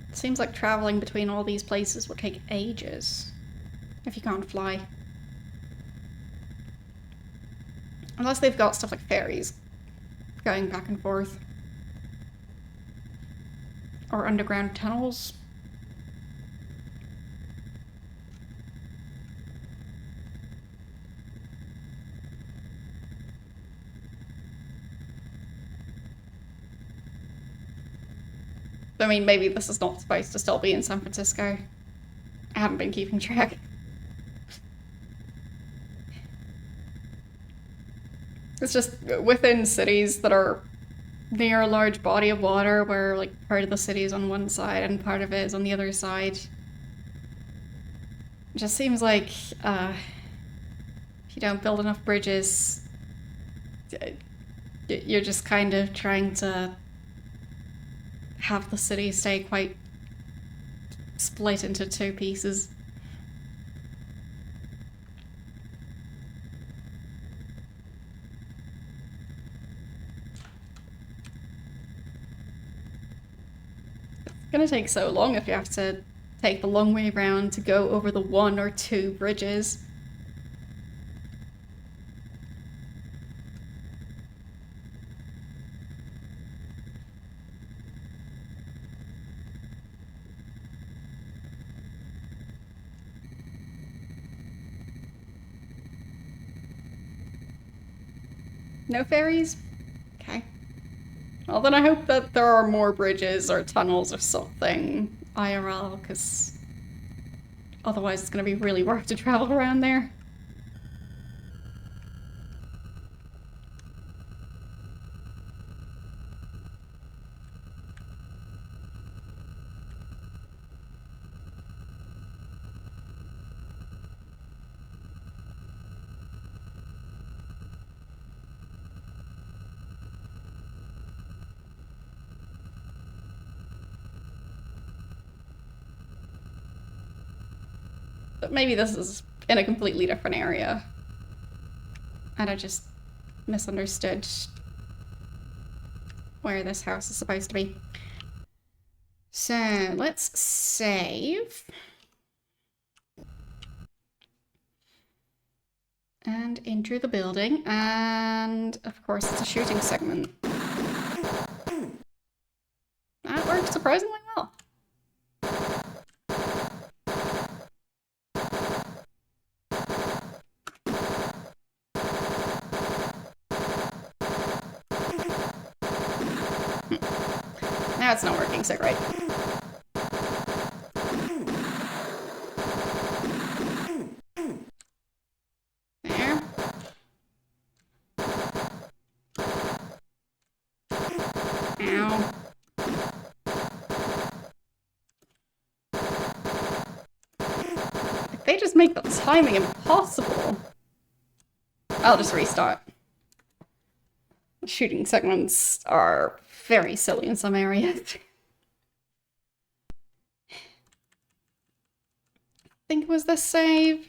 A: It seems like traveling between all these places would take ages if you can't fly. Unless they've got stuff like ferries going back and forth. Or underground tunnels. I mean, maybe this is not supposed to still be in San Francisco. I haven't been keeping track. It's just within cities that are near a large body of water where like part of the city is on one side and part of it is on the other side. It just seems like if you don't build enough bridges, you're just kind of trying to have the city stay quite split into two pieces. It's gonna take so long if you have to take the long way around to go over the one or two bridges. No ferries? Okay. Well, then I hope that there are more bridges or tunnels or something IRL, because otherwise it's going to be really worth to travel around there. But maybe this is in a completely different area. And I just misunderstood where this house is supposed to be. So let's save. And enter the building. And of course it's a shooting segment. That worked surprisingly well. Now it's not working so great. There. Ow. If they just make the timing impossible. I'll just restart. The shooting segments are very silly in some areas. I think it was this save.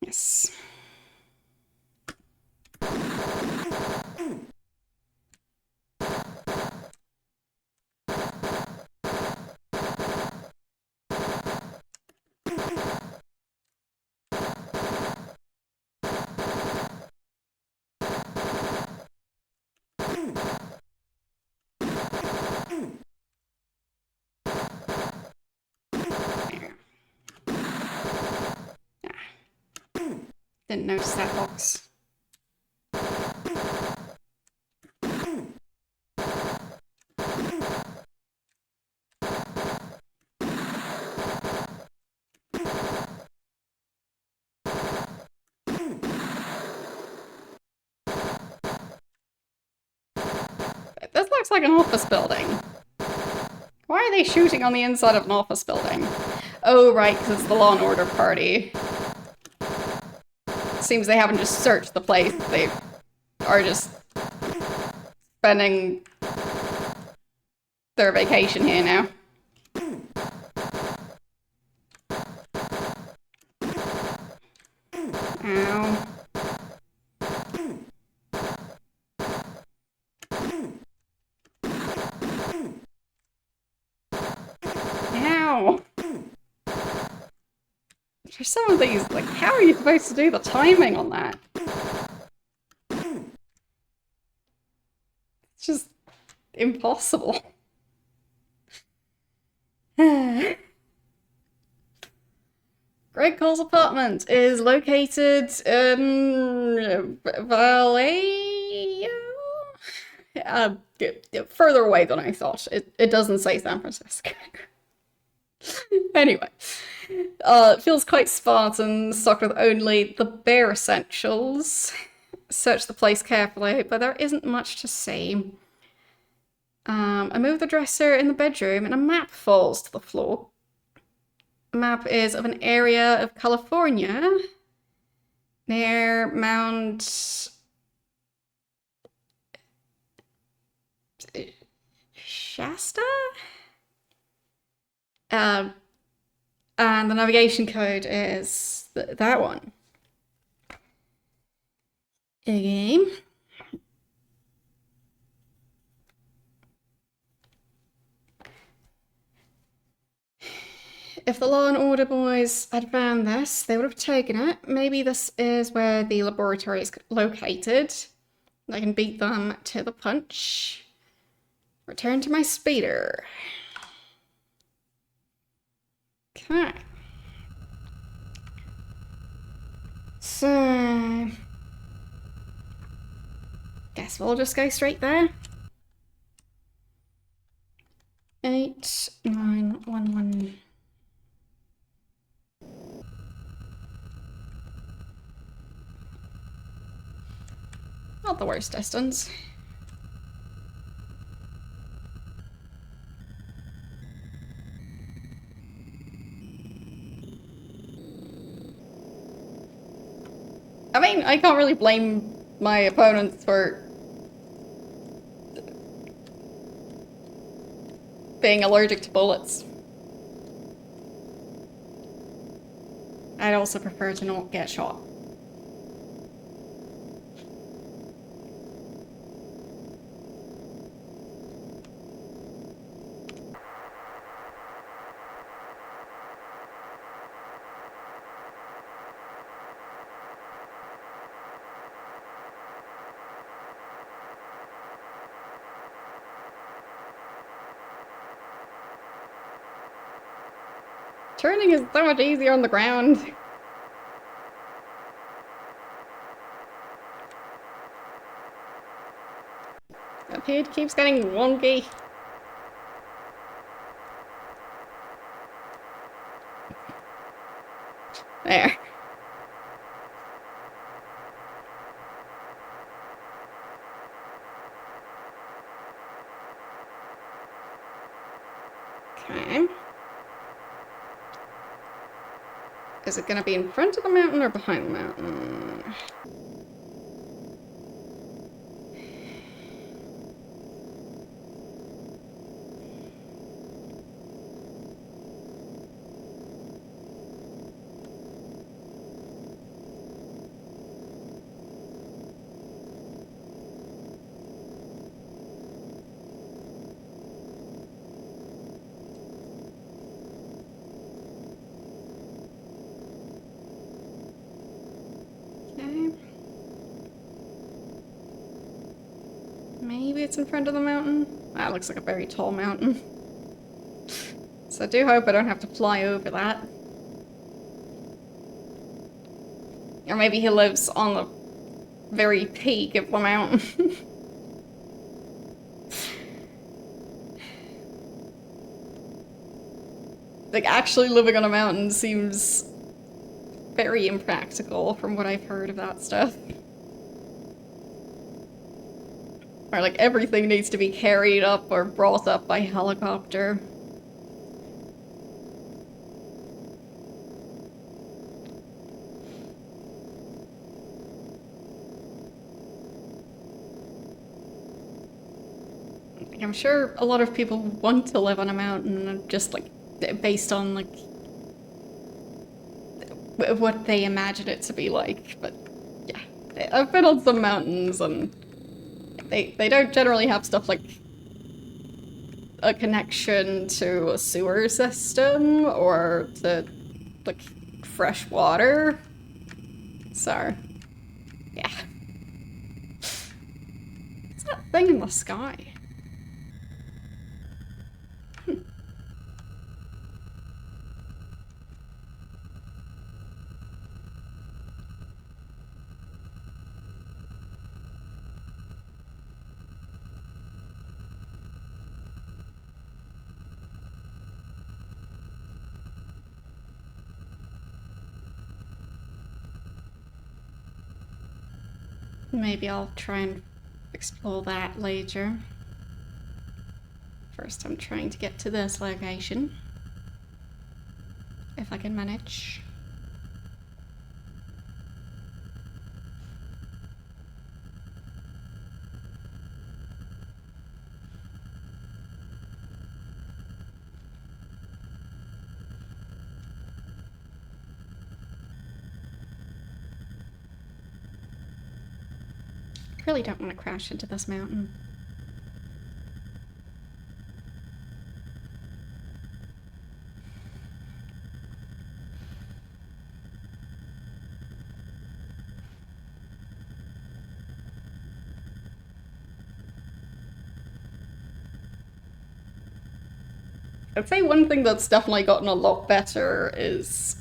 A: Yes. Didn't notice that box. This looks like an office building. Why are they shooting on the inside of an office building? Oh, right, because it's the Law and Order party. Seems they haven't just searched the place, they are just spending their vacation here now. Ow. Ow. For some of these, like, how are you supposed to do the timing on that? It's just impossible. Greg Cole's apartment is located in Vallejo? Further away than I thought. It doesn't say San Francisco. Anyway, it feels quite Spartan, stocked with only the bare essentials. Search the place carefully, but there isn't much to see. I move the dresser in the bedroom and a map falls to the floor. The map is of an area of California near Mount Shasta? And the navigation code is that one. Okay. If the Law and Order boys had found this, they would have taken it. Maybe this is where the laboratory is located. I can beat them to the punch. Return to my speeder. Okay. So... guess we'll just go straight there. 8911. Not the worst distance. I mean, I can't really blame my opponents for being allergic to bullets. I'd also prefer to not get shot. Turning is so much easier on the ground. The page keeps getting wonky. There. Okay. Is it gonna be in front of the mountain or behind the mountain? Okay. Maybe it's in front of the mountain? That looks like a very tall mountain. So I do hope I don't have to fly over that. Or maybe he lives on the very peak of the mountain. Like, actually living on a mountain seems very impractical from what I've heard of that stuff. Or like everything needs to be carried up or brought up by helicopter. Like, I'm sure a lot of people want to live on a mountain just like based on like what they imagine it to be like, but yeah. I've been on some mountains and they don't generally have stuff like a connection to a sewer system or to like fresh water. So yeah. What's that thing in the sky? Maybe I'll try and explore that later. First, I'm trying to get to this location. If I can manage. I really don't want to crash into this mountain. I'd say one thing that's definitely gotten a lot better is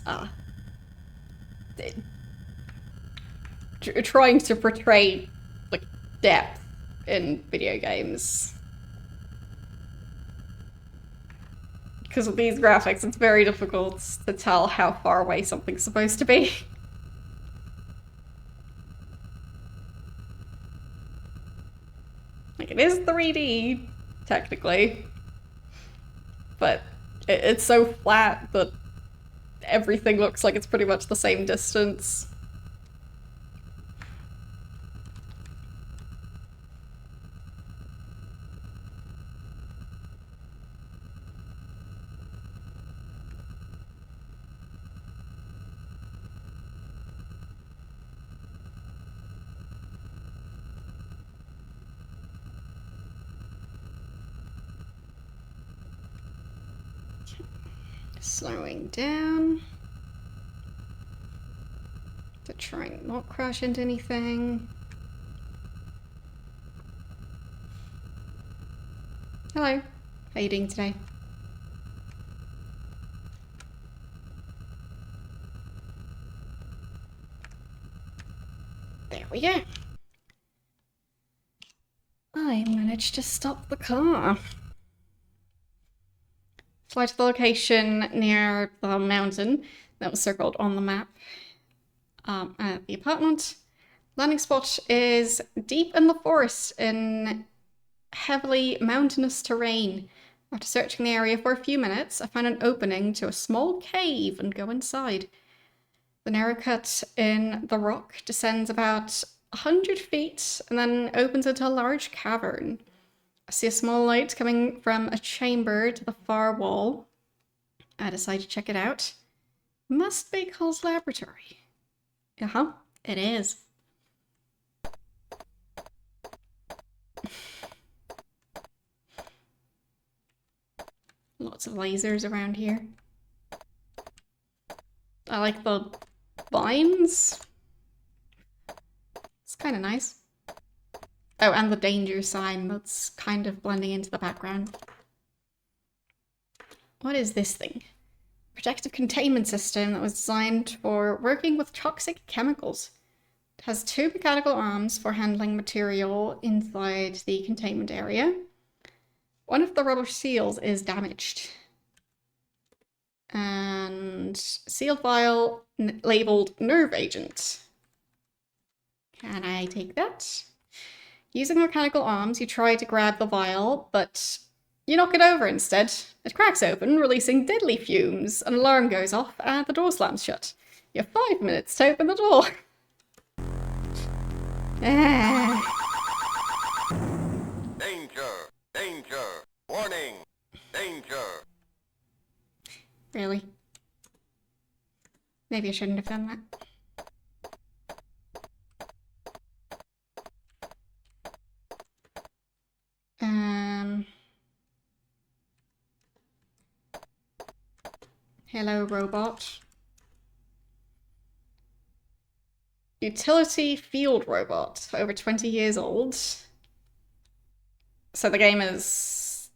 A: trying to portray like depth in video games. Because with these graphics, it's very difficult to tell how far away something's supposed to be. Like, it is 3D, technically. But it's so flat that everything looks like it's pretty much the same distance. Slowing down to try and not crash into anything. Hello, how are you doing today? There we go. I managed managed to stop the car. Fly to the location near the mountain that was circled on the map at the apartment. Landing spot is deep in the forest in heavily mountainous terrain. After searching the area for a few minutes, I found an opening to a small cave and go inside. The narrow cut in the rock descends about 100 feet and then opens into a large cavern. I see a small light coming from a chamber to the far wall. I decide to check it out. Must be Cole's laboratory. It is. Lots of lasers around here. I like the vines. It's kind of nice. Oh, and the danger sign that's kind of blending into the background. What is this thing? Protective containment system that was designed for working with toxic chemicals. It has 2 mechanical arms for handling material inside the containment area. One of the rubber seals is damaged. And seal vial labeled nerve agent. Can I take that? Using mechanical arms, you try to grab the vial, but you knock it over instead. It cracks open, releasing deadly fumes. An alarm goes off, and the door slams shut. You have 5 minutes to open the door.
C: Danger! Danger! Warning! Danger!
A: Really? Maybe I shouldn't have done that. Hello, robot. Utility field robot, over 20 years old. So the game is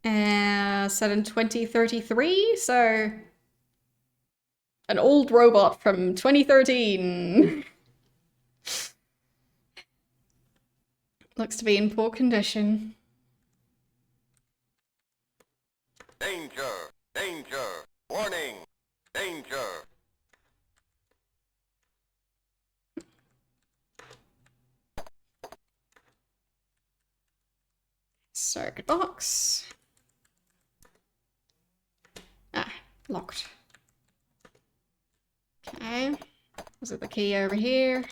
A: set in 2033, so an old robot from 2013. Looks to be in poor condition.
C: Danger! Danger! Warning! Danger!
A: Circuit box. Ah, locked. Okay. Was it the key over here?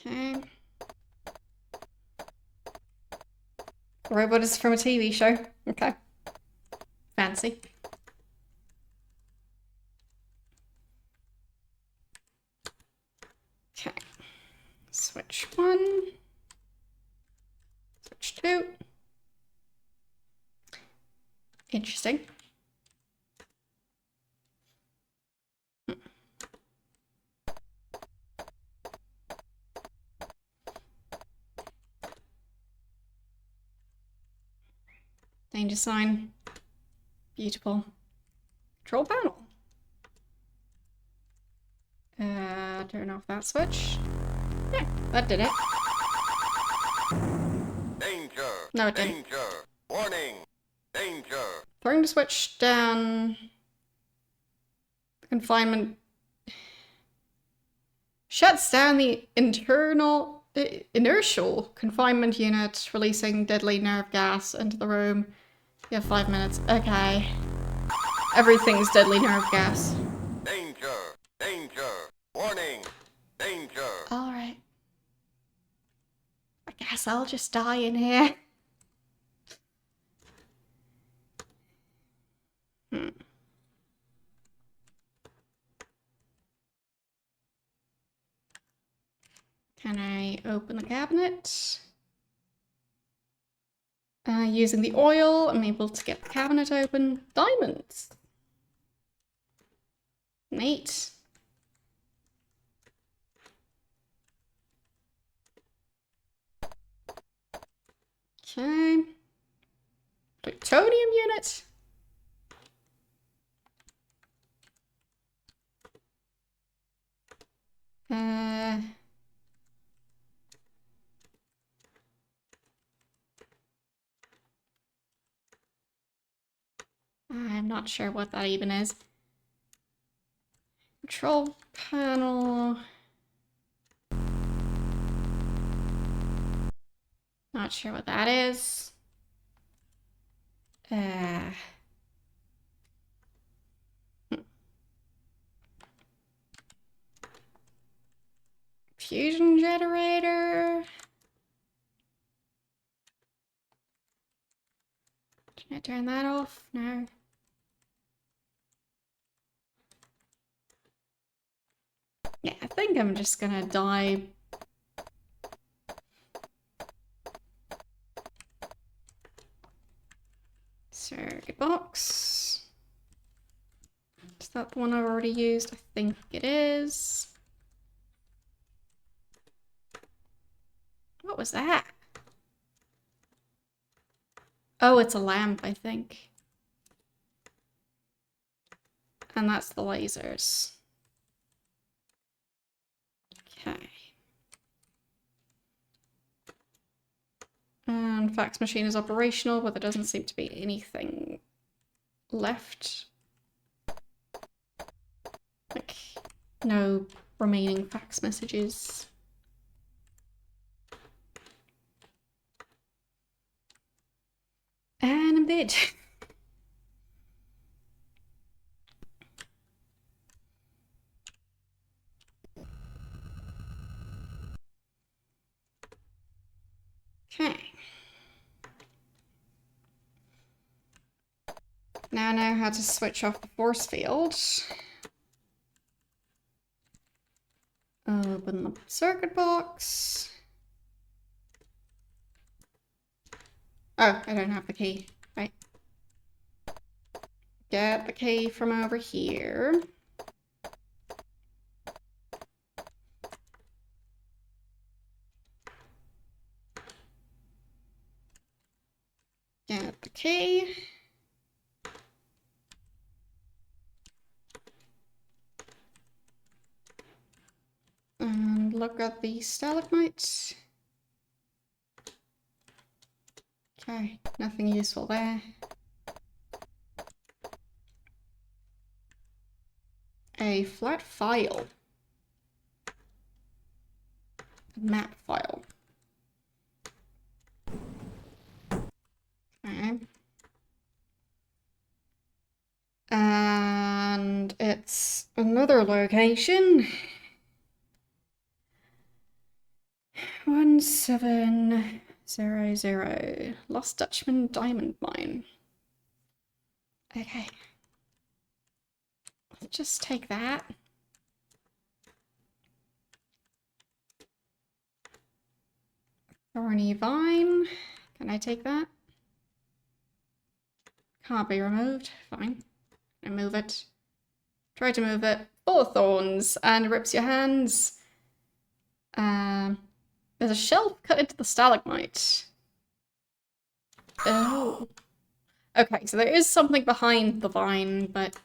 A: Okay. The robot is from a TV show. Okay. Fancy. Okay. Switch 1. Switch 2. Interesting. Danger sign. Beautiful. Control panel. Turn off that switch. Yeah, that did it.
C: Danger!
A: No, it didn't.
C: Danger! Warning! Danger!
A: Throwing the switch down. The confinement shuts down the inertial confinement unit, releasing deadly nerve gas into the room. You have 5 minutes. Okay. Everything's deadly nerve gas.
C: Danger! Danger! Warning! Danger!
A: Alright. I guess I'll just die in here. Can I open the cabinet? Using the oil, I'm able to get the cabinet open. Diamonds! Neat. Okay. Put plutonium unit? I'm not sure what that even is. Control panel. Not sure what that is. Fusion generator. Can I turn that off? No. Yeah, I think I'm just gonna die. Circuit box. Is that the one I've already used? I think it is. What was that? Oh, it's a lamp, I think. And that's the lasers. Okay. And fax machine is operational, but there doesn't seem to be anything left. Like, no remaining fax messages. And I'm dead. Okay. Now I know how to switch off the force field. Open the circuit box. Oh, I don't have the key. Right. Get the key from over here. Get the key. And look at the stalagmites. Okay, nothing useful there. A flat file. A map file. Okay. And it's another location. 1700. Lost Dutchman Diamond Mine. Okay. Let's just take that. Thorny Vine. Can I take that? Can't be removed. Fine. I move it. Try to move it. Full of thorns and rips your hands. There's a shelf cut into the stalagmite. Oh. Okay, so there is something behind the vine, but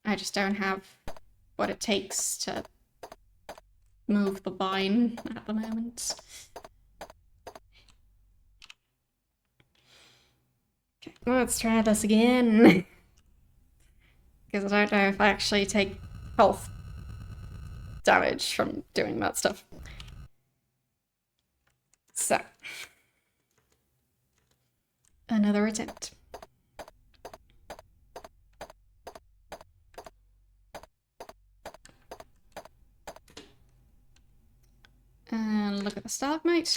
A: I just don't have what it takes to move the vine at the moment. Okay, let's try this again. Because I don't know if I actually take health damage from doing that stuff. So, another attempt. And look at the stalagmite.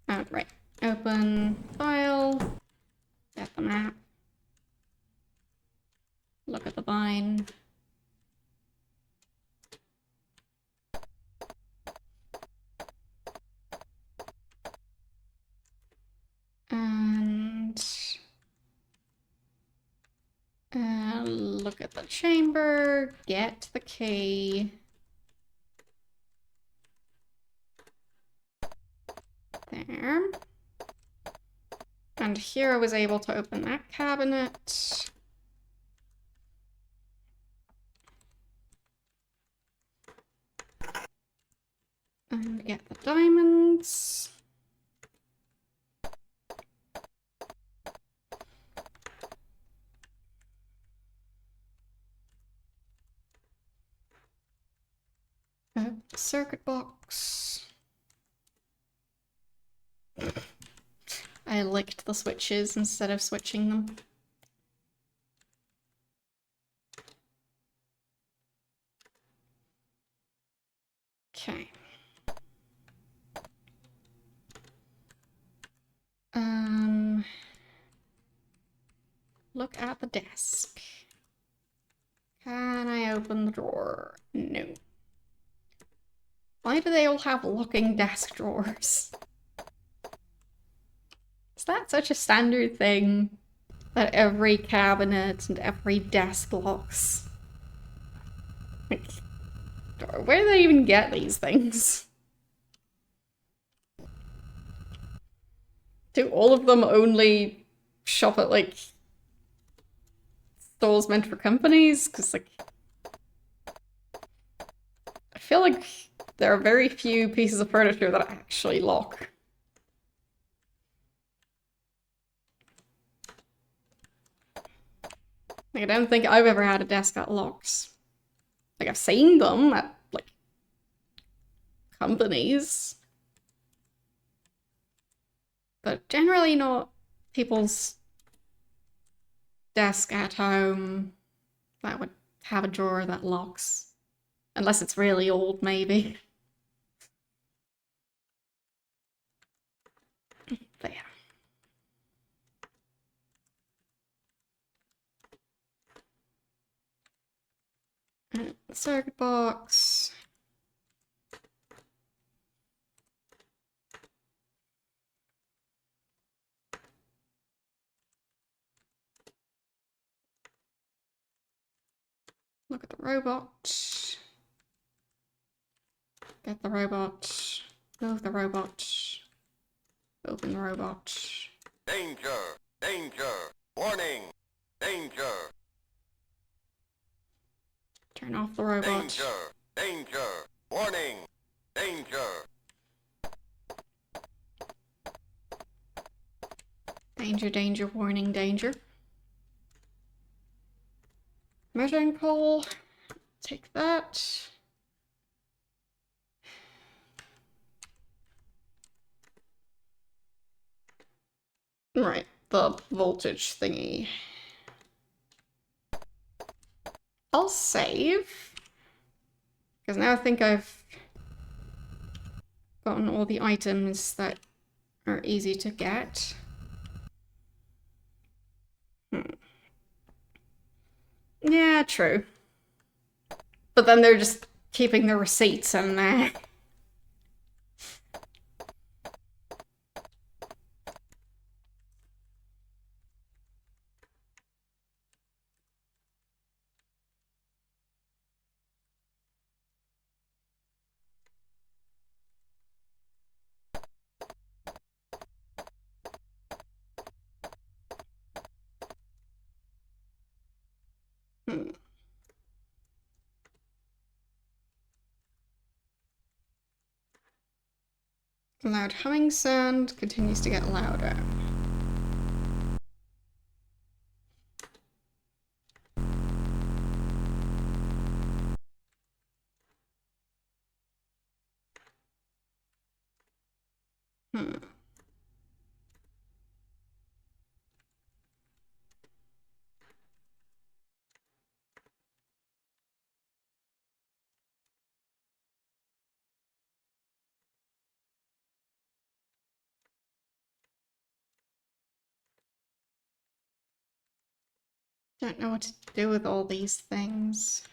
A: Oh, right. Open file. Get the map. Look at the vine. And look at the chamber. Get the key. There. And here I was able to open that cabinet. And get the diamonds. Circuit box. I licked the switches instead of switching them. Okay. Look at the desk. Can I open the drawer? No. Why do they all have locking desk drawers? Is that such a standard thing that every cabinet and every desk locks? Like, where do they even get these things? Do all of them only shop at, like, stores meant for companies? Because, like, I feel like there are very few pieces of furniture that actually lock. Like, I don't think I've ever had a desk that locks. Like, I've seen them at, like, companies. But generally not people's desk at home that would have a drawer that locks. Unless it's really old, maybe. But yeah. The circuit box. Look at the robot. Get the robot. Move the robot. Open the robot.
C: Danger! Danger! Warning! Danger!
A: Turn off the robot.
C: Danger! Danger! Warning! Danger!
A: Danger, danger, warning, danger. Measuring pole. Take that. Right, the voltage thingy. I'll save. Because now I think I've gotten all the items that are easy to get. Yeah, true. But then they're just keeping the receipts and Loud humming sound continues to get louder. Don't know what to do with all these things.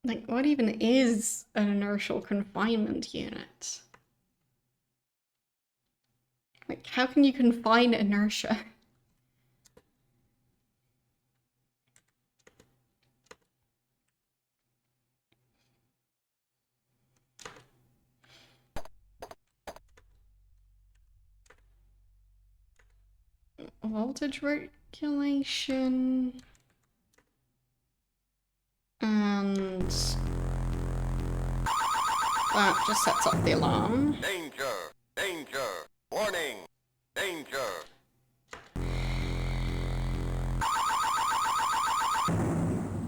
A: Like, what even is an inertial confinement unit? Like, how can you confine inertia? voltage regulation. And that just sets off the alarm.
C: Danger! Danger! Warning! Danger!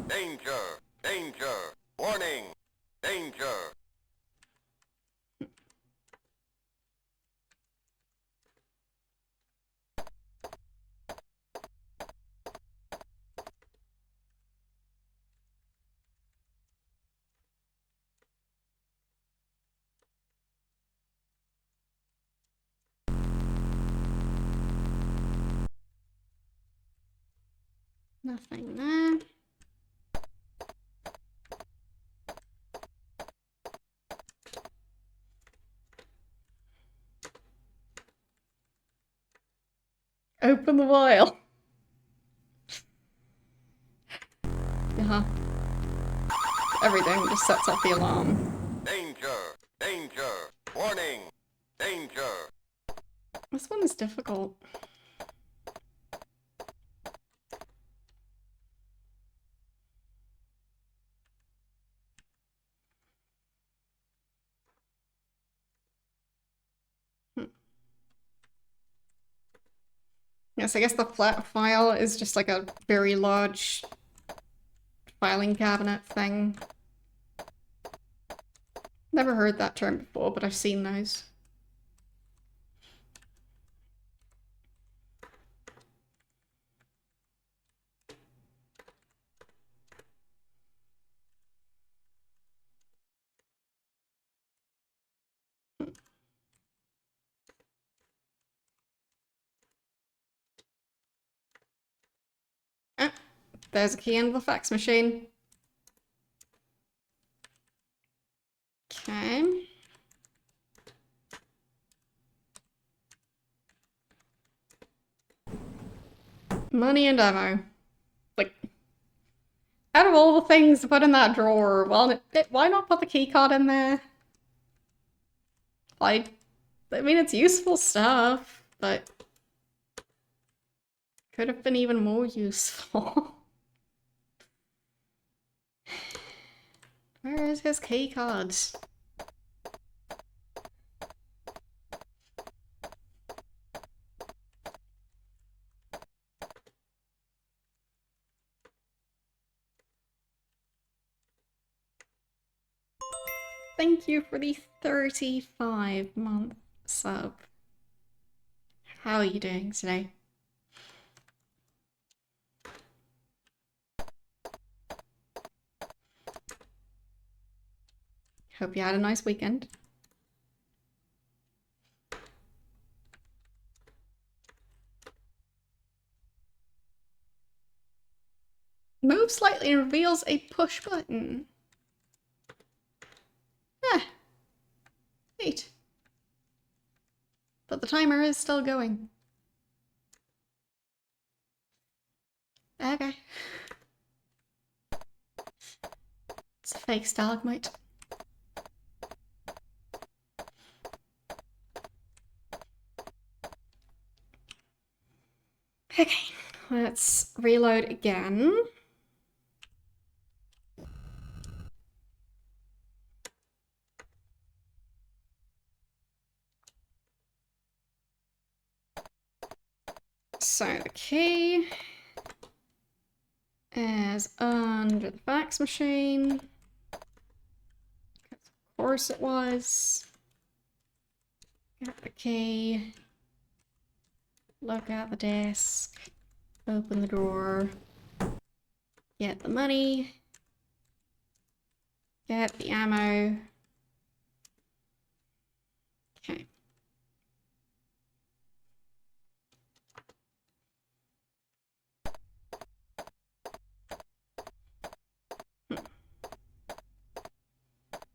C: Danger! Danger! Warning! Danger!
A: Nothing there. Open the vial. Uh-huh. Everything just sets off the alarm.
C: Danger! Danger! Warning! Danger!
A: This one is difficult. Yes, I guess the flat file is just like a very large filing cabinet thing. Never heard that term before, but I've seen those. Ah, there's a key in the fax machine. Okay. Money and ammo. Like, out of all the things to put in that drawer, well, why not put the key card in there? I mean, it's useful stuff, but could have been even more useful. Where is his key card? Thank you for the 35-month sub. How are you doing today? Hope you had a nice weekend. Move slightly and reveals a push button. Ah, neat. But the timer is still going. Okay. It's a fake stalagmite. Okay, let's reload again. So the key is under the fax machine. Of course it was. Get the key. Look at the desk. Open the drawer. Get the money. Get the ammo. Okay.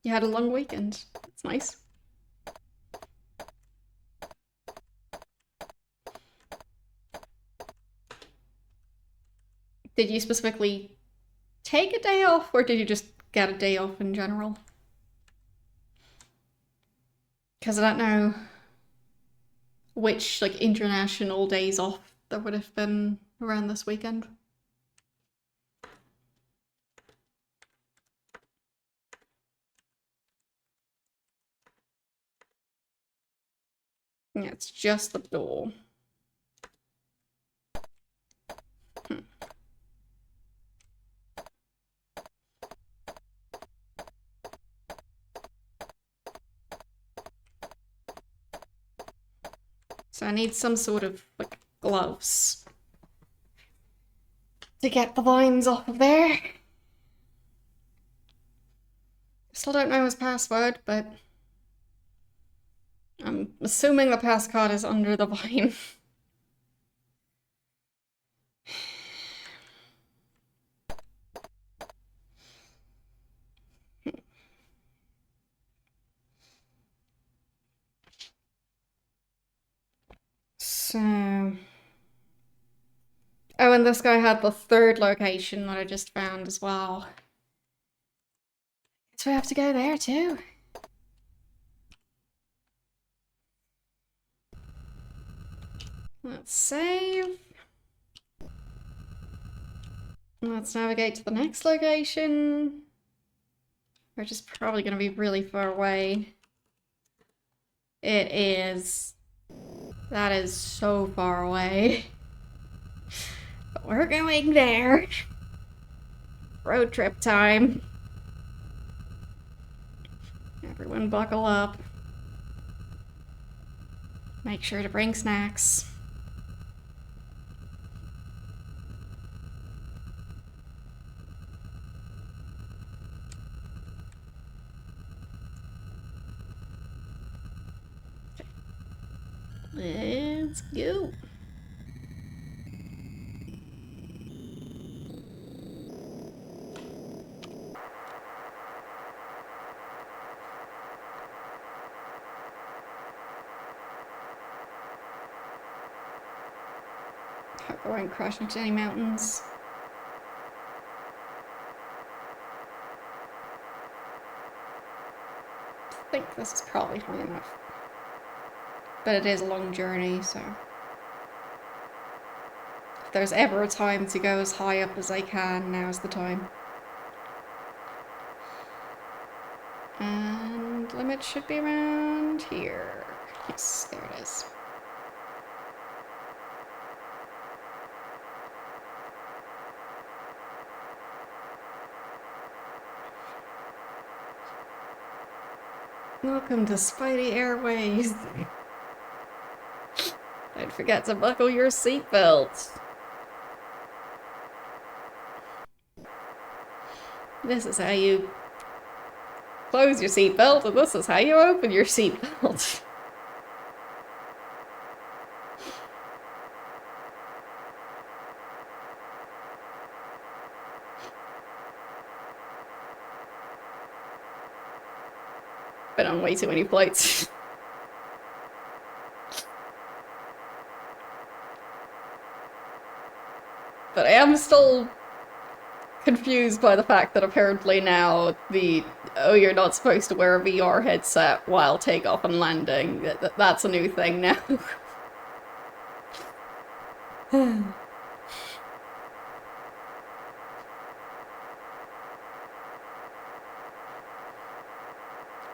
A: You had a long weekend. That's nice. Did you specifically take a day off, or did you just get a day off in general? Because I don't know which, like, international days off that would have been around this weekend. Yeah, it's just the door. So I need some sort of like gloves to get the vines off of there. Still don't know his password, but I'm assuming the passcode is under the vine. So... Oh, and this guy had the third location that I just found as well. So we have to go there too. Let's save. Let's navigate to the next location. Which is probably going to be really far away. It is. That is so far away. But we're going there. Road trip time. Everyone buckle up. Make sure to bring snacks. Let's go. Hope I won't crash into any mountains. I think this is probably high enough. But it is a long journey, so... If there's ever a time to go as high up as I can, now's the time. And limit should be around here. Yes, there it is. Welcome to Spidey Airways. Don't forget to buckle your seatbelt. This is how you close your seatbelt, and this is how you open your seatbelt. Been on way too many flights. But I am still confused by the fact that apparently now oh, you're not supposed to wear a VR headset while takeoff and landing. That's a new thing now. I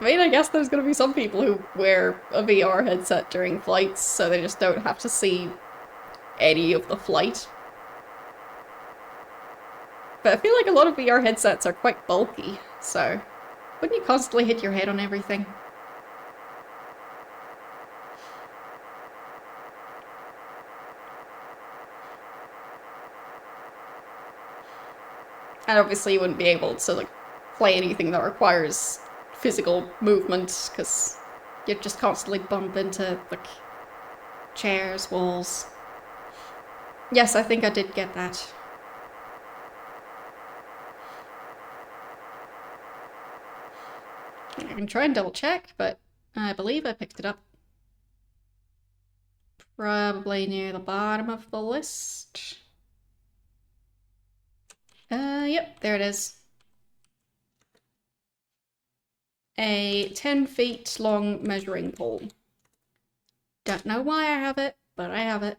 A: mean, I guess there's gonna be some people who wear a VR headset during flights, so they just don't have to see any of the flight. But I feel like a lot of VR headsets are quite bulky, so wouldn't you constantly hit your head on everything? And obviously you wouldn't be able to like play anything that requires physical movement, because you'd just constantly bump into like chairs, walls. Yes, I think I did get that. I can try and double check, but I believe I picked it up. Probably near the bottom of the list. Yep, there it is. A 10 feet long measuring pole. Don't know why I have it, but I have it.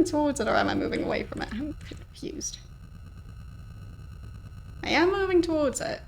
A: moving towards it or am I moving away from it? I'm confused. I am moving towards it.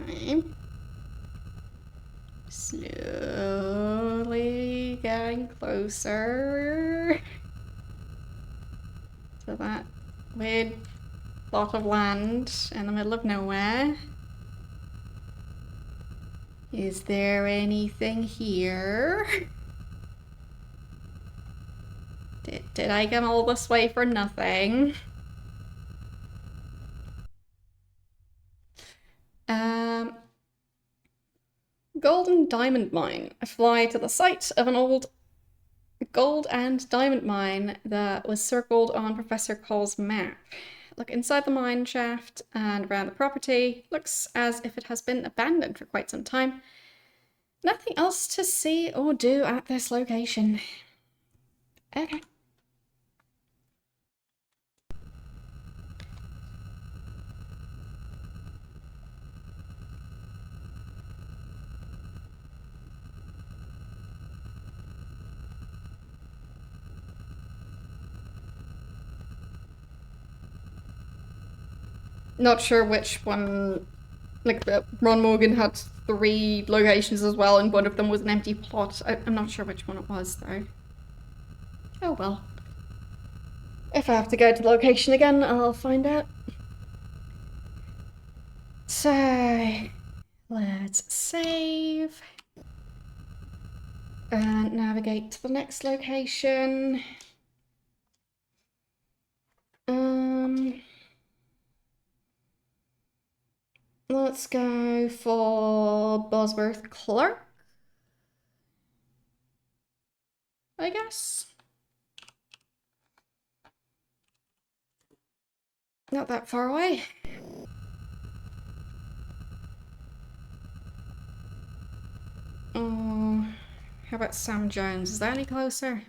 A: Okay. Slowly getting closer to that weird plot of land in the middle of nowhere. Is there anything here? Did I come all this way for nothing? Gold and diamond mine. I fly to the site of an old gold and diamond mine that was circled on Professor Cole's map. Look inside the mine shaft and around the property. Looks as if it has been abandoned for quite some time. Nothing else to see or do at this location. Okay. Not sure which one, like Ron Morgan had 3 locations as well and one of them was an empty plot. I'm not sure which one it was though. Oh well. If I have to go to the location again, I'll find out. So, let's save. And navigate to the next location. Let's go for Bosworth Clark, I guess. Not that far away. Oh, how about Sam Jones? Is that any closer?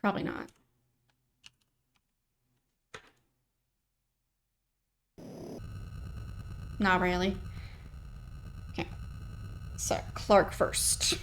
A: Probably not. Not really. Okay. So, Clark first.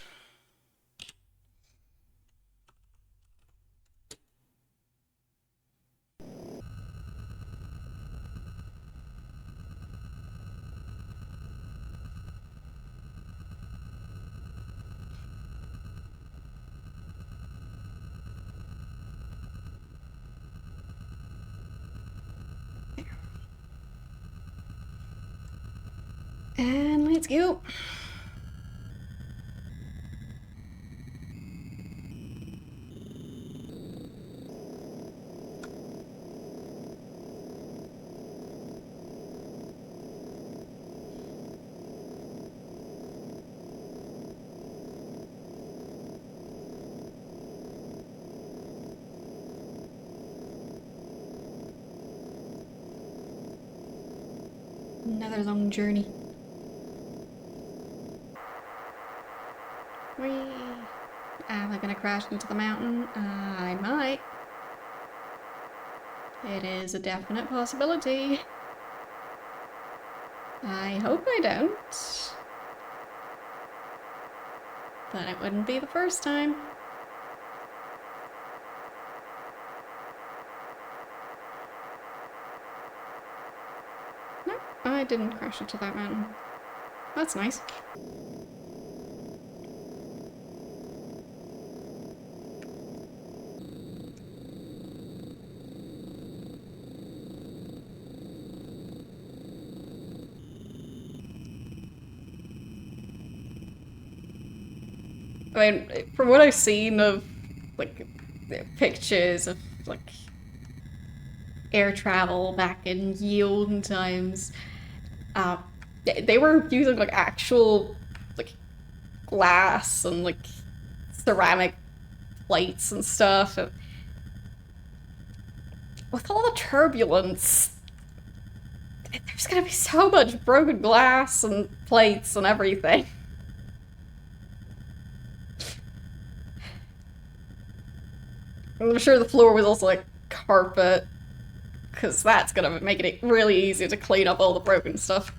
A: And let's go. Another long journey. Whee! Am I gonna crash into the mountain? I might. It is a definite possibility. I hope I don't. But it wouldn't be the first time. No, I didn't crash into that mountain. That's nice. I mean, from what I've seen of, like, pictures of, like, air travel back in ye olden times, they were using, like, actual, like, glass and, like, ceramic plates and stuff. And with all the turbulence, There's gonna be so much broken glass and plates and everything. I'm sure the floor was also like carpet, because that's gonna make it really easy to clean up all the broken stuff.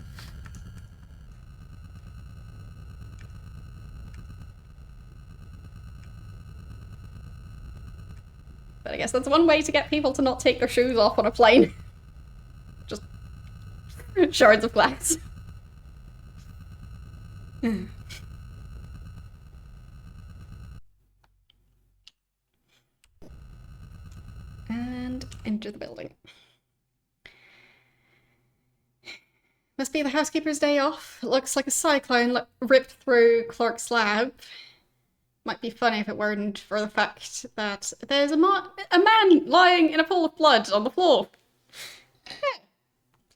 A: But I guess that's one way to get people to not take their shoes off on a plane. Just shards of glass. And enter the building. Must be the housekeeper's day off. It looks like a cyclone ripped through Clark's lab. Might be funny if it weren't for the fact that there's a man lying in a pool of blood on the floor. Yeah.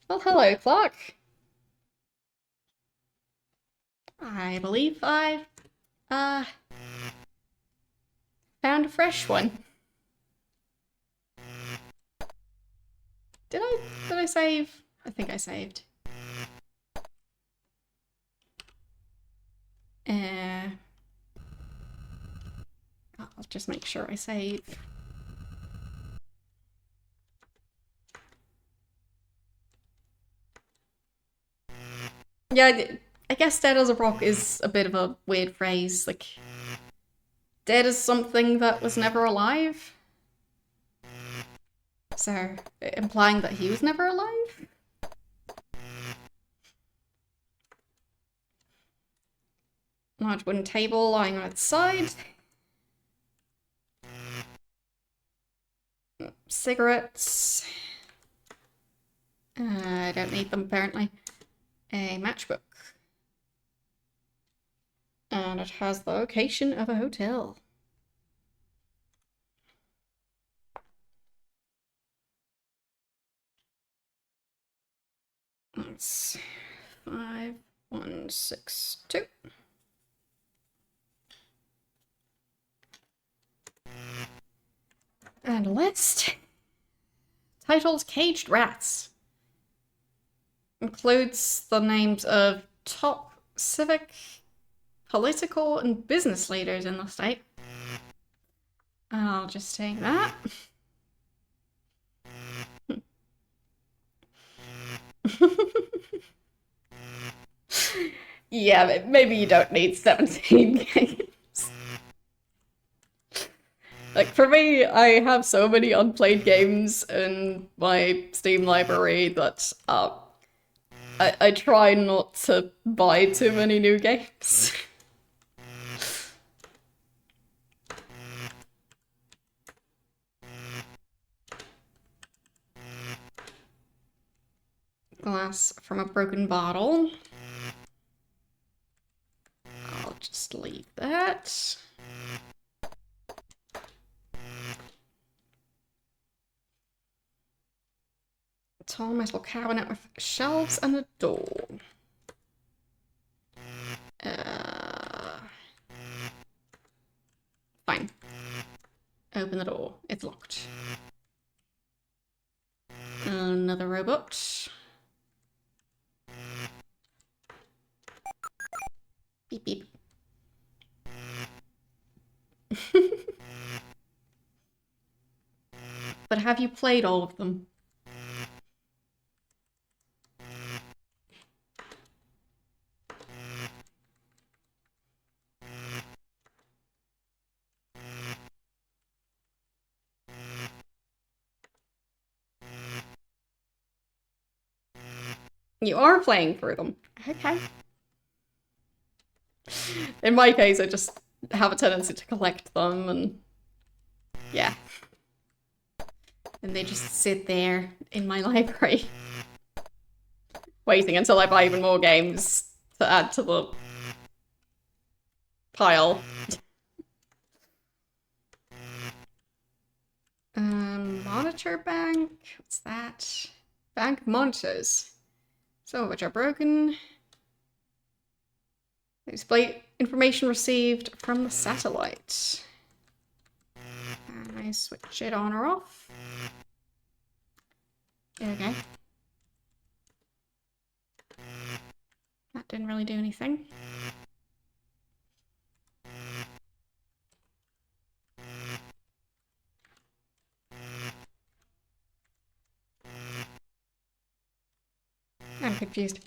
A: Well, hello, Clark. I believe I found a fresh one. Did I save? I think I saved. I'll just make sure I save. Yeah, I guess dead as a rock is a bit of a weird phrase. Like, dead as something that was never alive? So, implying that he was never alive? Large wooden table lying on its side. Cigarettes. I don't need them, apparently. A matchbook. And it has the location of a hotel. That's 5162. And a list titled Caged Rats. Includes the names of top civic, political, and business leaders in the state. I'll just take that. Yeah, maybe you don't need 17 games. Like, for me, I have so many unplayed games in my Steam library that I try not to buy too many new games. Glass from a broken bottle. I'll just leave that. A tall metal cabinet with shelves and a door. Fine. Open the door. It's locked. Another robot. Beep beep. But have you played all of them? You are playing through them. Okay. In my case, I just have a tendency to collect them, and yeah. And they just sit there in my library, waiting until I buy even more games to add to the pile. Monitor bank? What's that? Bank of monitors. Some of which are broken. They display information received from the satellite. And I switch it on or off. Okay. didn't really do anything. I'm confused.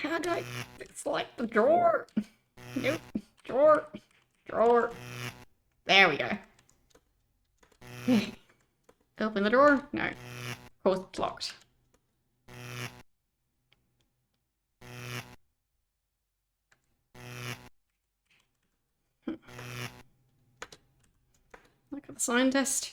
A: How do I select the drawer? Nope. Drawer. Drawer. There we go. Open the door? No. Of course it's locked. Look at the scientist.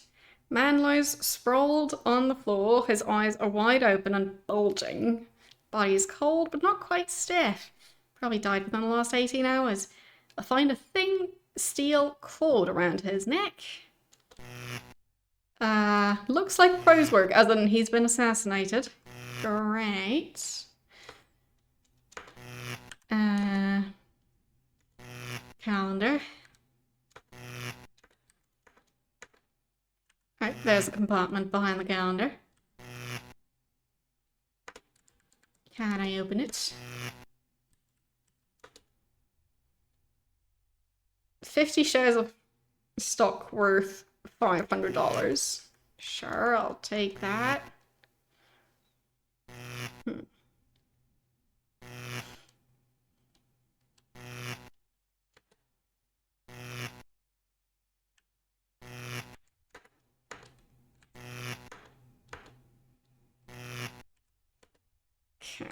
A: Man lies sprawled on the floor. His eyes are wide open and bulging. Body is cold, but not quite stiff. Probably died within the last 18 hours. I find a thin steel cord around his neck. Looks like prose work, as in he's been assassinated. Great. Calendar. Right, there's a compartment behind the calendar. Can I open it? 50 shares of stock worth $500. Sure, I'll take that. Okay.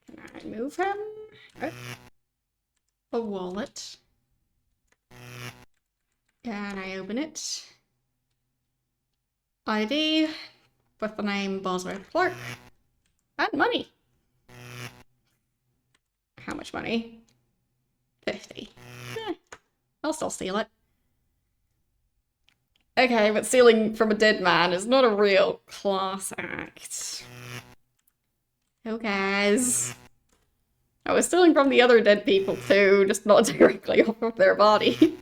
A: Can I move him? Oh. A wallet. Can I open it? ID with the name Bosworth Clark. And money. How much money? 50. I'll still steal it. Okay, but stealing from a dead man is not a real class act. Oh, guys. I was stealing from the other dead people too, just not directly off of their body.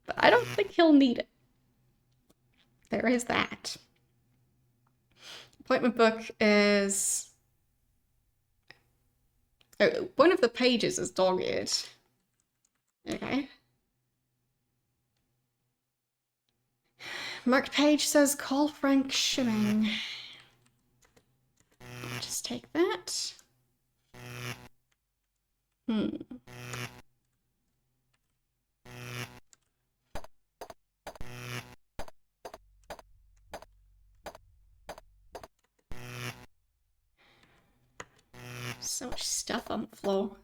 A: But I don't think he'll need it. There is that. Appointment book is... Oh, one of the pages is dog-eared. Okay. Marked page says call Frank Shimming. I'll just take that. So much stuff on the floor.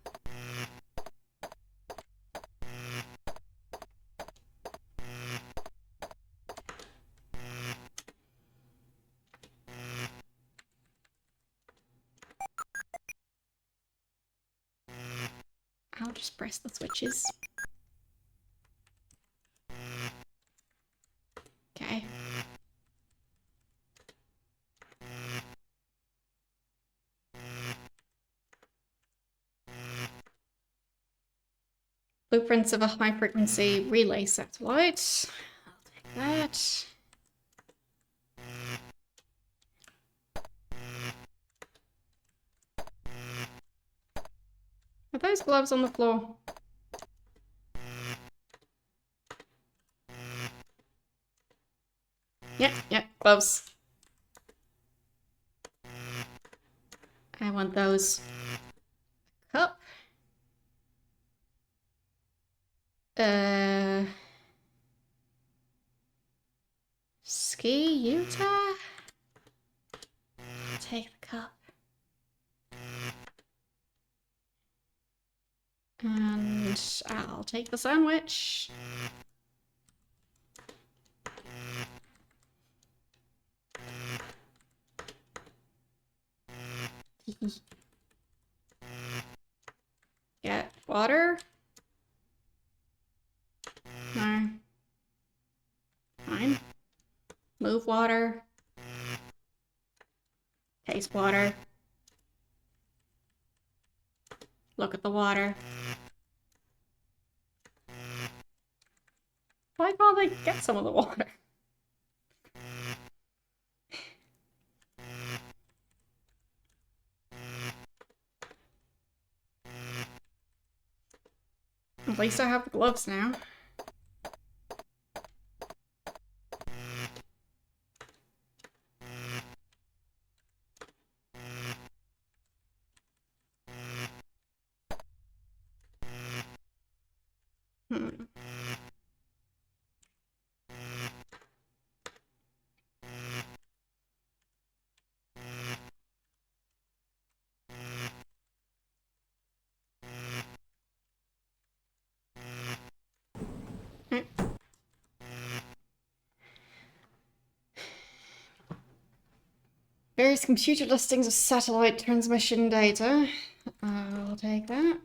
A: I'll just press the switches. Okay. Blueprints of a high-frequency relay satellite. I'll take that. Are those gloves on the floor? Yep, gloves. I want those. Cup. Ski Utah? I'll take the cup. And I'll take the sandwich. Get water? No. Fine. Move water. Taste water. Look at the water. Why can't I get some of the water? At least I have the gloves now. Hmm. Various computer listings of satellite transmission data. I'll take that.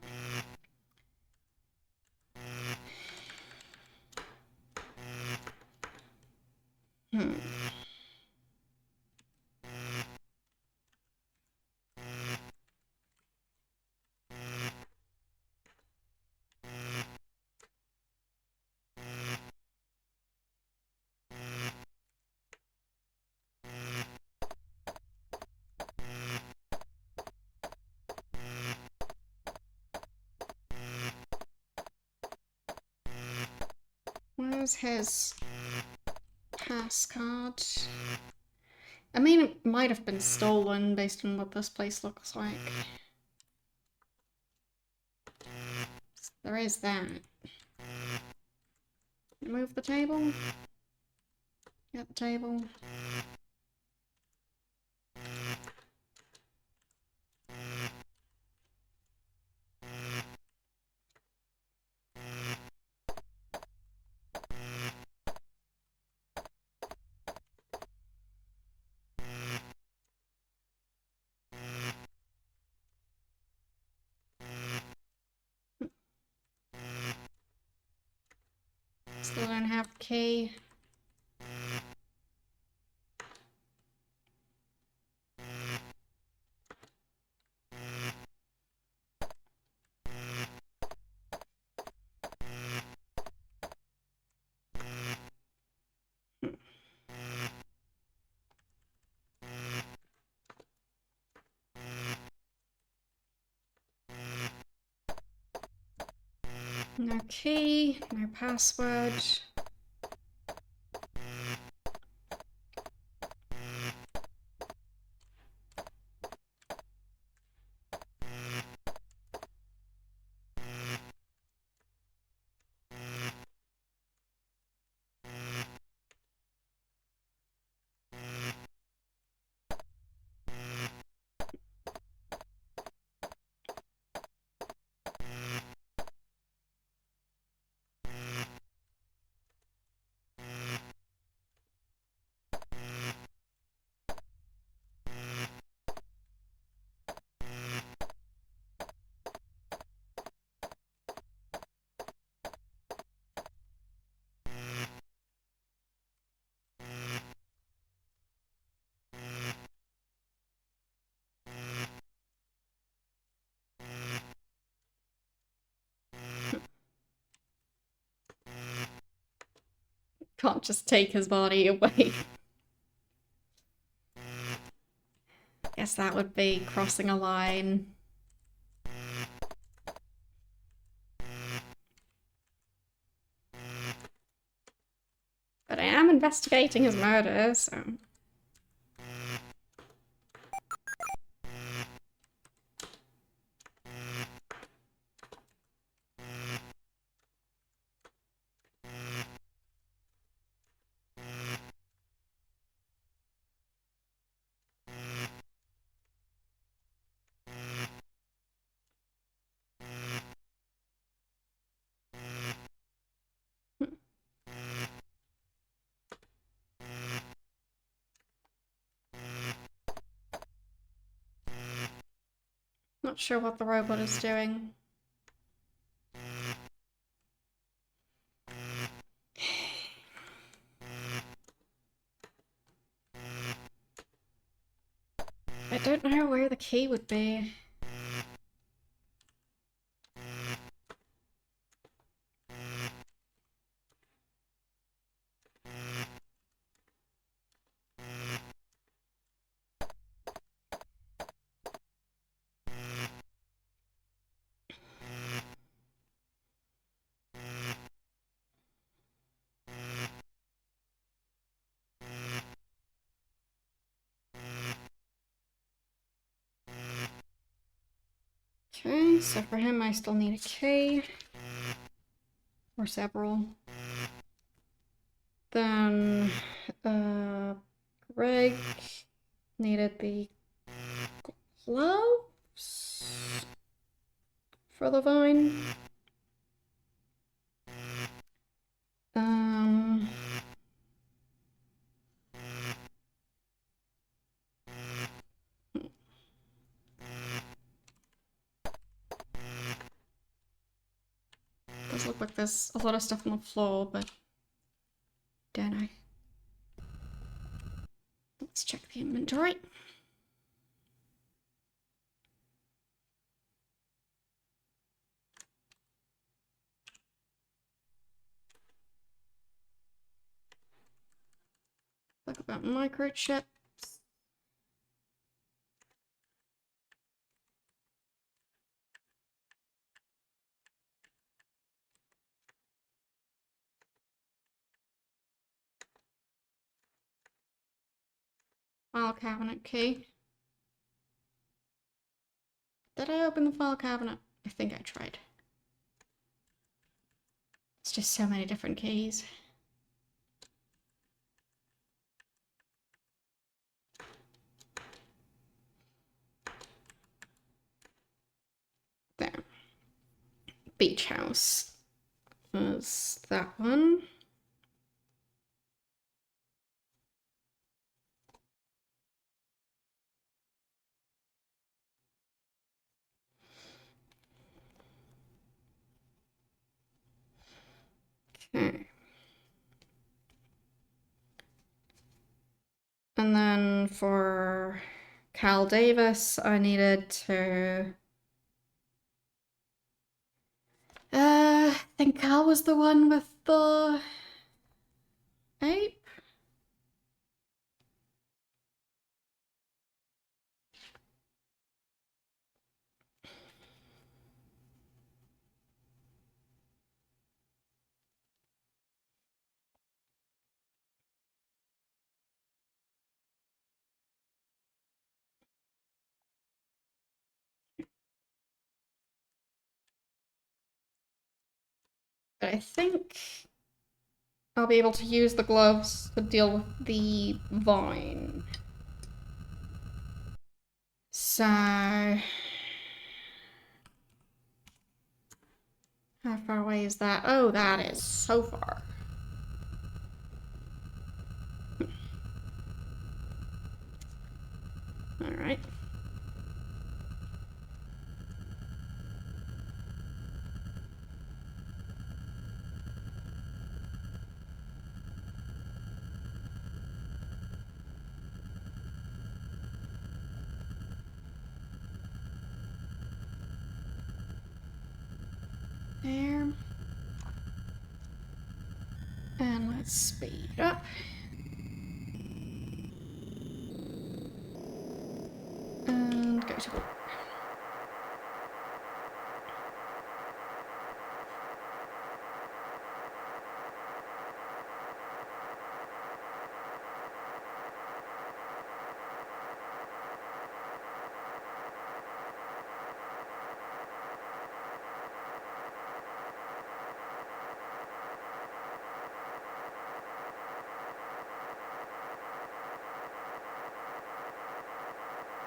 A: Hmm. Where's his pass card? I mean, it might have been stolen based on what this place looks like. There is that. Move the table. Get the table. Still don't have the key. No key, no password. Can't just take his body away. Guess that would be crossing a line. But I am investigating his murder, so... Not sure what the robot is doing. I don't know where the key would be. Okay, so for him I still need a key. Or several. Then, Greg needed the gloves for the vine. Um, does look like there's a lot of stuff on the floor, but don't know. Let's check the inventory. Talk about microchips. File cabinet key. Did I open the file cabinet? I think I tried. It's just so many different keys. There. Beach house. Was that one. Okay. And then for Cal Davis, I needed to... I think Cal was the one with the ape? But I think I'll be able to use the gloves to deal with the vine. So... how far away is that? Oh, that is so far. Alright. There. And let's speed up. And go to the...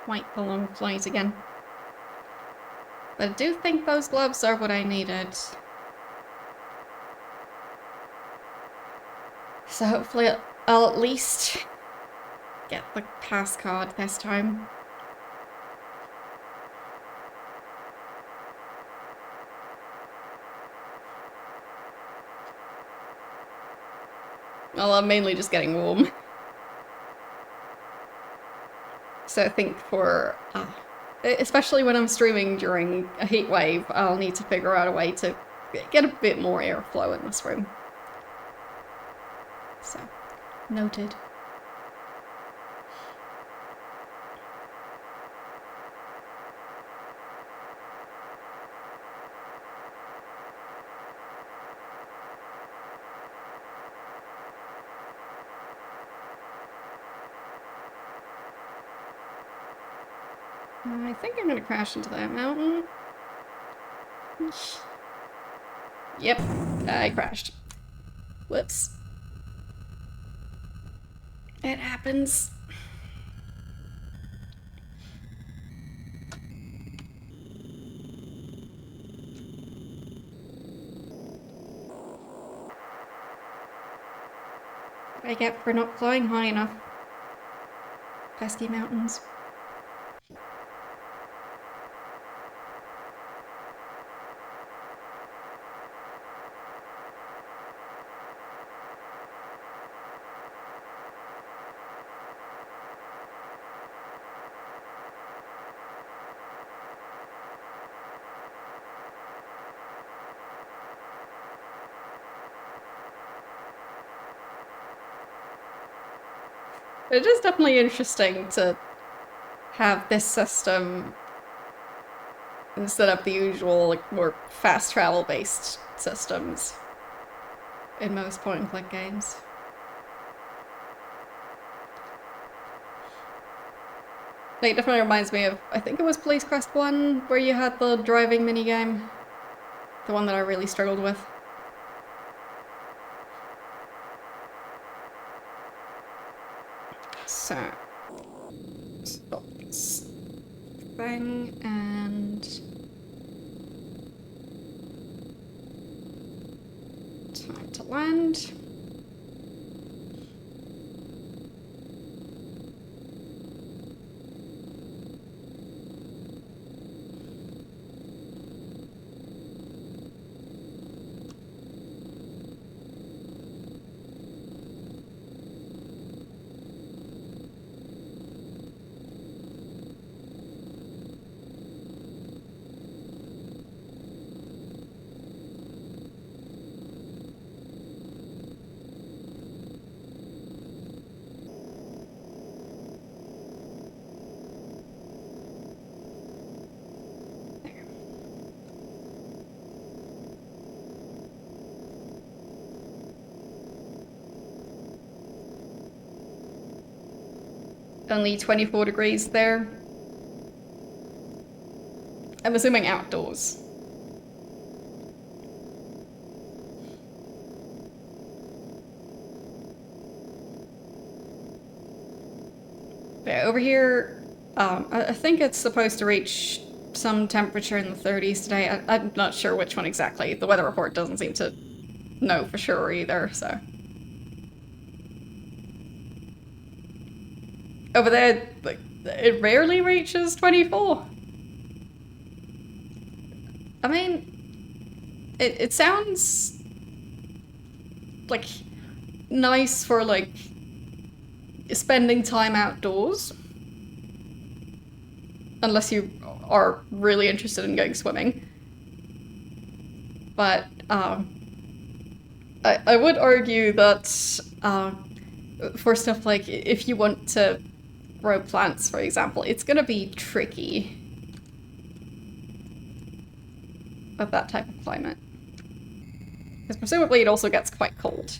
A: white balloon flies again. But I do think those gloves are what I needed. So hopefully I'll at least get the pass card this time. Well, I'm mainly just getting warm. So I think for... especially when I'm streaming during a heat wave, I'll need to figure out a way to get a bit more airflow in this room. So, noted. I think I'm gonna crash into that mountain. Yep, I crashed. Whoops. It happens. I get for not flying high enough. Pesky mountains. It is definitely interesting to have this system instead of the usual, like, more fast travel based systems in most point and click games. Like, it definitely reminds me of, I think it was Police Quest 1, where you had the driving minigame. The one that I really struggled with. So, stop this thing and time to land. Only 24 degrees there. I'm assuming outdoors. Yeah, over here, I think it's supposed to reach some temperature in the 30s today. I'm not sure which one exactly. The weather report doesn't seem to know for sure either, so. Over there, like, it rarely reaches 24. I mean, it sounds like nice for, like, spending time outdoors. Unless you are really interested in going swimming. But I would argue that for stuff like if you want to grow plants, for example, it's gonna be tricky with that type of climate. Because presumably it also gets quite cold.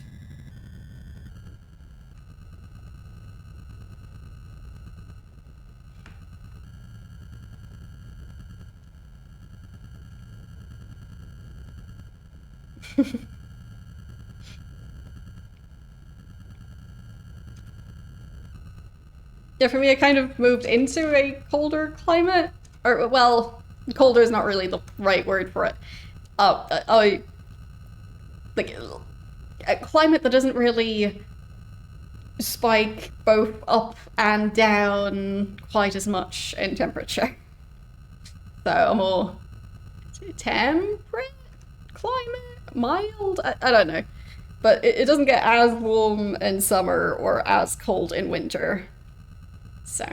A: Yeah, for me, I kind of moved into a colder climate. Or, well, colder is not really the right word for it. Like, a climate that doesn't really spike both up and down quite as much in temperature. So, a more temperate climate? Mild? I don't know. But it doesn't get as warm in summer or as cold in winter. So,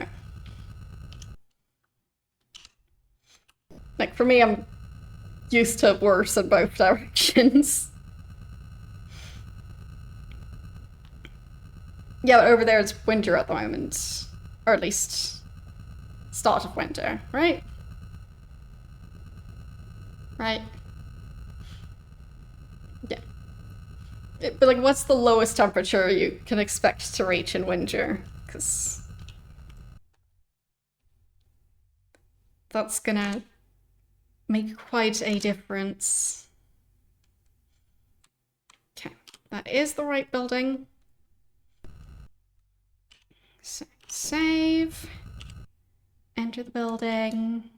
A: like, for me, I'm used to worse in both directions. Yeah, but over there it's winter at the moment. Or at least start of winter, right? Right? Yeah. But like, what's the lowest temperature you can expect to reach in winter? Because that's gonna make quite a difference. Okay, that is the right building. So, save. Enter the building.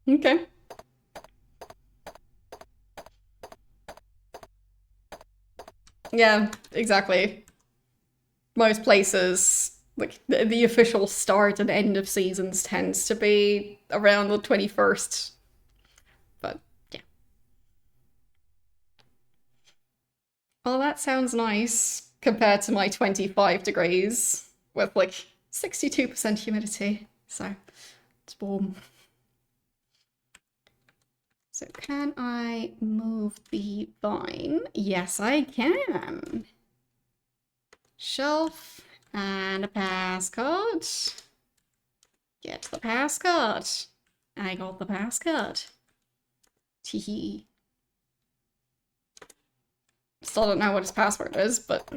A: Okay. Yeah, exactly. Most places, like the official start and end of seasons tends to be around the 21st. But yeah. Well, that sounds nice compared to my 25 degrees with like 62% humidity. So it's warm. So can I move the vine? Yes, I can. Shelf and a passcode. Get the passcode. I got the passcode. Teehee. Still don't know what his password is, but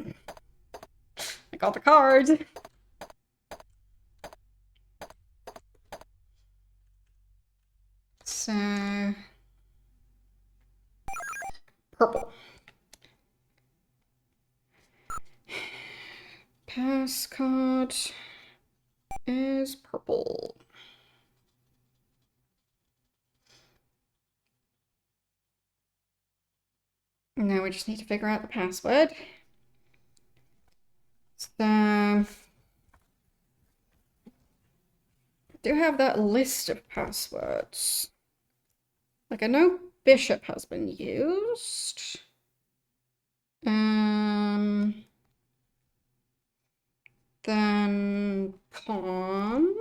A: I got the card. So purple. Passcode is purple. Now we just need to figure out the password. So I do have that list of passwords. Like I know bishop has been used. Then pawn.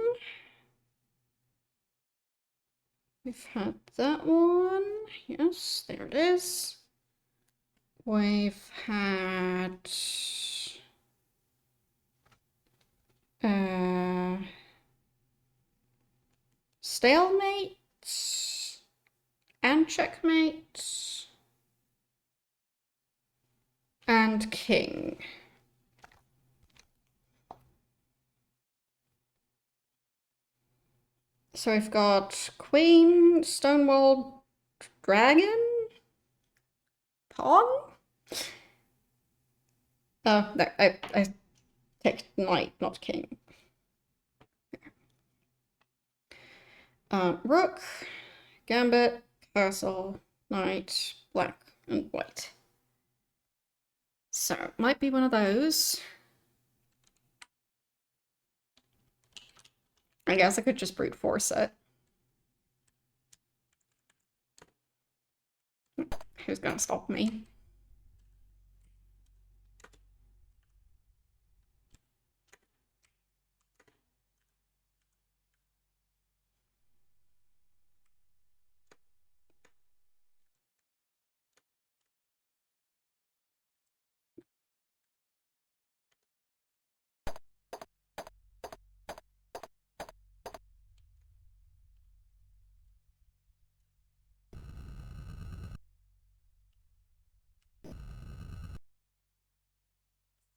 A: We've had that one. Yes, there it is. We've had stalemate and checkmate and king. So we've got queen, stonewall, dragon, pawn. Oh, no, I picked knight, not king. Rook, gambit, castle, knight, black, and white. So it might be one of those. I guess I could just brute force it. Who's gonna stop me?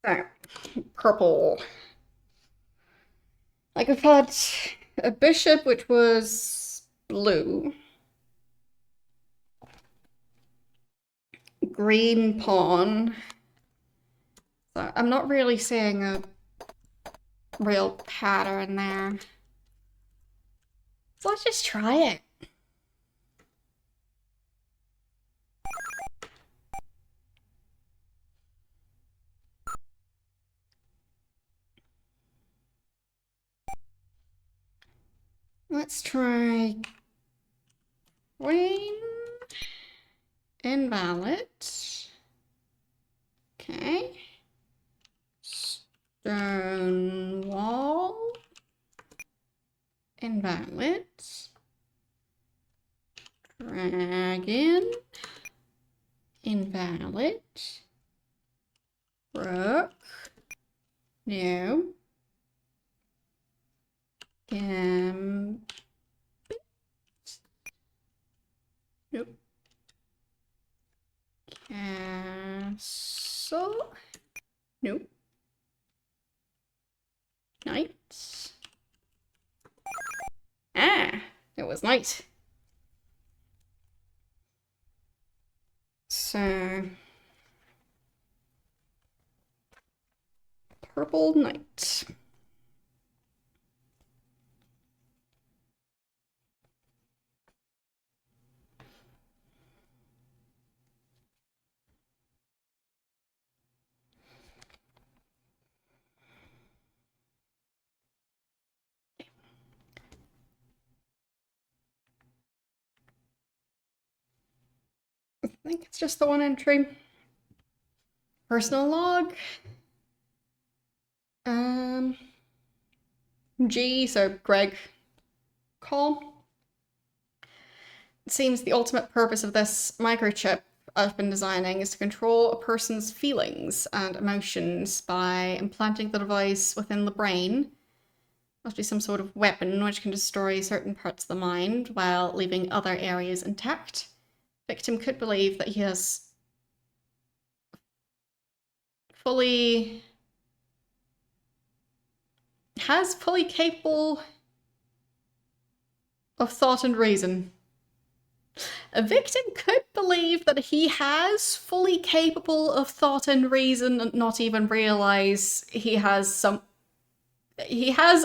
A: So, purple. Like I've had a bishop which was blue. Green pawn. So I'm not really seeing a real pattern there. So let's just try it. Let's try queen. Invalid. Okay. Stone wall. Invalid. Dragon. Invalid. Rook. No. Gambit. Nope. Castle. night. Ah, it was night. So, purple night. I think it's just the one entry. Personal log. G, so Greg call. It seems the ultimate purpose of this microchip I've been designing is to control a person's feelings and emotions by implanting the device within the brain. Must be some sort of weapon which can destroy certain parts of the mind while leaving other areas intact. Victim could believe that he has fully capable of thought and reason. A victim could believe that he has fully capable of thought and reason and not even realize he has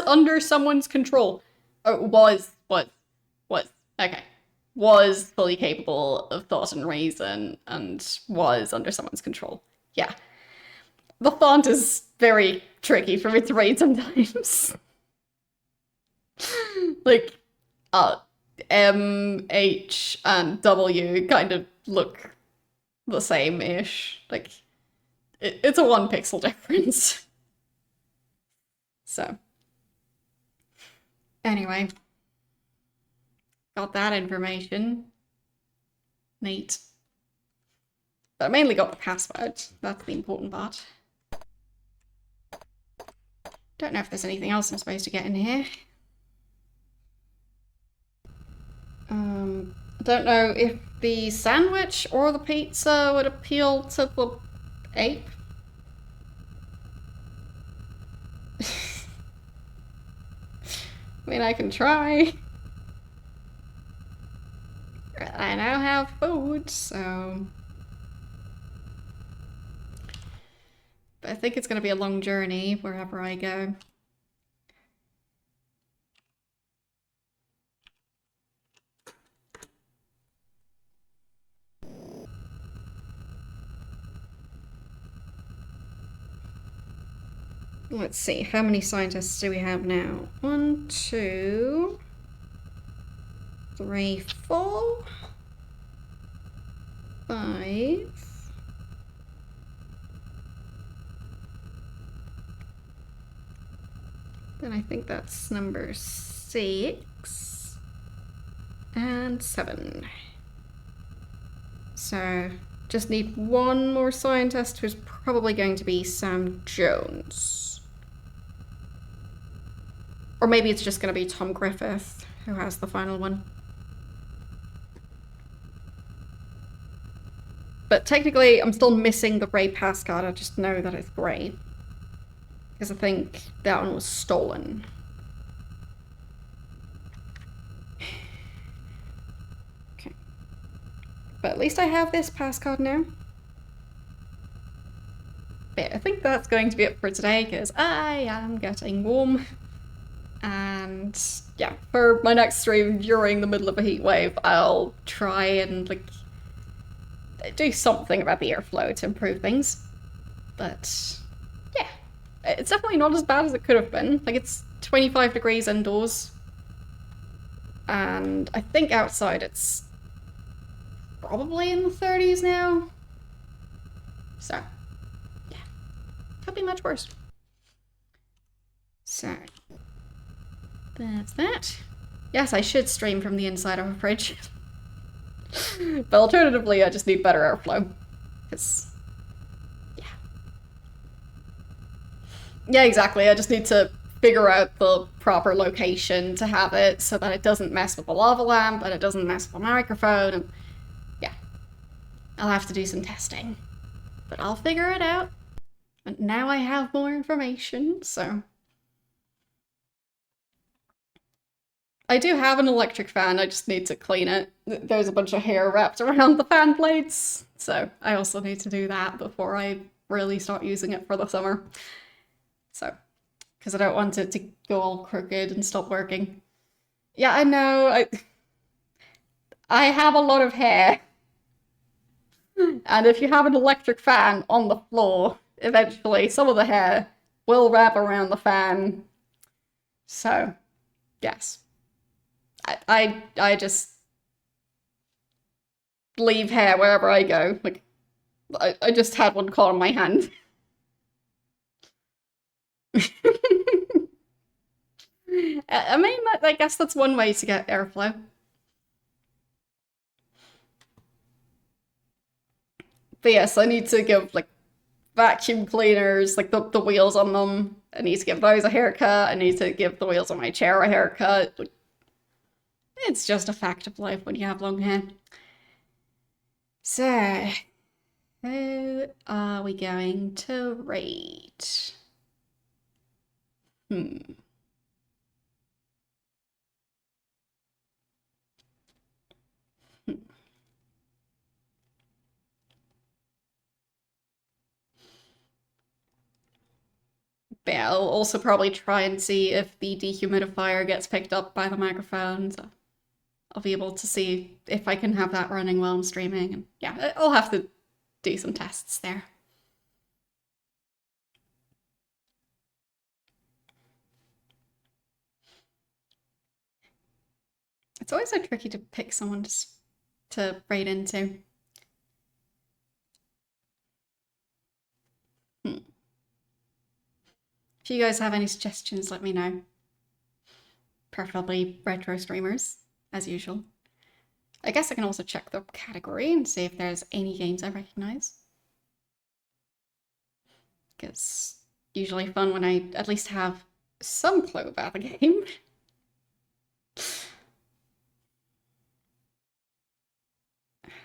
A: under someone's control. Was, okay. Was fully capable of thought and reason and was under someone's control. Yeah. The font is very tricky for me to read sometimes. Like, M, H, and W kind of look the same-ish. Like, it's a 1 pixel difference. So, anyway, got that information. Neat. But I mainly got the password. That's the important part. Don't know if there's anything else I'm supposed to get in here. I don't know if the sandwich or the pizza would appeal to the ape. I mean, I can try. I now have food, so... But I think it's going to be a long journey wherever I go. Let's see, how many scientists do we have now? 1, 2, 3, 4, 5. Then I think that's number 6 and 7. So just need one more scientist who's probably going to be Sam Jones. Or maybe it's just going to be Tom Griffith who has the final one. But technically, I'm still missing the Ray Pass card. I just know that it's great. Because I think that one was stolen. Okay. But at least I have this pass card now. But I think that's going to be it for today, because I am getting warm. And yeah, for my next stream during the middle of a heat wave, I'll try and like do something about the airflow to improve things. But yeah, it's definitely not as bad as it could have been. Like, it's 25 degrees indoors. And I think outside it's probably in the 30s now. So, yeah, could be much worse. So, that's that. Yes, I should stream from the inside of a fridge. But alternatively, I just need better airflow. Because, yeah. Yeah, exactly. I just need to figure out the proper location to have it so that it doesn't mess with the lava lamp and it doesn't mess with the microphone. And yeah, I'll have to do some testing. But I'll figure it out. And now I have more information, so I do have an electric fan, I just need to clean it. There's a bunch of hair wrapped around the fan blades, so I also need to do that before I really start using it for the summer. So, because I don't want it to go all crooked and stop working. Yeah, I know, I have a lot of hair, and if you have an electric fan on the floor, eventually some of the hair will wrap around the fan. So, yes. I just leave hair wherever I go. Like I just had one caught on my hand. I mean, I guess that's one way to get airflow. But yes, I need to give like vacuum cleaners, like the wheels on them. I need to give those a haircut. I need to give the wheels on my chair a haircut. It's just a fact of life when you have long hair. So, who are we going to rate? Hmm. But yeah, I'll also probably try and see if the dehumidifier gets picked up by the microphone. So I'll be able to see if I can have that running while I'm streaming. And yeah, I'll have to do some tests there. It's always so tricky to pick someone to raid into. Hmm. If you guys have any suggestions, let me know. Preferably retro streamers, as usual. I guess I can also check the category and see if there's any games I recognize. It's usually fun when I at least have some clue about the game.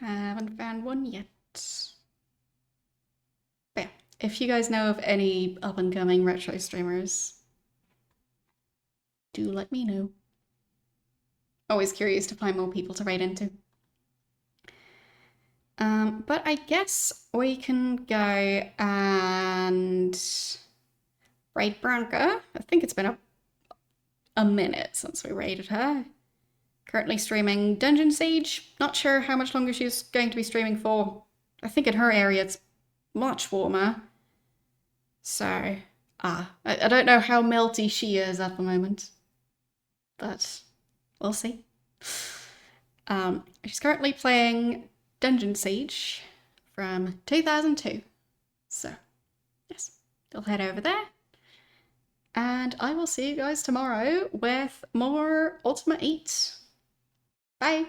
A: Haven't found one yet. But yeah, if you guys know of any up-and-coming retro streamers, do let me know. Always curious to find more people to raid into. But I guess we can go and raid Branca. I think it's been a minute since we raided her. Currently streaming Dungeon Siege. Not sure how much longer she's going to be streaming for. I think in her area it's much warmer. So, I don't know how melty she is at the moment. But we'll see. She's currently playing Dungeon Siege from 2002. So, yes, we'll head over there. And I will see you guys tomorrow with more Ultimate 8. Bye!